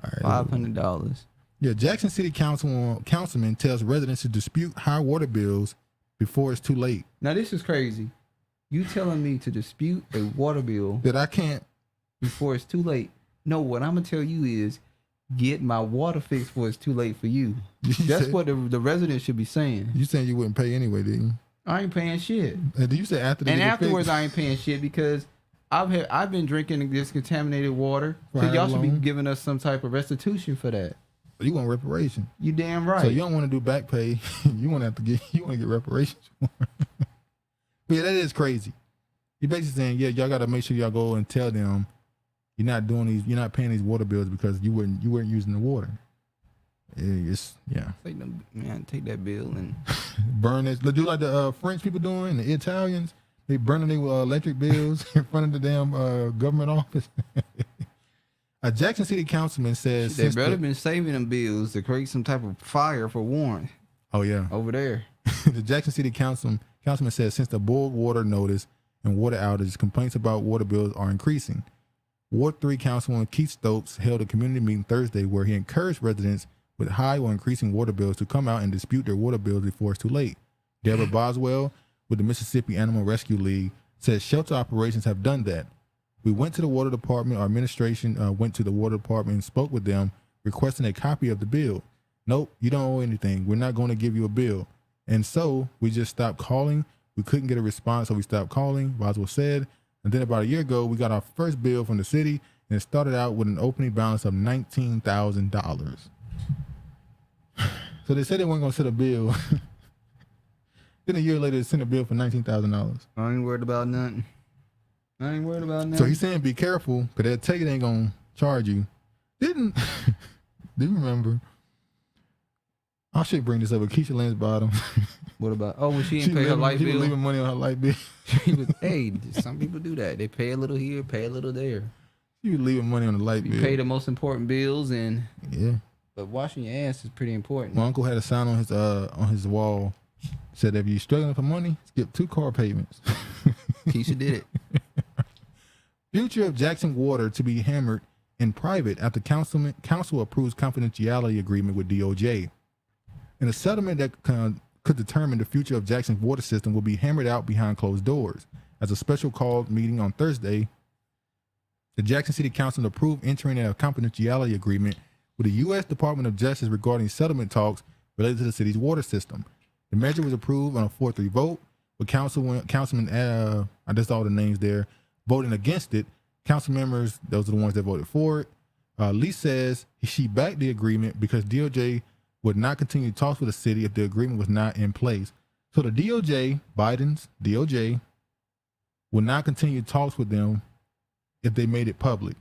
All right, $500. Yeah, Jackson City councilman tells residents to dispute high water bills before it's too late. Now this is crazy. You telling me to dispute a water bill that I can't before it's too late? No, what I'm gonna tell you is get my water fixed before it's too late for you. That's what the residents should be saying. You saying you wouldn't pay anyway, didn't you? I ain't paying shit. And you say after and afterwards I ain't paying shit because I've been drinking this contaminated water. So y'all should be giving us some type of restitution for that. You want reparation? You damn right. So you don't want to do back pay. You want to get reparations for it. But yeah, that is crazy. You're basically saying, yeah, y'all got to make sure y'all go and tell them you're not paying these water bills because you weren't using the water. Yeah. Take that bill and burn it. Do like the French people doing, the Italians. They burning their electric bills in front of the damn government office. A Jackson City councilman says they better been saving them bills to create some type of fire for Warren. Oh yeah, over there. The Jackson City councilman says since the boiled water notice and water outages, complaints about water bills are increasing. Ward 3 Councilman Keith Stokes held a community meeting Thursday where he encouraged residents with high or increasing water bills to come out and dispute their water bills before it's too late. Deborah Boswell with the Mississippi Animal Rescue League says shelter operations have done that. We went to the water department. Our administration went to the water department and spoke with them, requesting a copy of the bill. Nope, you don't owe anything. We're not going to give you a bill. And so we just stopped calling. We couldn't get a response, so we stopped calling, Boswell said. And then about a year ago, we got our first bill from the city, and it started out with an opening balance of $19,000. So they said they weren't going to send a bill. Then a year later, they sent a bill for $19,000. I ain't worried about nothing. So he's saying be careful, because they'll tell you they ain't going to charge you. Do you remember? I should bring this up with Keisha Lansbottom. What about? Oh, when she didn't pay her light bill? She was leaving money on her light bill. Hey, some people do that. They pay a little here, pay a little there. She was leaving money on the light bill. You pay the most important bills, and yeah. But washing your ass is pretty important. My uncle had a sign on his wall. Said if you're struggling for money, skip 2 car payments. Keisha did it. Future of Jackson Water to be hammered in private after council approves confidentiality agreement with DOJ. In a settlement that could determine the future of Jackson's water system will be hammered out behind closed doors. As a special called meeting on Thursday, the Jackson City Council approved entering a confidentiality agreement with the U.S. Department of Justice regarding settlement talks related to the city's water system. The measure was approved on a 4-3 vote, with councilman, I just all the names there, voting against it. Council members, those are the ones that voted for it. Lee says she backed the agreement because DOJ would not continue talks with the city if the agreement was not in place. So the DOJ, Biden's DOJ, would not continue talks with them if they made it public.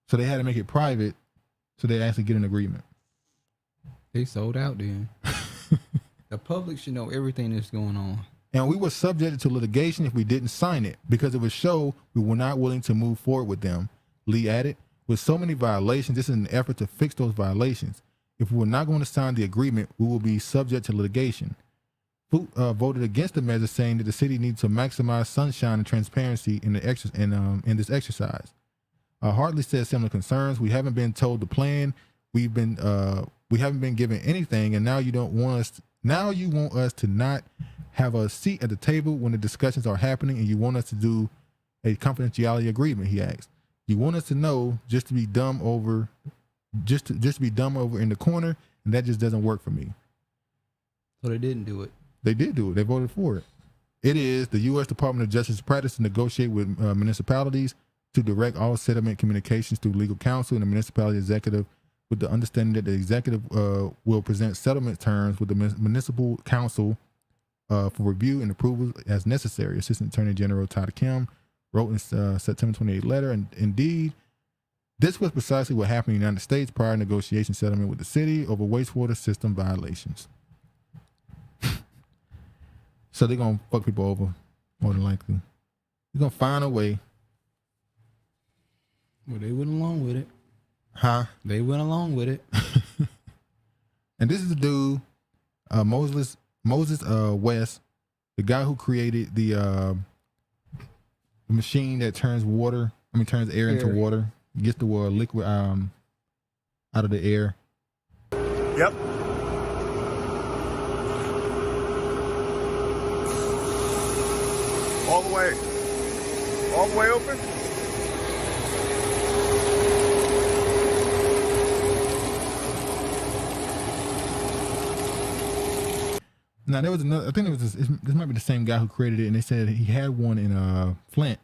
So they had to make it private so they actually get an agreement. They sold out then. The public should know everything that's going on. And we were subjected to litigation if we didn't sign it because it would show we were not willing to move forward with them. Lee added, with so many violations, this is an effort to fix those violations. If we're not going to sign the agreement, we will be subject to litigation. Foot voted against the measure, saying that the city needs to maximize sunshine and transparency in this exercise. Hartley said similar concerns. We haven't been told the plan. We haven't been given anything, and now you want us to not have a seat at the table when the discussions are happening, and you want us to do a confidentiality agreement. He asked. You want us to know just to be dumb over in the corner, and that just doesn't work for me. So they didn't do it. They did do it. They voted for it. It is the U.S. Department of Justice's practice to negotiate with municipalities to direct all settlement communications through legal counsel and the municipality executive, with the understanding that the executive will present settlement terms with the municipal council for review and approval as necessary. Assistant Attorney General Todd Kim wrote in September 28 letter, and indeed, this was precisely what happened in the United States prior to negotiation settlement with the city over wastewater system violations. So they're going to fuck people over, more than likely. They're going to find a way. Well, they went along with it. Huh? They went along with it. And this is the dude, Moses West, the guy who created the machine that turns air into water, gets the liquid out of the air. Yep. All the way open. Now there was another. I think it was this might be the same guy who created it, and they said he had one in Flint,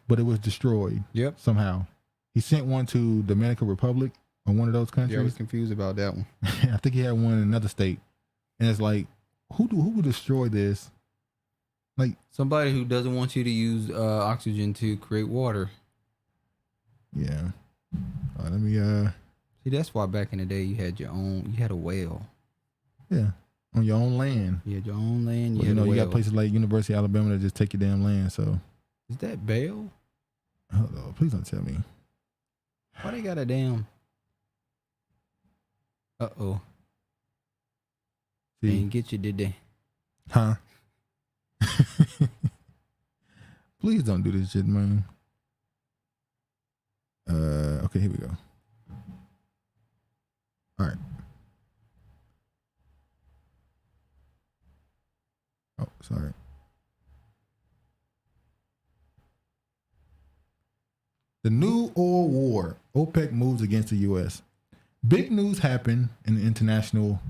but it was destroyed. Yep. Somehow, he sent one to Dominican Republic or one of those countries. Yeah, I was confused about that one. I think he had one in another state, and it's like, who would destroy this? Like somebody who doesn't want you to use oxygen to create water. Yeah. Let me See, that's why back in the day you had a well. Yeah. On your own land. You had your own land. You know, you got places like University of Alabama that just take your damn land. So is that bail? Hold on, please don't tell me. Why they got a damn? Uh-oh. They didn't get you, did they? Huh? Please don't do this shit, man. Okay, here we go. All right. Oh, sorry. The new oil war. OPEC moves against the U.S. Big news happened in the international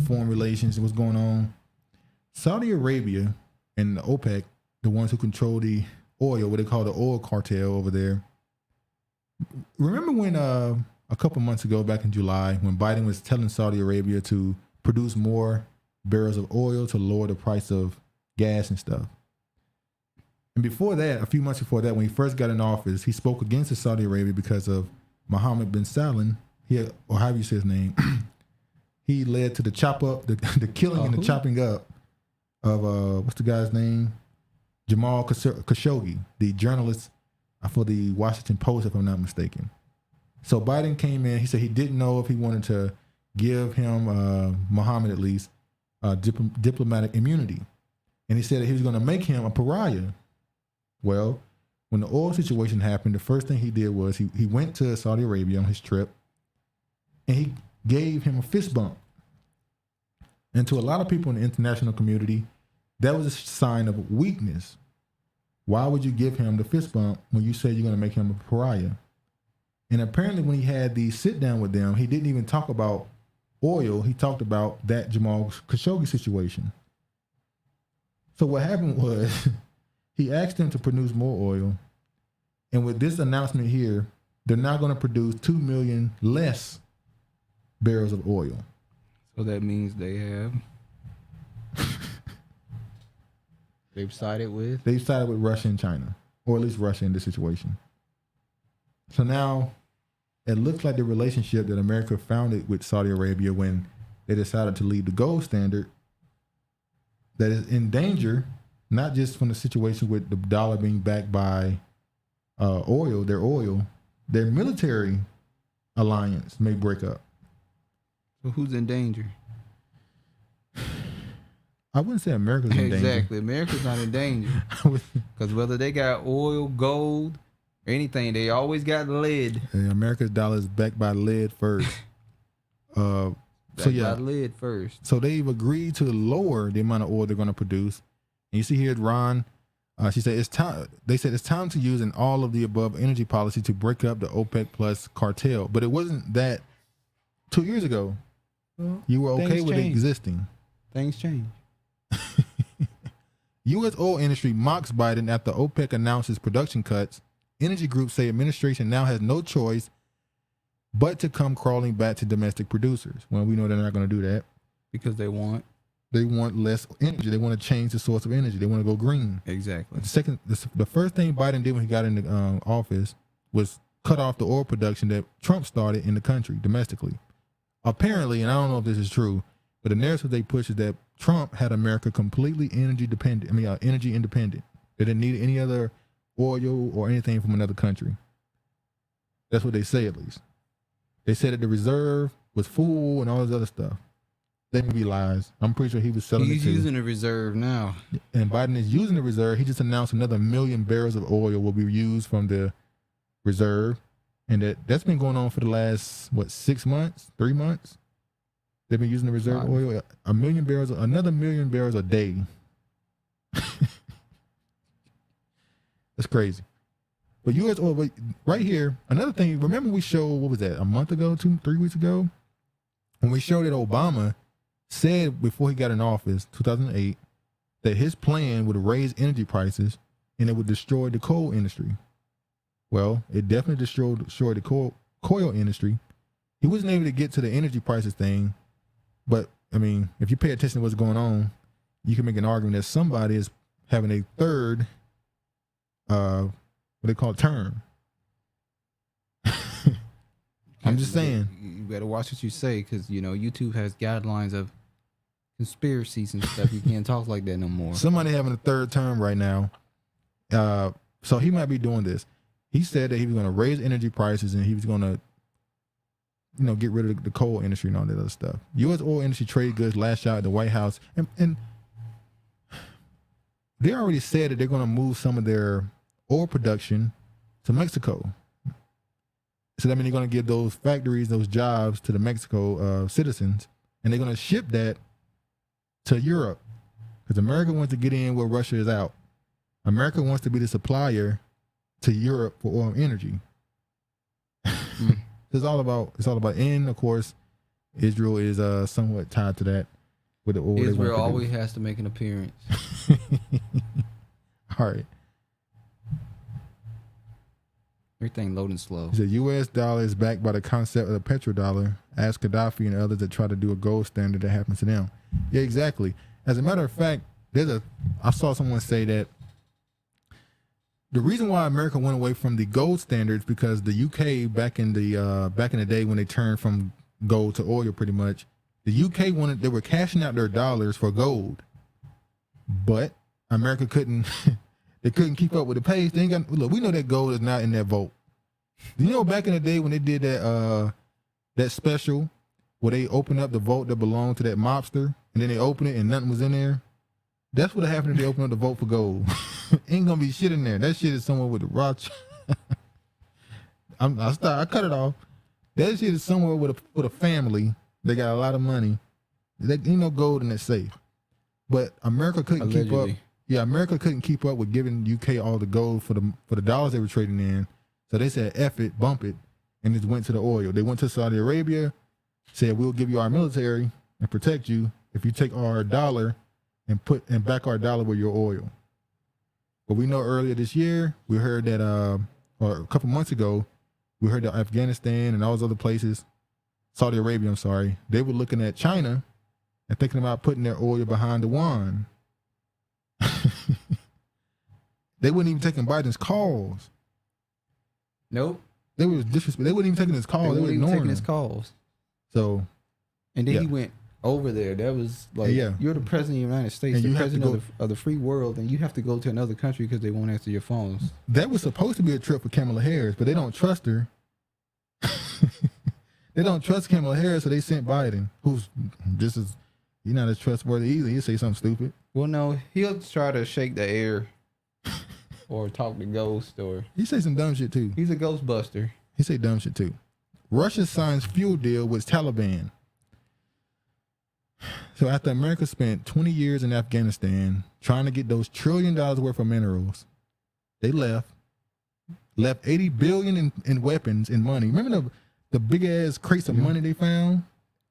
foreign relations. What's going on? Saudi Arabia and the OPEC, the ones who control the oil, what they call the oil cartel over there. Remember when a couple months ago, back in July, when Biden was telling Saudi Arabia to produce more barrels of oil to lower the price of gas and stuff? And before that, a few months before that, when he first got in office, he spoke against Saudi Arabia because of Mohammed bin Salman, or however you say his name. He led to the the killing and the chopping up of, what's the guy's name? Jamal Khashoggi, the journalist for the Washington Post, if I'm not mistaken. So Biden came in, he said he didn't know if he wanted to give him, Mohammed at least, diplomatic immunity. And he said that he was going to make him a pariah. Well, when the oil situation happened, the first thing he did was he went to Saudi Arabia on his trip, and he gave him a fist bump. And to a lot of people in the international community, that was a sign of weakness. Why would you give him the fist bump when you said you're going to make him a pariah? And apparently when he had the sit down with them, he didn't even talk about oil. He talked about that Jamal Khashoggi situation. So what happened was he asked them to produce more oil. And with this announcement here, they're now going to produce 2 million less barrels of oil. So that means they have... They've sided with Russia and China, or at least Russia in this situation. So now it looks like the relationship that America founded with Saudi Arabia when they decided to leave the gold standard, that is in danger, not just from the situation with the dollar being backed by oil, their military alliance may break up. So who's in danger? I wouldn't say America's in danger. Exactly. America's not in danger. Because whether they got oil, gold, or anything, they always got lead. Yeah, America's dollar is backed by lead first. By lead first. So they've agreed to lower the amount of oil they're going to produce. And you see here, Ron, she said it's time. They said it's time to use an all of the above energy policy to break up the OPEC plus cartel. But it wasn't that 2 years ago. Well, you were okay with it existing. Things change. U.S. oil industry mocks Biden after OPEC announces production cuts. Energy groups say administration now has no choice but to come crawling back to domestic producers. Well, we know they're not going to do that. Because they want less energy. They want to change the source of energy. They want to go green. Exactly. The first thing Biden did when he got into office was cut off the oil production that Trump started in the country domestically. Apparently, and I don't know if this is true, but the narrative they push is that Trump had America completely energy independent. They didn't need any other oil or anything from another country. That's what they say, at least. They said that the reserve was full and all this other stuff. They may be lies. I'm pretty sure he was selling it He's using the reserve now. And Biden is using the reserve. He just announced another 1 million barrels of oil will be used from the reserve. And that's been going on for the last, 3 months? They've been using the reserve oil. 1 million barrels, another 1 million barrels a day. That's crazy. But U.S. oil, but right here, another thing, remember we showed, what was that, a month ago, 3 weeks ago? When we showed that Obama said before he got in office, 2008, that his plan would raise energy prices and it would destroy the coal industry. Well, it definitely destroyed the coal industry. He wasn't able to get to the energy prices thing, but I mean, if you pay attention to what's going on, you can make an argument that somebody is having a third, what they call it, term. I'm just saying. You better watch what you say, because YouTube has guidelines of conspiracies and stuff. You can't talk like that no more. Somebody having a third term right now. So he might be doing this. He said that he was going to raise energy prices and he was going to, get rid of the coal industry and all that other stuff. U.S. oil industry trade goods lashed out at the White House. And they already said that they're going to move some of their oil production to Mexico. So that means they're going to give those factories, those jobs to the Mexico citizens, and they're going to ship that to Europe, because America wants to get in where Russia is out. America wants to be the supplier to Europe for oil and energy. It's all about, and of course, Israel is somewhat tied to that with the oil. Israel always has to make an appearance. All right. Everything loading slow. The U.S. dollar is backed by the concept of the petrodollar. Ask Gaddafi and others that try to do a gold standard that happens to them. Yeah, exactly. As a matter of fact, I saw someone say that the reason why America went away from the gold standards because the UK back in the day when they turned from gold to oil, pretty much, the UK they were cashing out their dollars for gold, but America couldn't. They couldn't keep up with the pace. They ain't got, look, we know that gold is not in that vault. Back in the day when they did that special where they opened up the vault that belonged to that mobster, and then they opened it and nothing was in there? That's what happened if they opened up the vault for gold. Ain't gonna be shit in there. That shit is somewhere with the rock. I cut it off. That shit is somewhere with a family. They got a lot of money. There ain't no gold in that safe. But America couldn't keep up. Yeah, America couldn't keep up with giving UK all the gold for the dollars they were trading in. So they said, F it, bump it, and just went to the oil. They went to Saudi Arabia, said, we'll give you our military and protect you if you take our dollar and back our dollar with your oil. But we know earlier this year, we heard that, or a couple months ago, we heard that Afghanistan and all those other places, Saudi Arabia, I'm sorry, they were looking at China and thinking about putting their oil behind the yuan. They wouldn't even taking Biden's calls. Nope. They were disrespectful. They wouldn't even taking his calls. They were ignoring his calls. So, and then he went over there. That was like, you're the president of the United States, and the president of the free world, and you have to go to another country because they won't answer your phones. That was supposed to be a trip for Kamala Harris, but they don't trust her. They don't trust Kamala Harris, so they sent Biden, who's just as, he's not as trustworthy either. He'll say something stupid. Well, no, he'll try to shake the air or talk to ghosts, or he say some dumb shit too. He's a ghostbuster. He say dumb shit too. Russia signs fuel deal with Taliban. So after America spent 20 years in Afghanistan trying to get those $1 trillion worth of minerals, they left $80 billion in weapons and money. Remember the big ass crates of money they found?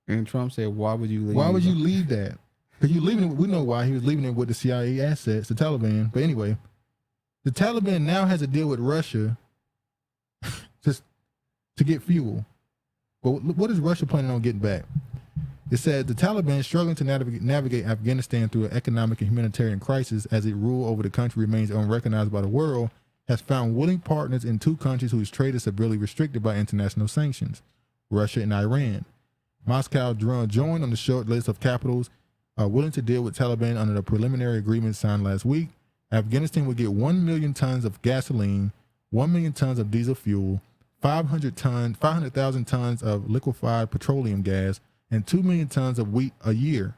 And Trump said, "Why would you leave? Why would you leave that?" Because you leaving it. We know why he was leaving it with the CIA assets, the Taliban. But anyway, the Taliban now has a deal with Russia just to get fuel. But what is Russia planning on getting back? It said the Taliban, struggling to navigate Afghanistan through an economic and humanitarian crisis as its rule over the country remains unrecognized by the world, has found willing partners in two countries whose trade is severely restricted by international sanctions, Russia and Iran. Moscow joined on the short list of capitals willing to deal with Taliban under the preliminary agreement signed last week. Afghanistan will get 1 million tons of gasoline, 1 million tons of diesel fuel, 500,000 tons of liquefied petroleum gas, and 2 million tons of wheat a year,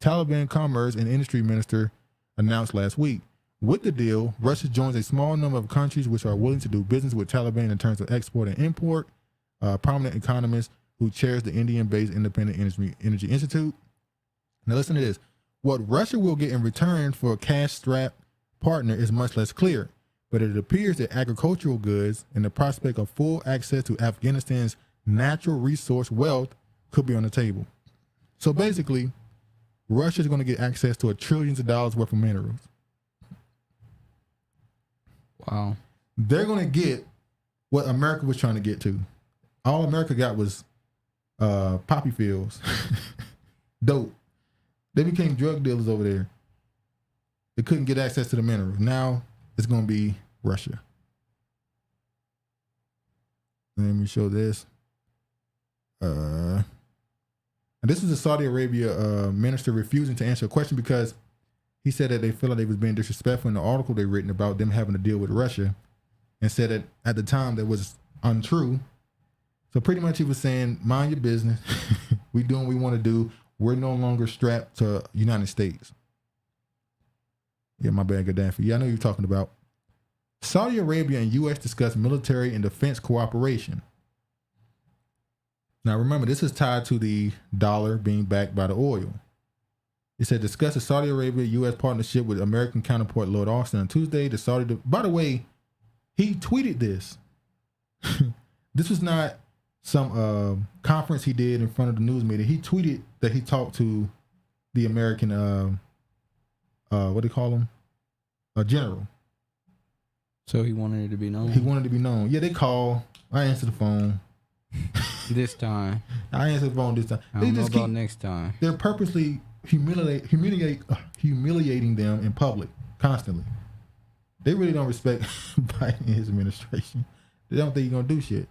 Taliban Commerce and Industry Minister announced last week. With the deal, Russia joins a small number of countries which are willing to do business with Taliban in terms of export and import. Prominent economists who chairs the Indian-based Independent Energy Institute. Now listen to this. What Russia will get in return for a cash-strapped partner is much less clear, but it appears that agricultural goods and the prospect of full access to Afghanistan's natural resource wealth could be on the table. So basically, Russia's going to get access to trillions of dollars worth of minerals. Wow. They're going to get what America was trying to get to. All America got was poppy fields, dope. They became drug dealers over there. They couldn't get access to the minerals. Now it's going to be Russia. Let me show this. And this is a Saudi Arabia minister refusing to answer a question because he said that they feel like they was being disrespectful in the article they written about them having to deal with Russia, and said that at the time that was untrue. So pretty much he was saying, mind your business. We doing what we want to do. We're no longer strapped to United States. Yeah, my bad, Gaddafi. Yeah, I know you're talking about. Saudi Arabia and U.S. discuss military and defense cooperation. Now remember, this is tied to the dollar being backed by the oil. It said discuss the Saudi Arabia-U.S. partnership with American counterpart Lord Austin on Tuesday. By the way, he tweeted this. This was not some conference he did in front of the news media. He tweeted that he talked to the American, what do they call him? A general. So he wanted it to be known? He wanted it to be known. Yeah, they call. I answer the phone. This time. I answer the phone this time. I don't know about next time. They're purposely humiliating them in public constantly. They really don't respect Biden and his administration. They don't think he's going to do shit.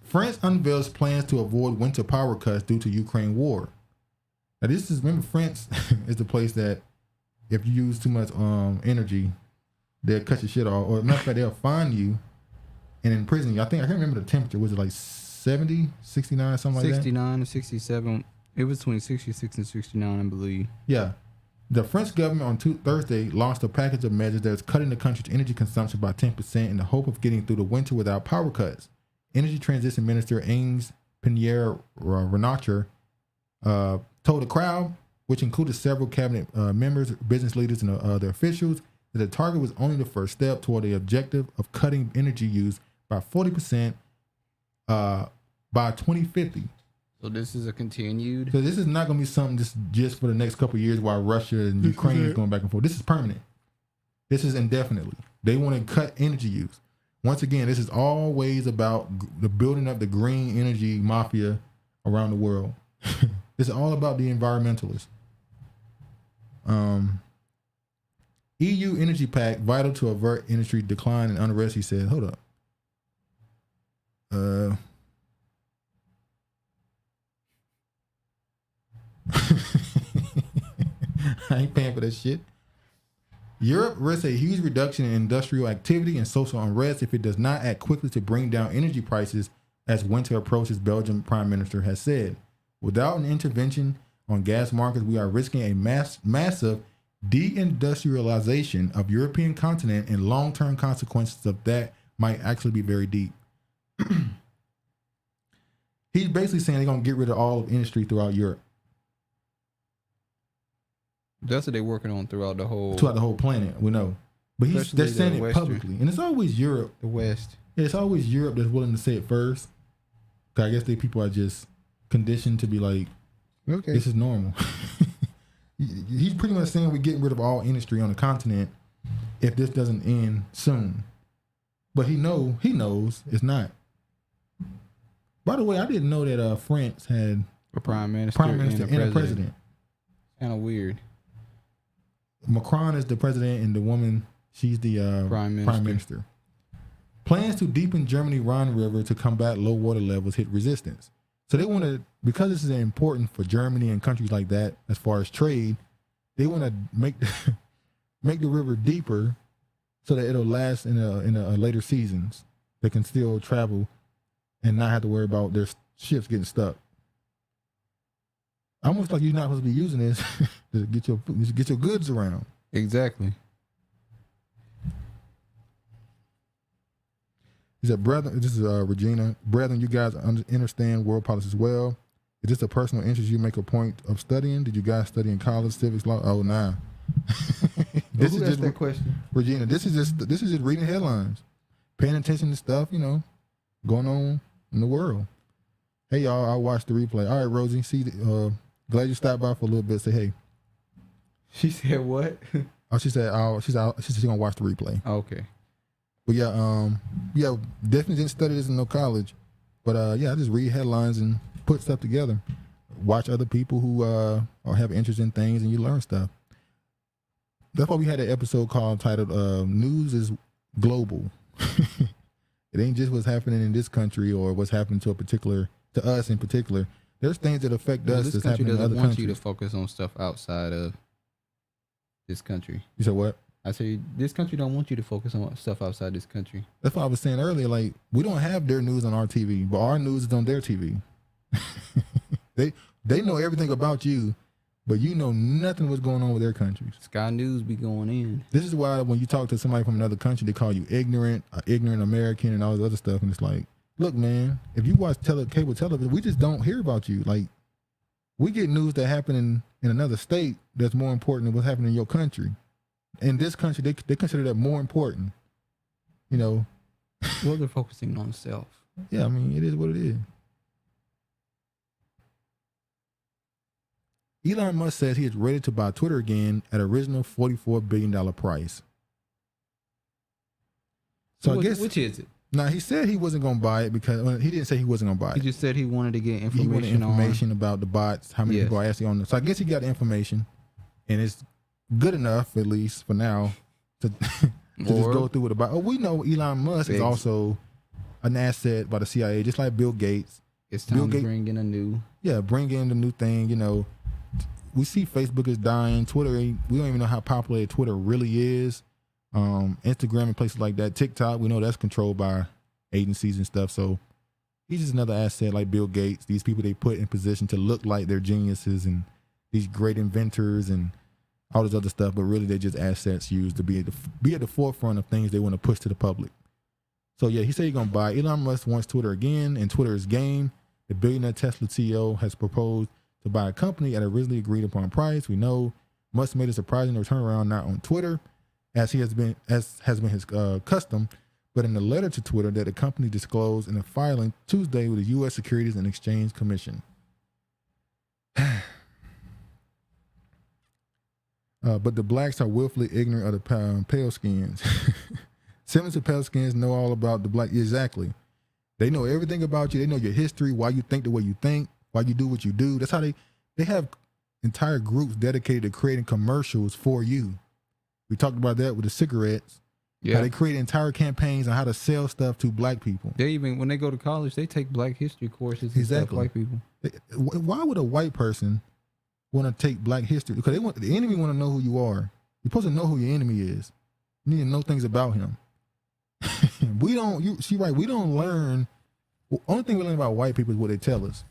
France unveils plans to avoid winter power cuts due to Ukraine war. Now remember, France is the place that if you use too much energy, they'll cut your shit off. Or matter of fact, they'll fine you and imprison you. I can't remember the temperature. Was it like 70, 69, something like that? 69 to 67. It was between 66 and 69, I believe. Yeah. The French government on Thursday launched a package of measures that's cutting the country's energy consumption by 10% in the hope of getting through the winter without power cuts. Energy Transition Minister Ines Pierre-Renoucher told the crowd, which included several cabinet members, business leaders, and other officials, that the target was only the first step toward the objective of cutting energy use by 40% by 2050. So this is a continued. So this is not going to be something just for the next couple of years while Russia and Ukraine is going back and forth. This is permanent. This is indefinitely. They want to cut energy use. Once again, this is always about the building up the green energy mafia around the world. This is all about the environmentalists. EU energy pact vital to avert industry decline and unrest, he said. Hold up. I ain't paying for that shit. Europe risks a huge reduction in industrial activity and social unrest if it does not act quickly to bring down energy prices as winter approaches, Belgian Prime Minister has said. Without an intervention on gas markets, we are risking a massive deindustrialization of European continent, and long-term consequences of that might actually be very deep. He's basically saying they're going to get rid of all of industry throughout Europe. That's what they're working on throughout the whole planet. We know, but they're saying it publicly, and it's always Europe, the West. Yeah, it's always Europe that's willing to say it first. Cause I guess they people are just conditioned to be like, okay, this is normal. He's pretty much saying we're getting rid of all industry on the continent if this doesn't end soon. But he knows it's not. By the way, I didn't know that France had a prime minister and a president. Kind of weird. Macron is the president, and the woman, she's the prime minister. Plans to deepen Germany Rhine River to combat low water levels hit resistance. So they want to, because this is important for Germany and countries like that as far as trade, they want to make the river deeper so that it'll last in a later seasons. They can still travel and not have to worry about their ships getting stuck. Almost like you're not supposed to be using this to get your goods around. Exactly. He said, "Brethren, this is Regina. Brethren, you guys understand world politics well. Is this a personal interest you make a point of studying? Did you guys study in college, civics, law? Oh, nah." This is just that question, Regina. This is just reading headlines, paying attention to stuff, going on in the world. Hey y'all, I watched the replay. All right, Rosie, see Glad you stopped by for a little bit. Say hey. She said what? She said she's gonna watch the replay. Okay. But yeah, definitely didn't study this in no college. But I just read headlines and put stuff together. Watch other people who have interest in things, and you learn stuff. That's why we had an episode titled "News is Global." It ain't just what's happening in this country or what's happening to us in particular. There's things that affect us that's happening in other countries. This country doesn't want you to focus on stuff outside of this country. You said what? I said this country don't want you to focus on stuff outside this country. That's what I was saying earlier. Like, we don't have their news on our TV, but our news is on their TV. They know everything about you, but you know nothing what's going on with their countries. Sky News be going in. This is why when you talk to somebody from another country, they call you ignorant American and all this other stuff. And it's like, look, man, if you watch cable television, we just don't hear about you. Like, we get news that happen in another state that's more important than what's happening in your country. In this country, they consider that more important. You know. Well, they're focusing on self. Yeah, I mean, it is what it is. Elon Musk says he is ready to buy Twitter again at original $44 billion price. So I guess, which is it? Now, he said he wasn't going to buy it because he didn't say he wasn't going to buy it. He just said he wanted to get information. He wanted information about the bots, how many people are actually on it. So I guess he got the information, and it's good enough, at least for now, to just go through with the bot. Oh, we know Elon Musk is also an asset by the CIA, just like Bill Gates. It's time to bring in a new. Yeah, bring in the new thing. You know, we see Facebook is dying. Twitter, we don't even know how popular Twitter really is. Instagram and places like that. TikTok, we know that's controlled by agencies and stuff. So he's just another asset like Bill Gates. These people they put in position to look like they're geniuses and these great inventors and all this other stuff, but really they're just assets used to be at the forefront of things they want to push to the public. So yeah, he said he's gonna buy. Elon Musk wants Twitter again, and Twitter is game. The billionaire Tesla CEO has proposed to buy a company at a originally agreed upon price. We know Musk made a surprising turnaround not on Twitter, as has been his custom, but in the letter to Twitter that the company disclosed in a filing Tuesday with the U.S. Securities and Exchange Commission. But the blacks are willfully ignorant of the pale skins. Simmons and pale skins know all about the black. Exactly. They know everything about you. They know your history, why you think the way you think, why you do what you do. That's how they have entire groups dedicated to creating commercials for you. We talked about that with the cigarettes. Yeah. How they create entire campaigns on how to sell stuff to black people. They even, when they go to college, they take black history courses and stuff, white people. Why would a white person want to take black history? Because the enemy want to know who you are. You're supposed to know who your enemy is. You need to know things about him. We don't learn. The only thing we learn about white people is what they tell us.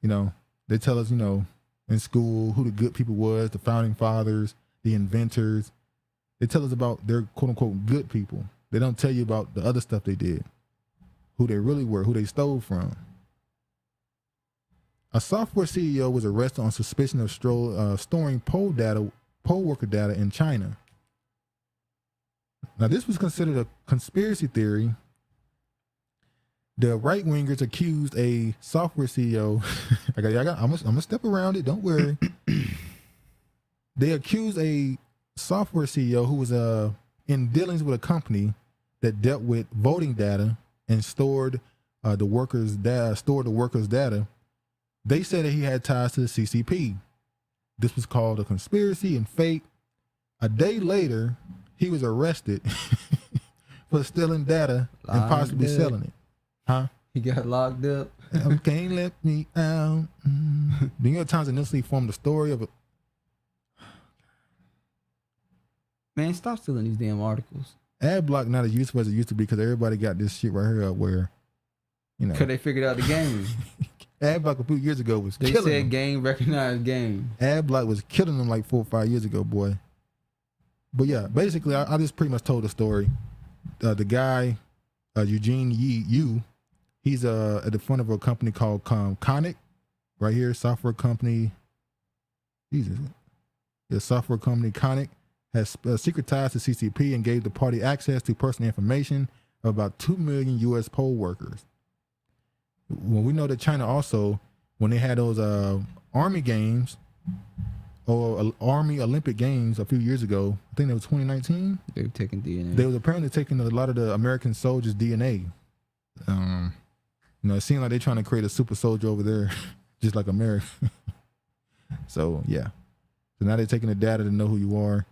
You know, they tell us, you know, in school who the good people was, the founding fathers, the inventors. They tell us about their quote unquote good people. They don't tell you about the other stuff they did, who they really were, who they stole from. A software CEO was arrested on suspicion of storing poll worker data in China. Now, this was considered a conspiracy theory. The right wingers accused a software CEO. I'm gonna step around it. Don't worry. They accused a software CEO who was in dealings with a company that dealt with voting data and stored the workers' data. They said that he had ties to the CCP. This was called a conspiracy and fake. A day later, he was arrested for stealing data and possibly selling it. Huh? He got locked up. Can't let me out. The New York Times initially formed the story of a... Man, stop stealing these damn articles. Ad block not as useful as it used to be because everybody got this shit right here up where, you know. Because they figured out the game. Ad block a few years ago was killing them. They said game recognized game. Ad block was killing them like 4 or 5 years ago, boy. But yeah, basically, I just pretty much told the story. The guy, Eugene Yu, he's at the front of a company called Conic, right here, software company. Jesus. The software company Conic has secret ties to CCP and gave the party access to personal information of about 2 million U.S. poll workers. Well, we know that China also, when they had those Army Games or Army Olympic Games a few years ago. I think it was 2019. They were taking DNA. They was apparently taking a lot of the American soldiers' DNA. It seemed like they're trying to create a super soldier over there, just like America. So yeah. So now they're taking the data to know who you are.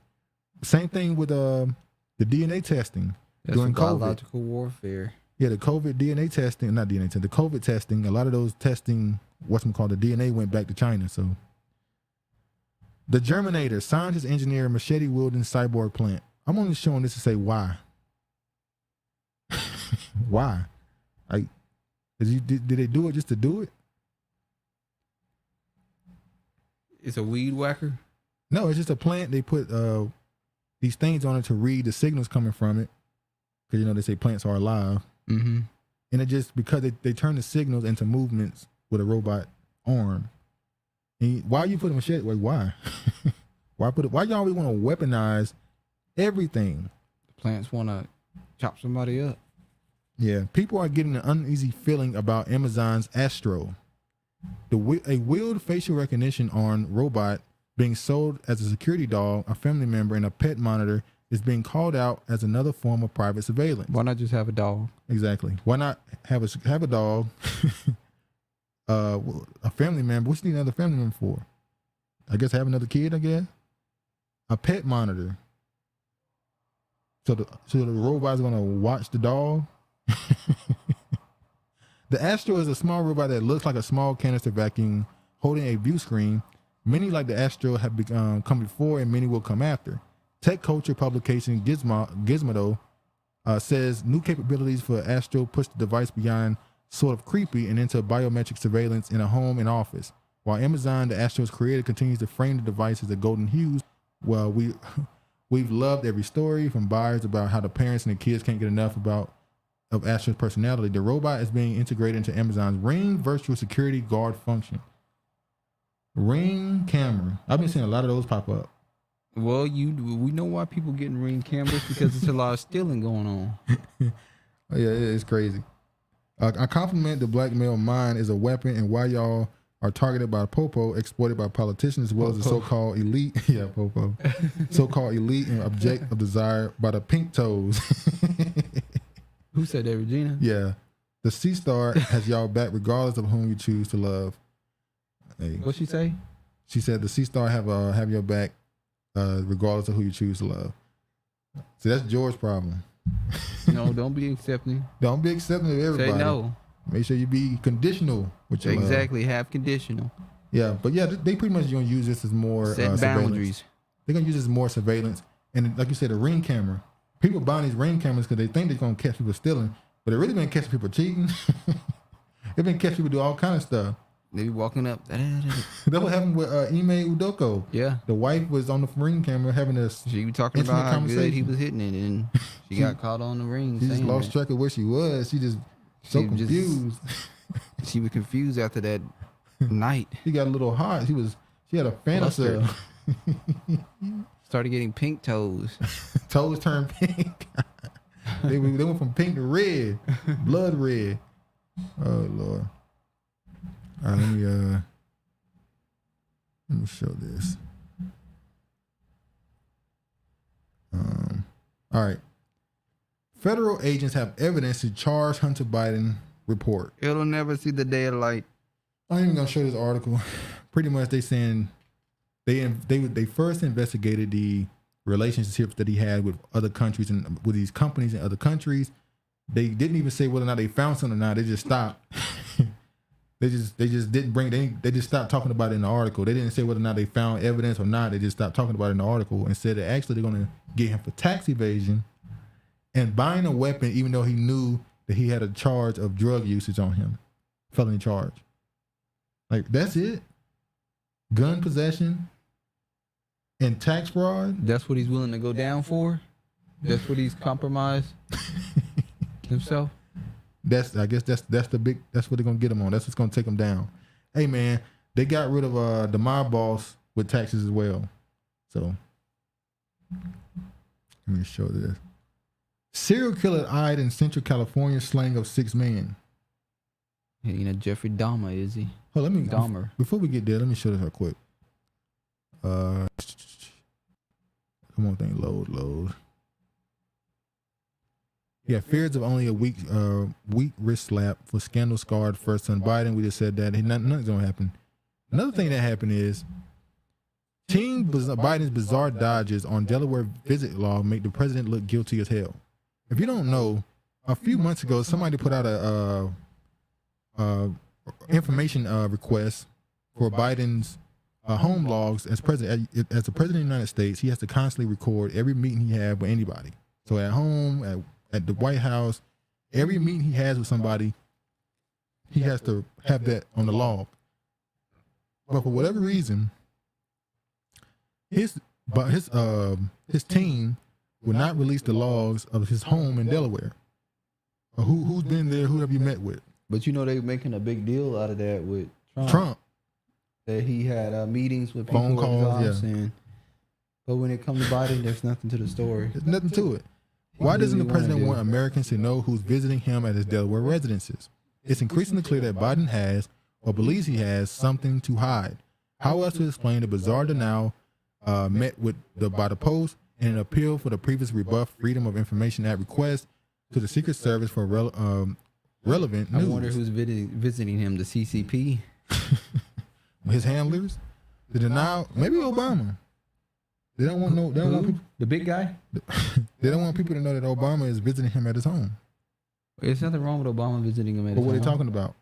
Same thing with the DNA testing during COVID. Biological warfare. Yeah, the COVID DNA testing, not DNA testing, the COVID testing, a lot of those testing, the DNA went back to China. So the Germinator, scientist, engineer, machete-wielding cyborg plant. I'm only showing this to say why. Why? Did they do it just to do it? It's a weed whacker? No, it's just a plant. They put these things on it to read the signals coming from it. Because, they say plants are alive. Mm-hmm. And it just, because they turn the signals into movements with a robot arm. And why are you putting a machete? Wait, why? Why y'all always want to weaponize everything? The plants want to chop somebody up. Yeah, people are getting an uneasy feeling about Amazon's Astro. A wheeled facial recognition armed robot being sold as a security dog, a family member, and a pet monitor is being called out as another form of private surveillance. Why not just have a dog? Exactly. Why not have a dog, a family member? What you need another family member for? I guess have another kid, I guess. A pet monitor. So the robot's gonna watch the dog. The Astro is a small robot that looks like a small canister vacuum holding a view screen. Many like the Astro have come before and many will come after. Tech culture publication Gizmodo says new capabilities for Astro push the device beyond sort of creepy and into biometric surveillance in a home and office. While Amazon, the Astro's creator, continues to frame the device as a golden hues, well, we've loved every story from buyers about how the parents and the kids can't get enough of Astro's personality. The robot is being integrated into Amazon's Ring virtual security guard function. Ring camera. I've been seeing a lot of those pop up. Well, we know why people getting Ring cameras, because there's a lot of stealing going on. Oh, yeah, it's crazy. I compliment the black male mind as a weapon and why y'all are targeted by Popo, exploited by politicians, as well as the so-called elite. Yeah, Popo. So-called elite and object of desire by the pink toes. Who said that, Regina? Yeah. The Sea Star has y'all back regardless of whom you choose to love. Hey. What'd she say? She said the Sea Star have your back regardless of who you choose to love. See, that's George's problem. No, don't be accepting. Don't be accepting of everybody. Say no. Make sure you be conditional with your exactly love. Have conditional. Yeah, but yeah, they pretty much gonna use this as more set boundaries. They're gonna use this as more surveillance, and like you said, a Ring camera. People buying these Ring cameras because they think they're gonna catch people stealing, but it really been catching people cheating. They've been catching people do all kind of stuff. They be walking up. That's what happened with Ime Udoko. Yeah, the wife was on the Ring camera having this. She was talking about how good he was hitting it, and she got caught on the ring. She just lost track of where she was. She just confused. She was confused after that night. She got a little hot. She had a fantasy. Started getting pink toes. Toes turned pink. they went from pink to red, blood red. Oh Lord. All right, let me show this. All right. Federal agents have evidence to charge Hunter Biden report. It'll never see the day of light. I'm even gonna show this article. Pretty much they saying they first investigated the relationships that he had with other countries and with these companies in other countries. They didn't even say whether or not they found something or not. They just stopped. They just didn't they just stopped talking about it in the article. They didn't say whether or not they found evidence or not. They just stopped talking about it in the article and said that actually they're gonna get him for tax evasion and buying a weapon, even though he knew that he had a charge of drug usage on him, felony charge. Like, that's it? Gun possession and tax fraud? That's what he's willing to go down for? That's what he's compromised himself? I guess that's what they're gonna get him on. That's what's gonna take him down. Hey man, they got rid of the mob boss with taxes as well. So let me show this. Serial killer eyed in Central California, slaying of 6 men. Yeah, Jeffrey Dahmer, is he? Well, let me Dahmer. Before we get there, let me show this real quick. Come on, thing, load. Yeah, fears of only a weak wrist slap for scandal-scarred first son Biden. We just said that. Nothing's going to happen. Another thing that happened is Biden's bizarre dodges on Delaware visit law make the president look guilty as hell. If you don't know, a few months ago, somebody put out a information request for Biden's home logs as president. As the president of the United States, he has to constantly record every meeting he has with anybody. So at home, at the White House, every meeting he has with somebody, he has to have that on the log. But for whatever reason, his team would not release the logs of his home in Delaware. Who's been there? Who have you met with? But you know they're making a big deal out of that with Trump. That he had meetings with people, phone calls, but when it comes to Biden, there's nothing to the story. There's nothing to it. Why doesn't the president want Americans to know who's visiting him at his Delaware residences? It's increasingly clear that Biden has, or believes he has, something to hide. How else to explain the bizarre denial met with by the Post and an appeal for the previous rebuff Freedom of Information Act request to the Secret Service for relevant news? I wonder who's visiting him, the CCP? His handlers? The denial? Maybe Obama. They don't want people, the big guy? They don't want people to know that Obama is visiting him at his home. There's nothing wrong with Obama visiting him at his home. But what are they talking about?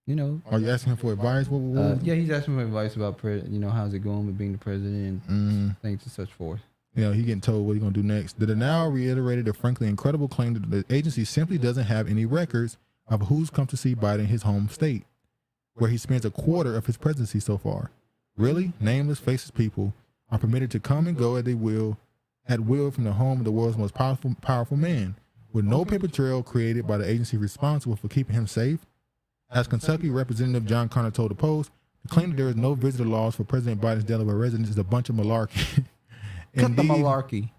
You know. Are you asking him for advice? Yeah, he's asking for advice about, how's it going with being the president and things and such forth. He getting told what he's going to do next. The denial reiterated a frankly incredible claim that the agency simply doesn't have any records of who's come to see Biden in his home state, where he spends a quarter of his presidency so far. Really, nameless, faceless people are permitted to come and go as they will, at will, from the home of the world's most powerful man, with no paper trail created by the agency responsible for keeping him safe. As Kentucky Representative John Connor told the Post, the claim that there is no visitor laws for President Biden's Delaware residence is a bunch of malarkey. Cut the malarkey.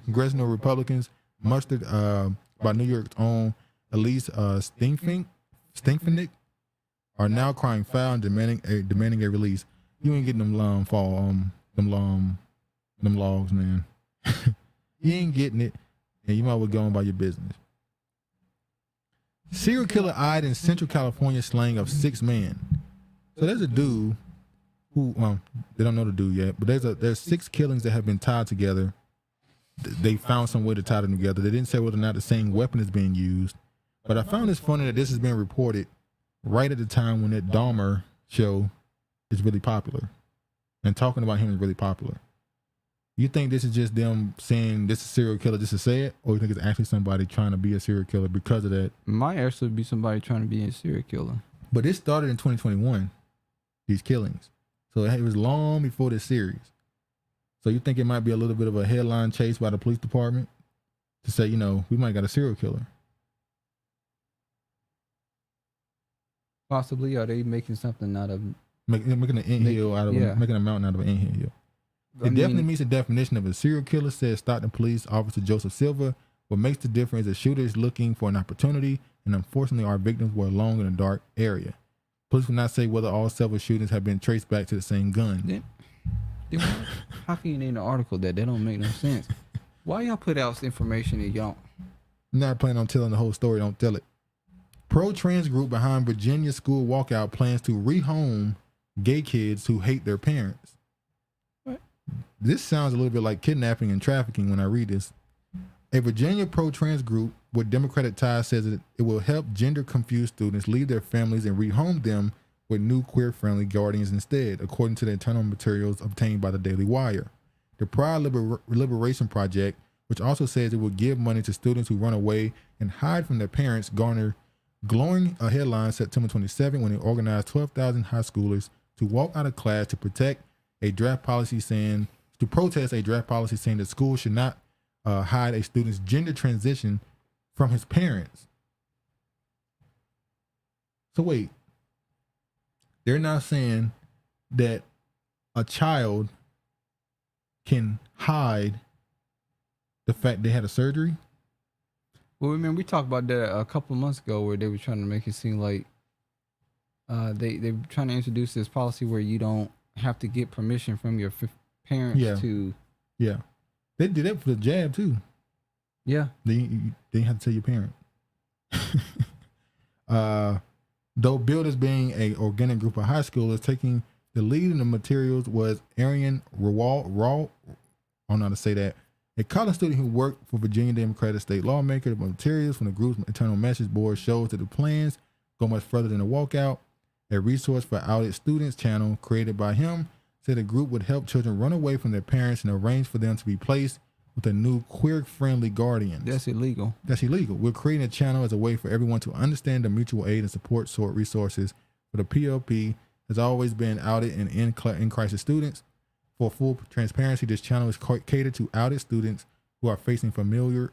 Congressional Republicans, mustered by New York's own Elise Stinkfinick, are now crying foul and demanding a release. You ain't getting them logs, man. You ain't getting it, and you might as well go on by your business. Serial killer eyed in Central California slaying of 6 men. So there's a dude who they don't know the dude yet, but there's 6 killings that have been tied together. They found some way to tie them together. They didn't say whether or not the same weapon is being used, but I found this funny that this has been reported right at the time when that Dahmer show is really popular, and talking about him is really popular. You think this is just them saying this is a serial killer just to say it, or you think it's actually somebody trying to be a serial killer because of that? Might actually be somebody trying to be a serial killer. But this started in 2021, these killings. So it was long before this series. So you think it might be a little bit of a headline chase by the police department to say, we might got a serial killer. Possibly. Are they making something out of making an anthill out of making a mountain out of an anthill? It definitely meets the definition of a serial killer, says Stockton Police Officer Joseph Silva. What makes the difference is the shooter is looking for an opportunity, and unfortunately our victims were alone in a dark area. Police will not say whether all several shootings have been traced back to the same gun. How can you name the article that don't make no sense? Why y'all put out information that y'all... Not planning on telling the whole story, don't tell it. Pro-trans group behind Virginia school walkout plans to rehome gay kids who hate their parents. What? This sounds a little bit like kidnapping and trafficking when I read this. A Virginia pro-trans group with Democratic ties says that it will help gender-confused students leave their families and rehome them with new queer-friendly guardians instead, according to the internal materials obtained by the Daily Wire. The Pride Liberation Project, which also says it will give money to students who run away and hide from their parents, garnered glowing a headline September 27 when it organized 12,000 high schoolers to walk out of class to protest a draft policy saying that schools should not hide a student's gender transition from his parents. So wait, they're now saying that a child can hide the fact they had a surgery? Well, remember we talked about that a couple of months ago where they were trying to make it seem like they're trying to introduce this policy where you don't have to get permission from your parents to. Yeah, they did that for the jab too. Yeah, they have to tell your parent. Though billed as being a organic group of high schoolers, taking the lead in the materials was Arian Raw. I don't know how to say that. A college student who worked for Virginia Democratic state lawmaker. The materials from the group's internal message board shows that the plans go much further than a walkout. A resource for outed students channel created by him said the group would help children run away from their parents and arrange for them to be placed with a new queer-friendly guardian. That's illegal. That's illegal. We're creating a channel as a way for everyone to understand the mutual aid and support sort resources. For the PLP has always been outed and in crisis students. For full transparency, this channel is catered to outed students who are facing familial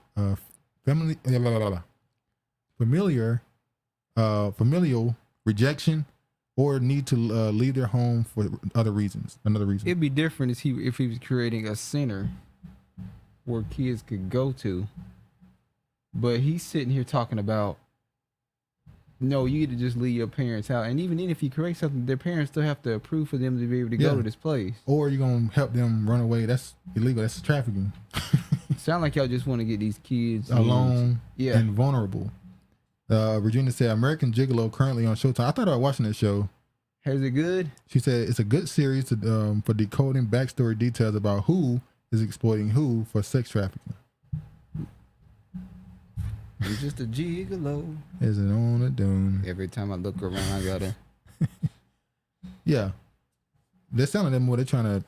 rejection or need to leave their home for another reason. It'd be different if he was creating a center where kids could go to, but he's sitting here talking about, no, you need to just leave your parents out. And even then, if he creates something, their parents still have to approve for them to be able to go to this place. Or you're going to help them run away. That's illegal. That's trafficking. Sound like y'all just want to get these kids alone and vulnerable. Regina said, American Gigolo currently on Showtime. I thought I was watching that show. Is it good? She said it's a good series for decoding backstory details about who is exploiting who for sex trafficking. It's just a gigolo. Is it on a dune? Every time I look around, I gotta. Yeah, they're sounding them more. They're trying to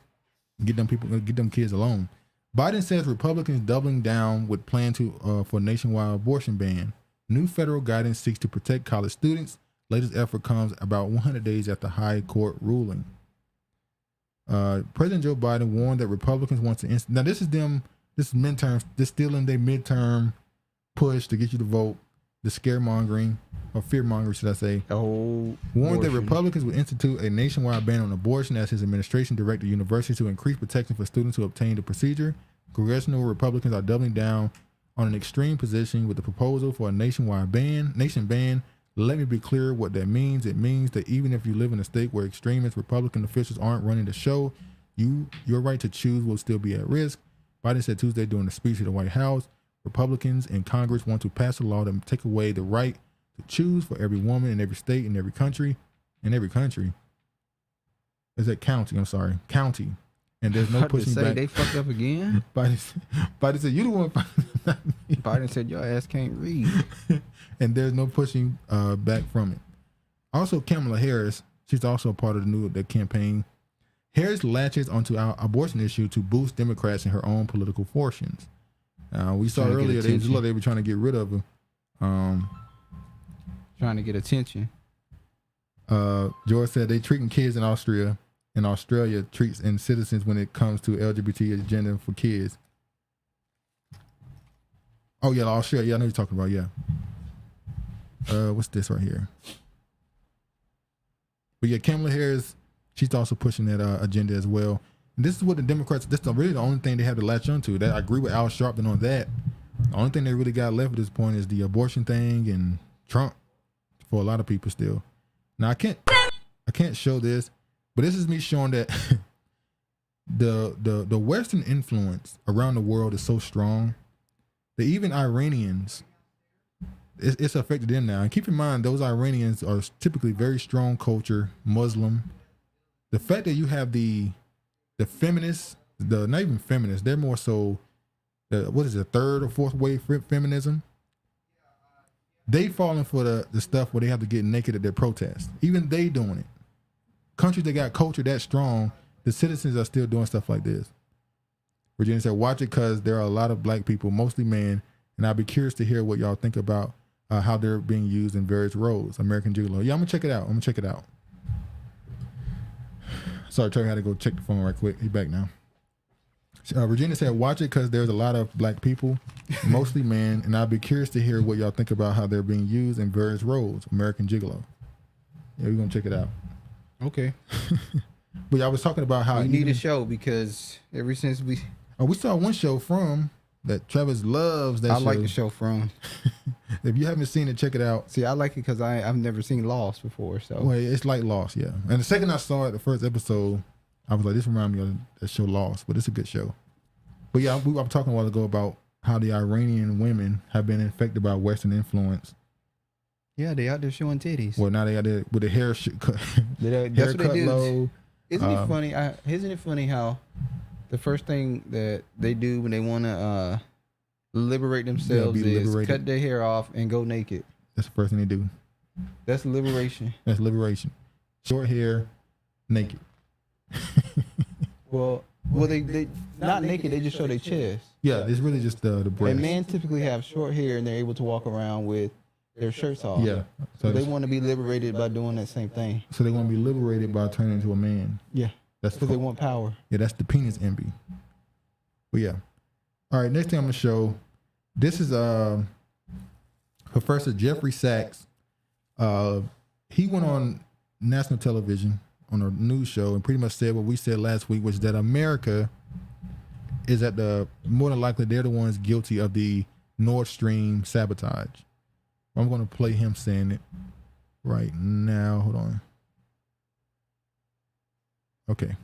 get them kids alone. Biden says Republicans doubling down with plan for nationwide abortion ban. New federal guidance seeks to protect college students. Latest effort comes about 100 days after high court ruling. President Joe Biden warned that Republicans want to now this is midterms. They're still in their midterm push to get you to vote. The scaremongering or fearmongering, should I say? Warned that Republicans would institute a nationwide ban on abortion as his administration directed universities to increase protection for students who obtain the procedure. Congressional Republicans are doubling down on an extreme position with the proposal for a nationwide ban. Let me be clear what that means. It means that even if you live in a state where extremist Republican officials aren't running the show, your right to choose will still be at risk. Biden said Tuesday during a speech at the White House, Republicans in Congress want to pass a law to take away the right to choose for every woman in every state, in every country. Is that county? I'm sorry, county. And there's no pushing back. They fucked up again. Biden said, "You the one." Biden said, "Your ass can't read." And there's no pushing back from it. Also, Kamala Harris, she's also a part of the campaign. Harris latches onto our abortion issue to boost Democrats in her own political fortunes. We saw earlier they were trying to get rid of her. Trying to get attention. George said they treating kids in Austria. And Australia treats in citizens when it comes to LGBT agenda for kids. Oh yeah, Australia. Yeah, I know what you're talking about. Yeah. What's this right here? But yeah, Kamala Harris, she's also pushing that agenda as well. And this is what the Democrats. This is really the only thing they have to latch onto. That I agree with Al Sharpton on that. The only thing they really got left at this point is the abortion thing and Trump for a lot of people still. Now I can't show this. But this is me showing that the Western influence around the world is so strong that even Iranians, it's affected them now. And keep in mind, those Iranians are typically very strong culture, Muslim. The fact that you have the feminists, not even feminists, they're more so, the third or fourth wave feminism. They falling for the stuff where they have to get naked at their protests. Even they doing it. Countries that got culture that strong, the citizens are still doing stuff like this. Virginia said, watch it because there are a lot of black people, mostly men, and I'd be curious to hear what y'all think about how they're being used in various roles. American Gigolo. Yeah, I'm going to check it out. Sorry, Trey had to go check the phone right quick. He's back now. Virginia said, watch it because there's a lot of black people, mostly men, and I'd be curious to hear what y'all think about how they're being used in various roles. American Gigolo. Yeah, we're going to check it out. Okay. But I was talking about how we need a show because ever since we saw one show from that Travis loves that show. I like the show From. If you haven't seen it, check it out. See, I like it because I've never seen Lost before. So well, it's like Lost, yeah. And the second I saw it, the first episode, I was like, this reminds me of that show Lost, but it's a good show. But yeah, I'm talking a while ago about how the Iranian women have been infected by Western influence. Yeah, they out there showing titties. Well, now they out there with the hair cut. That's what they do. Low. Isn't it funny? Isn't it funny how the first thing that they do when they want to liberate themselves is cut their hair off and go naked? That's the first thing they do. That's liberation. That's liberation. Short hair, naked. Well, they not naked. They just show their chest. Yeah, it's really just the breast. And men typically have short hair and they're able to walk around with their shirts off. Yeah. So they want to be liberated by doing that same thing. So they want to be liberated by turning into a man. Yeah. That's because they want power. Yeah, that's the penis envy. But yeah. All right, next thing I'm gonna show. This is Professor Jeffrey Sachs. He went on national television on a news show and pretty much said what we said last week, which is that America is more than likely they're the ones guilty of the Nord Stream sabotage. I'm going to play him saying it right now. Hold on. Okay.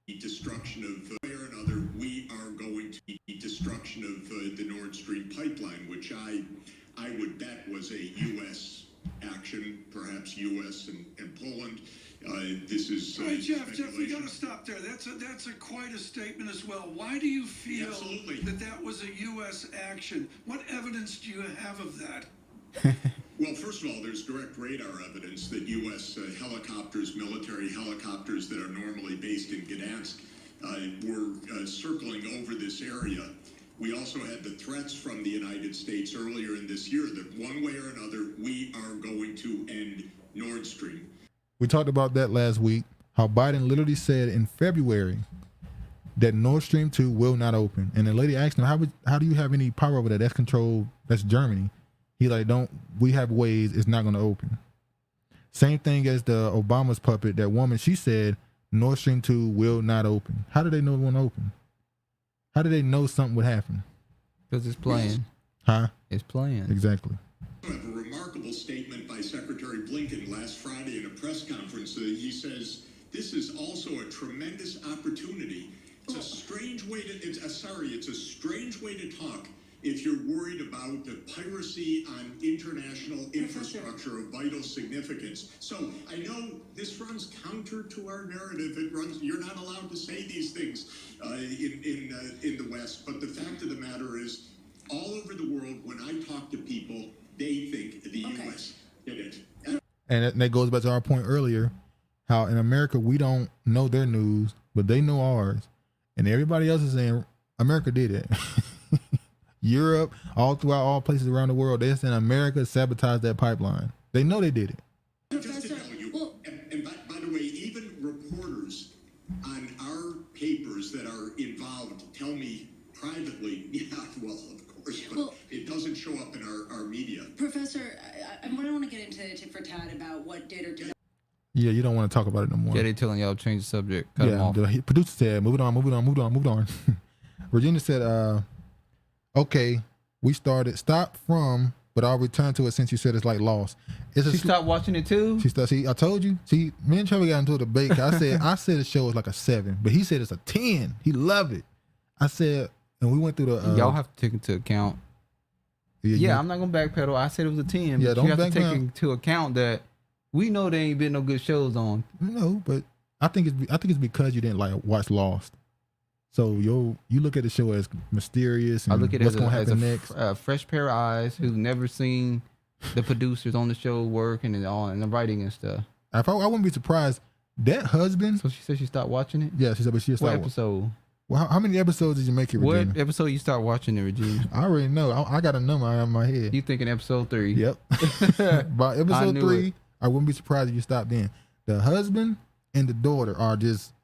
The destruction of way or another, we are going to the destruction of the Nord Stream pipeline, which I would bet was a U.S. action, perhaps U.S. and Poland. This is Hey, Jeff, we got to stop there. That's quite a statement as well. Why do you feel that was a U.S. action? What evidence do you have of that? Well, first of all, there's direct radar evidence that U.S. Helicopters, military helicopters that are normally based in Gdansk, were circling over this area. We also had the threats from the United States earlier in this year that one way or another, we are going to end Nord Stream. We talked about that last week, how Biden literally said in February that Nord Stream 2 will not open. And the lady asked him, how do you have any power over that? That's controlled, that's Germany. He like, we have ways, it's not going to open. Same thing as the Obama's puppet, that woman, she said Nord Stream 2 will not open. How do they know it won't open? How do they know something would happen? Because it's playing. Huh? It's playing. Exactly. I have a remarkable statement by Secretary Blinken last Friday in a press conference. He says, this is also a tremendous opportunity. It's a strange way it's a strange way to talk if you're worried about the piracy on international infrastructure of vital significance. So I know this runs counter to our narrative. You're not allowed to say these things in the West, but the fact of the matter is, all over the world, when I talk to people, they think the U.S. did it. And that goes back to our point earlier, how in America, we don't know their news, but they know ours. And everybody else is saying, America did it. Europe, all throughout all places around the world, they're saying America sabotaged that pipeline. They know they did it. Just to tell you, and by the way, even reporters on our papers that are involved tell me privately, yeah, well, of course, but it doesn't show up in our media. Professor, I don't want to get into tit for tat about what did or did not. Yeah, you don't want to talk about it no more. Yeah, they telling y'all to change the subject. Cut them off. The producer said, move it on. Regina said, okay, we started. Stop from, but I'll return to it since you said it's like Lost. She stopped watching it too? See, I told you. See, me and Trevor got into a debate. I said the show was like a 7, but he said it's a 10. He loved it. I said, and we went through the. Y'all have to take into account. Yeah, I'm not gonna backpedal. I said it was a 10. Yeah, but don't you have to take backpedal. into account that we know there ain't been no good shows on. No, but I think it's because you didn't like watch Lost. So you look at the show as mysterious. And I look at it what's as gonna happen next. Fresh pair of eyes who've never seen the producers on the show work and the writing and stuff. I wouldn't be surprised. That husband. So she said she stopped watching it. Yeah, she said, but she stopped. What episode? Well, how many episodes did you make it, Regina? What episode you start watching it, Regina? I already know. I got a number out of my head. You thinking episode 3? Yep. By episode 3, I wouldn't be surprised if you stopped then. The husband and the daughter are just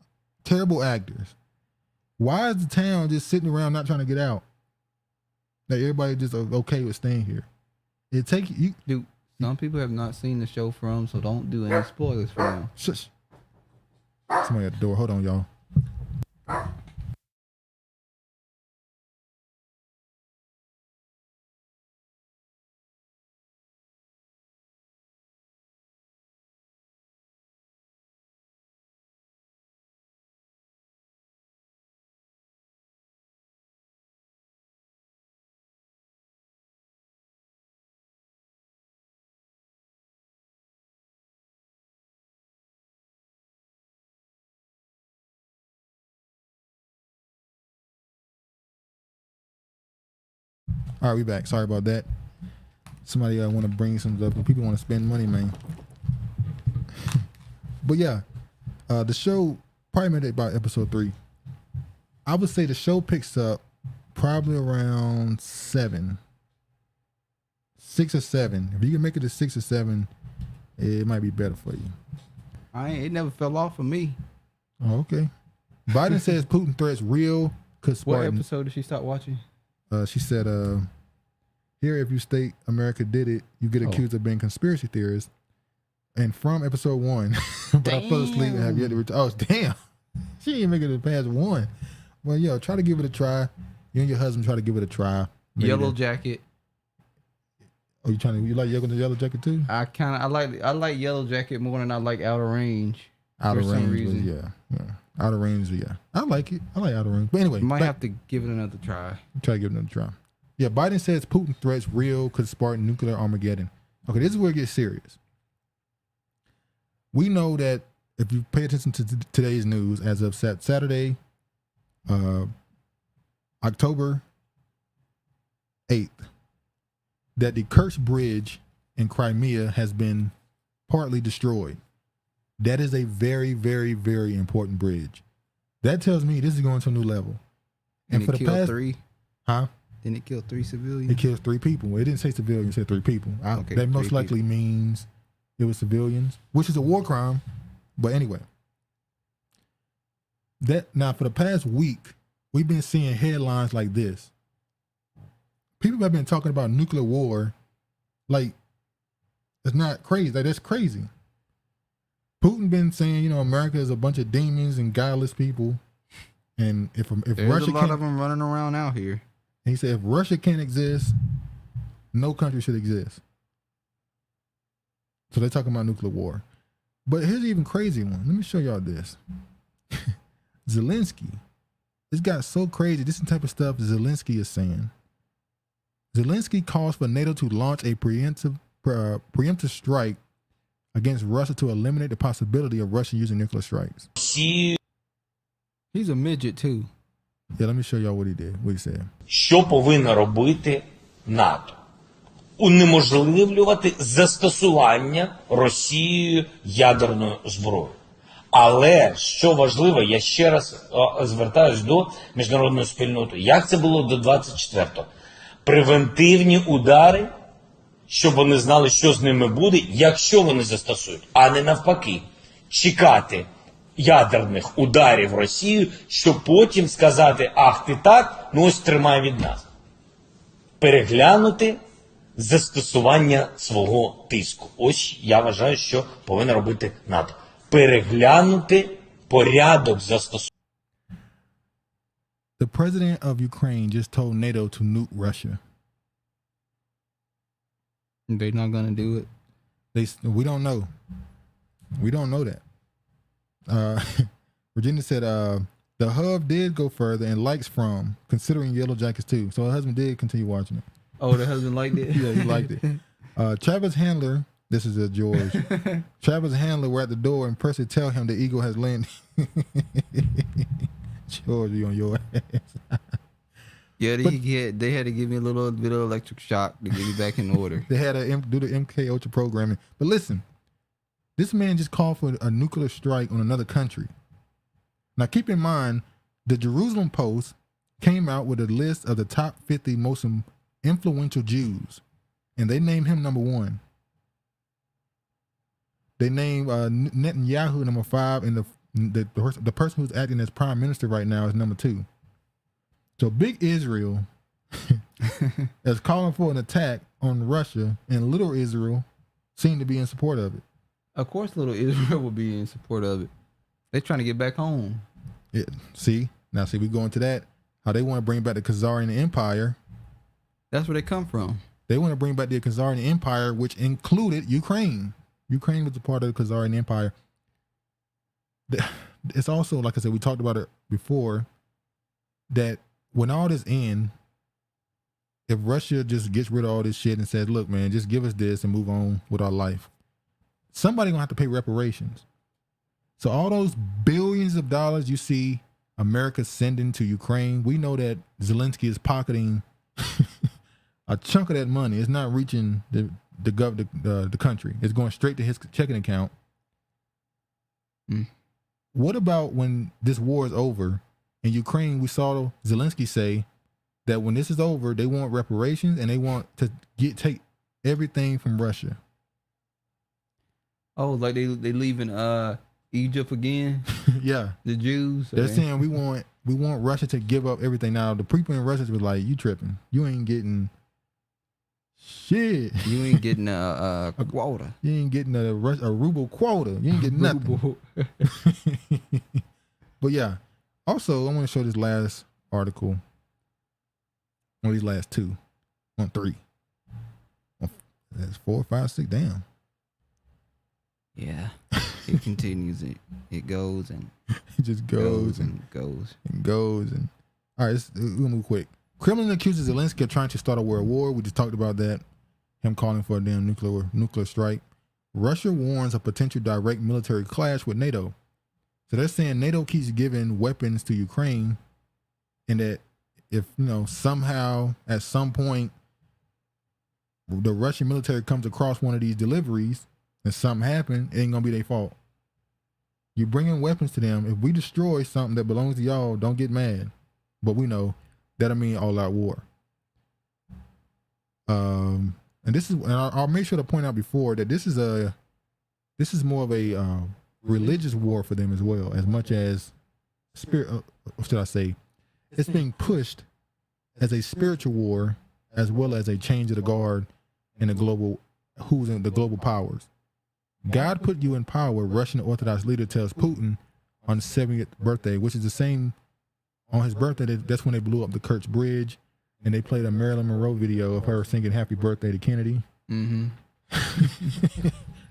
terrible actors. Why is the town just sitting around not trying to get out? Like everybody just okay with staying here. It take you. Dude, some people have not seen the show From, so don't do any spoilers for them. Shush. Somebody at the door. Hold on, y'all. All right, we back. Sorry about that. Somebody want to bring some up. People want to spend money, man. But yeah, the show probably made it about episode 3. I would say the show picks up probably around 7, 6 or 7. If you can make it to 6 or 7, it might be better for you. It never fell off for me. Oh, okay. Biden says Putin threats real. What episode did she start watching? She said, here, if you state America did it, you get accused of being conspiracy theorists. And from episode 1, but I fell asleep and have yet to return. Oh, damn. She didn't make it past 1. Well, yo, try to give it a try. You and your husband try to give it a try. Yellow Jacket. Oh, you like Yellow Jacket too? I like Yellow Jacket more than I like Outer Range. Outer Range, yeah. Outer Range, yeah. I like it. I like Outer Range. But anyway, might have to give it another try. Try to give it another try. Yeah, Biden says Putin threats real could spark nuclear Armageddon. Okay, this is where it gets serious. We know that if you pay attention to today's news, as of Saturday, October 8th, that the Kerch Bridge in Crimea has been partly destroyed. That is a very, very, very important bridge. That tells me this is going to a new level. And for the past 3? Huh? Didn't it kill 3 civilians? It kills 3 people. Well, it didn't say civilians, it said 3 people. Okay, that most likely means it was civilians, which is a war crime. But anyway, now for the past week, we've been seeing headlines like this. People have been talking about nuclear war like it's not crazy. Like, that's crazy. Putin been saying, America is a bunch of demons and godless people. And if there's Russia a lot of them running around out here. He said if Russia can't exist, no country should exist. So they're talking about nuclear war. But here's an even crazy one. Let me show y'all this. Zelensky. This got so crazy. This is the type of stuff Zelensky is saying. Zelensky calls for NATO to launch a preemptive strike against Russia to eliminate the possibility of Russia using nuclear strikes. He's a midget too. Yeah, let me show y'all what he did. What he said. Що повинно робити НАТО? Унеможливлювати застосування Росією ядерної зброї. Але, що важливо, я ще раз звертаюсь до міжнародної спільноти. Як це було до 24-го? Превентивні удари, щоб вони знали, що з ними буде, якщо вони застосують. А не навпаки, чекати ядерних ударів Росію, щоб потім сказати, ах ти так, ну ось тримай від нас. Переглянути застосування свого тиску. Ось я вважаю, що повинна робити НАТО. Переглянути порядок застосування. The president of Ukraine just told NATO to nuke Russia. They're not gonna do it. We don't know. We don't know that. Virginia said the hub did go further and likes from considering Yellow Jackets too. So her husband did continue watching it. Oh, the husband liked it? Yeah, he liked it. Travis Handler, this is George. Travis Handler were at the door and Percy tell him the eagle has landed. George, you on your ass. Yeah, they had to give me a little bit of electric shock to get me back in order. They had to do the MK Ultra programming. But listen, this man just called for a nuclear strike on another country. Now, keep in mind, the Jerusalem Post came out with a list of the top 50 most influential Jews, and they named him number 1. They named Netanyahu number 5, and the person who's acting as prime minister right now is number 2. So big Israel is calling for an attack on Russia, and little Israel seem to be in support of it. Of course, little Israel will be in support of it. They're trying to get back home. Yeah. See, we go into that. How they want to bring back the Khazarian Empire. That's where they come from. They want to bring back the Khazarian Empire, which included Ukraine. Ukraine was a part of the Khazarian Empire. It's also, like I said, we talked about it before, that when all this ends, if Russia just gets rid of all this shit and says, look, man, just give us this and move on with our life, somebody gonna have to pay reparations. So all those billions of dollars you see America sending to Ukraine, we know that Zelensky is pocketing a chunk of that money is not reaching the country. It's going straight to his checking account. What about when this war is over? In Ukraine, we saw Zelensky say that when this is over, they want reparations and they want to take everything from Russia. Oh, like they leaving Egypt again? Yeah, the Jews. They're saying we want Russia to give up everything. Now the people in Russia was like, "You tripping? You ain't getting shit. You ain't getting a quota. You ain't getting a ruble quota. You ain't getting nothing." But yeah. Also, I want to show this last article. Or these last two. On 3. That's 4, 5, 6. Damn. Yeah. It continues. It goes and it just goes and goes and goes and all right. We'll move quick. Kremlin accuses Zelensky of trying to start a world war. We just talked about that. Him calling for a damn nuclear strike. Russia warns of potential direct military clash with NATO. So they're saying NATO keeps giving weapons to Ukraine, and that if somehow at some point the Russian military comes across one of these deliveries and something happened, it ain't gonna be their fault. You're bringing weapons to them. If we destroy something that belongs to y'all, don't get mad. But we know that'll mean all-out war. And I'll make sure to point out before that this is more of a religious war for them as well, as much as spirit. What should I say? It's being pushed as a spiritual war, as well as a change of the guard in the global powers. God put you in power, Russian Orthodox leader tells Putin on his 70th birthday, which is the same on his birthday. That's when they blew up the Kerch Bridge, and they played a Marilyn Monroe video of her singing "Happy Birthday" to Kennedy. Mm-hmm.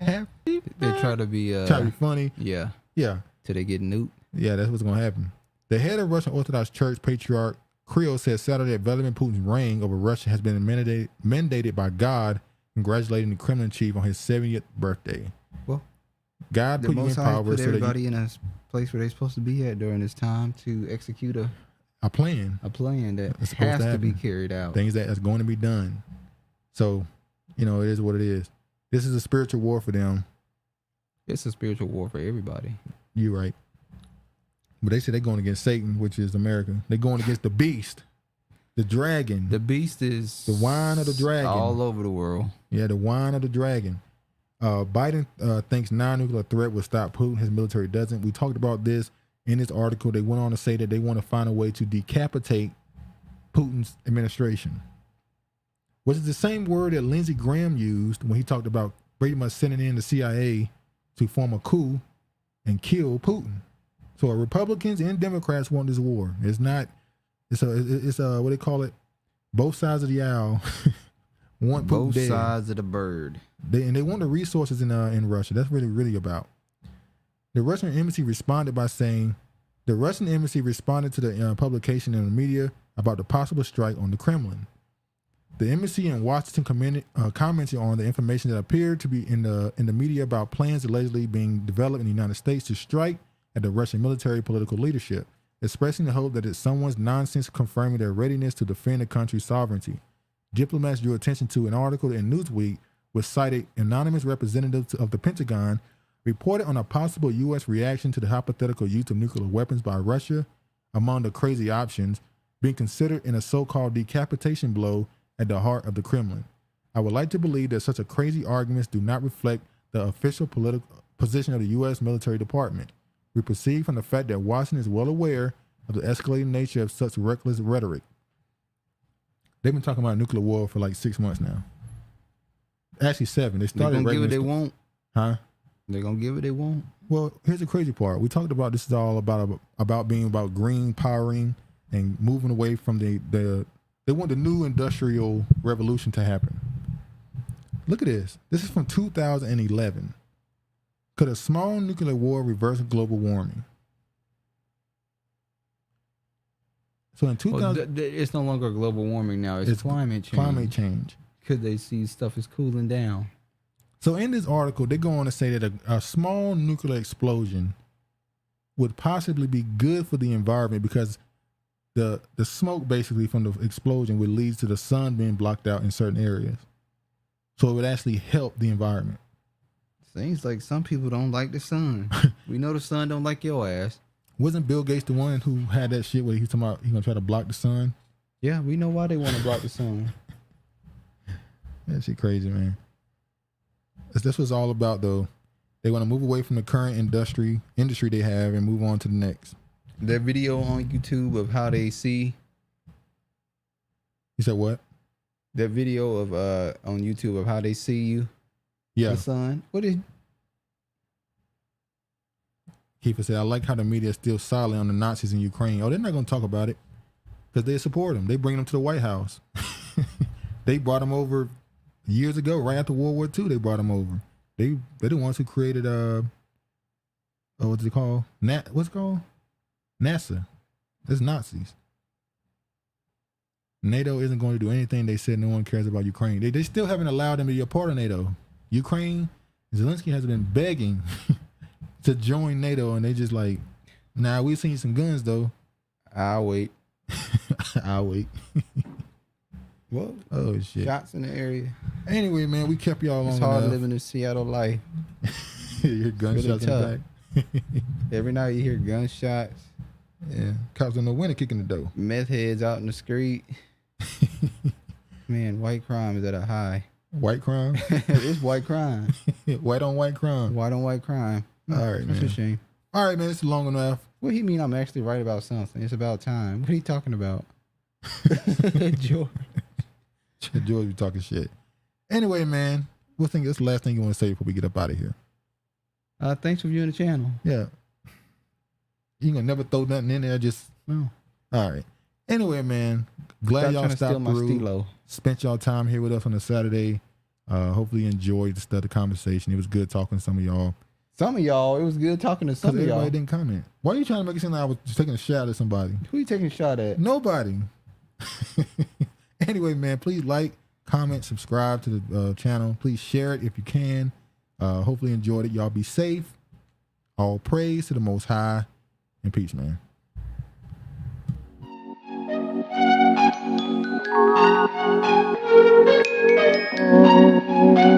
Happy. They try to be funny. Yeah. Till they get nuked. Yeah, that's what's gonna happen. The head of Russian Orthodox Church, Patriarch Kirill, said Saturday that Vladimir Putin's reign over Russia has been mandated by God, congratulating the Kremlin chief on his 70th birthday. Well, God put you in power, put everybody in a place where they're supposed to be at during this time to execute a plan that has to be carried out. Things that's going to be done. So, it is what it is. This is a spiritual war for them. It's a spiritual war for everybody. You're right. But they say they're going against Satan, which is America. They're going against the beast, the dragon. The beast is the wine of the dragon. All over the world. Yeah, the wine of the dragon. Biden thinks non-nuclear threat will stop Putin. His military doesn't. We talked about this in this article. They went on to say that they want to find a way to decapitate Putin's administration, which is the same word that Lindsey Graham used when he talked about pretty much sending in the CIA to form a coup and kill Putin. So Republicans and Democrats want this war. It's a what they call it, both sides of the aisle want both Putin dead. Sides of the bird. They want the resources in Russia. That's really about. The Russian embassy responded by saying the Russian embassy responded to the publication in the media about the possible strike on the Kremlin. The embassy in Washington commented on the information that appeared to be in the media about plans allegedly being developed in the United States to strike at the Russian military political leadership, expressing the hope that it's someone's nonsense confirming their readiness to defend the country's sovereignty. Diplomats drew attention to an article in Newsweek which cited anonymous representatives of the Pentagon reported on a possible U.S. reaction to the hypothetical use of nuclear weapons by Russia among the crazy options being considered in a so-called decapitation blow at the heart of the Kremlin. I would like to believe that such a crazy arguments do not reflect the official political position of the U.S. military department. We proceed from the fact that Washington is well aware of the escalating nature of such reckless rhetoric. They've been talking about nuclear war for like 6 months now. Actually 7. They started. They're gonna give it they want. Huh? They're gonna give it they want. Well, here's the crazy part. We talked about this is all about being about green powering and moving away from they want the new industrial revolution to happen. Look at this. This is from 2011. Could a small nuclear war reverse global warming? So in 2000, it's no longer global warming now. It's climate change. Climate change. Because they see stuff is cooling down. So in this article, they go on to say that a small nuclear explosion would possibly be good for the environment because the smoke basically from the explosion would lead to the sun being blocked out in certain areas. So it would actually help the environment. Seems like some people don't like the sun. We know the sun don't like your ass. Wasn't Bill Gates the one who had that shit where he was talking about he gonna try to block the sun? Yeah, we know why they want to block the sun. That shit crazy, man. That's what it's all about, though. They want to move away from the current industry they have and move on to the next. That video on YouTube of how they see. You said what? That video of on YouTube of how they see you. Yeah. The sun. What is? Kiefer said, I like how the media is still silent on the Nazis in Ukraine. Oh, they're not going to talk about it because they support them. They bring them to the White House. They brought them over years ago, right after World War II. They brought them over. They're the ones who created what's it called? What's it called? NASA. It's Nazis. NATO isn't going to do anything. They said no one cares about Ukraine. They still haven't allowed them to be a part of NATO. Ukraine, Zelensky has been begging to join NATO, and they just like, nah, we've seen some guns though. I'll wait. I'll wait. What? Oh shit! Shots in the area. Anyway, man, we kept y'all It's long hard enough. living in Seattle life. You hear gunshots really in the back. Every night you hear gunshots. Yeah, cops don't know when to kick in the door. Meth heads out in the street. Man, white crime is at a high. White crime? It's white crime. White on white crime. White on white crime. All right, That's man. a shame. All right, man, it's long enough. What do you mean I'm actually right about something? It's about time. What are you talking about? George. George be talking shit. Anyway, man, what's the last thing you want to say before we get up out of here? Thanks for viewing the channel. Yeah. You gonna never throw nothing in there, just no. All right. Anyway, man, glad y'all stopped through. Stilo. Spent y'all time here with us on a Saturday. Hopefully you enjoyed the conversation. It was good talking to some of y'all. Some of y'all, it was good talking to some of y'all. Everybody didn't comment. Why are you trying to make it seem like I was just taking a shot at somebody? Who you taking a shot at? Nobody. Anyway, man, please like, comment, subscribe to the channel. Please share it if you can. Hopefully enjoyed it. Y'all be safe. All praise to the Most High. And peace, man. Thank you.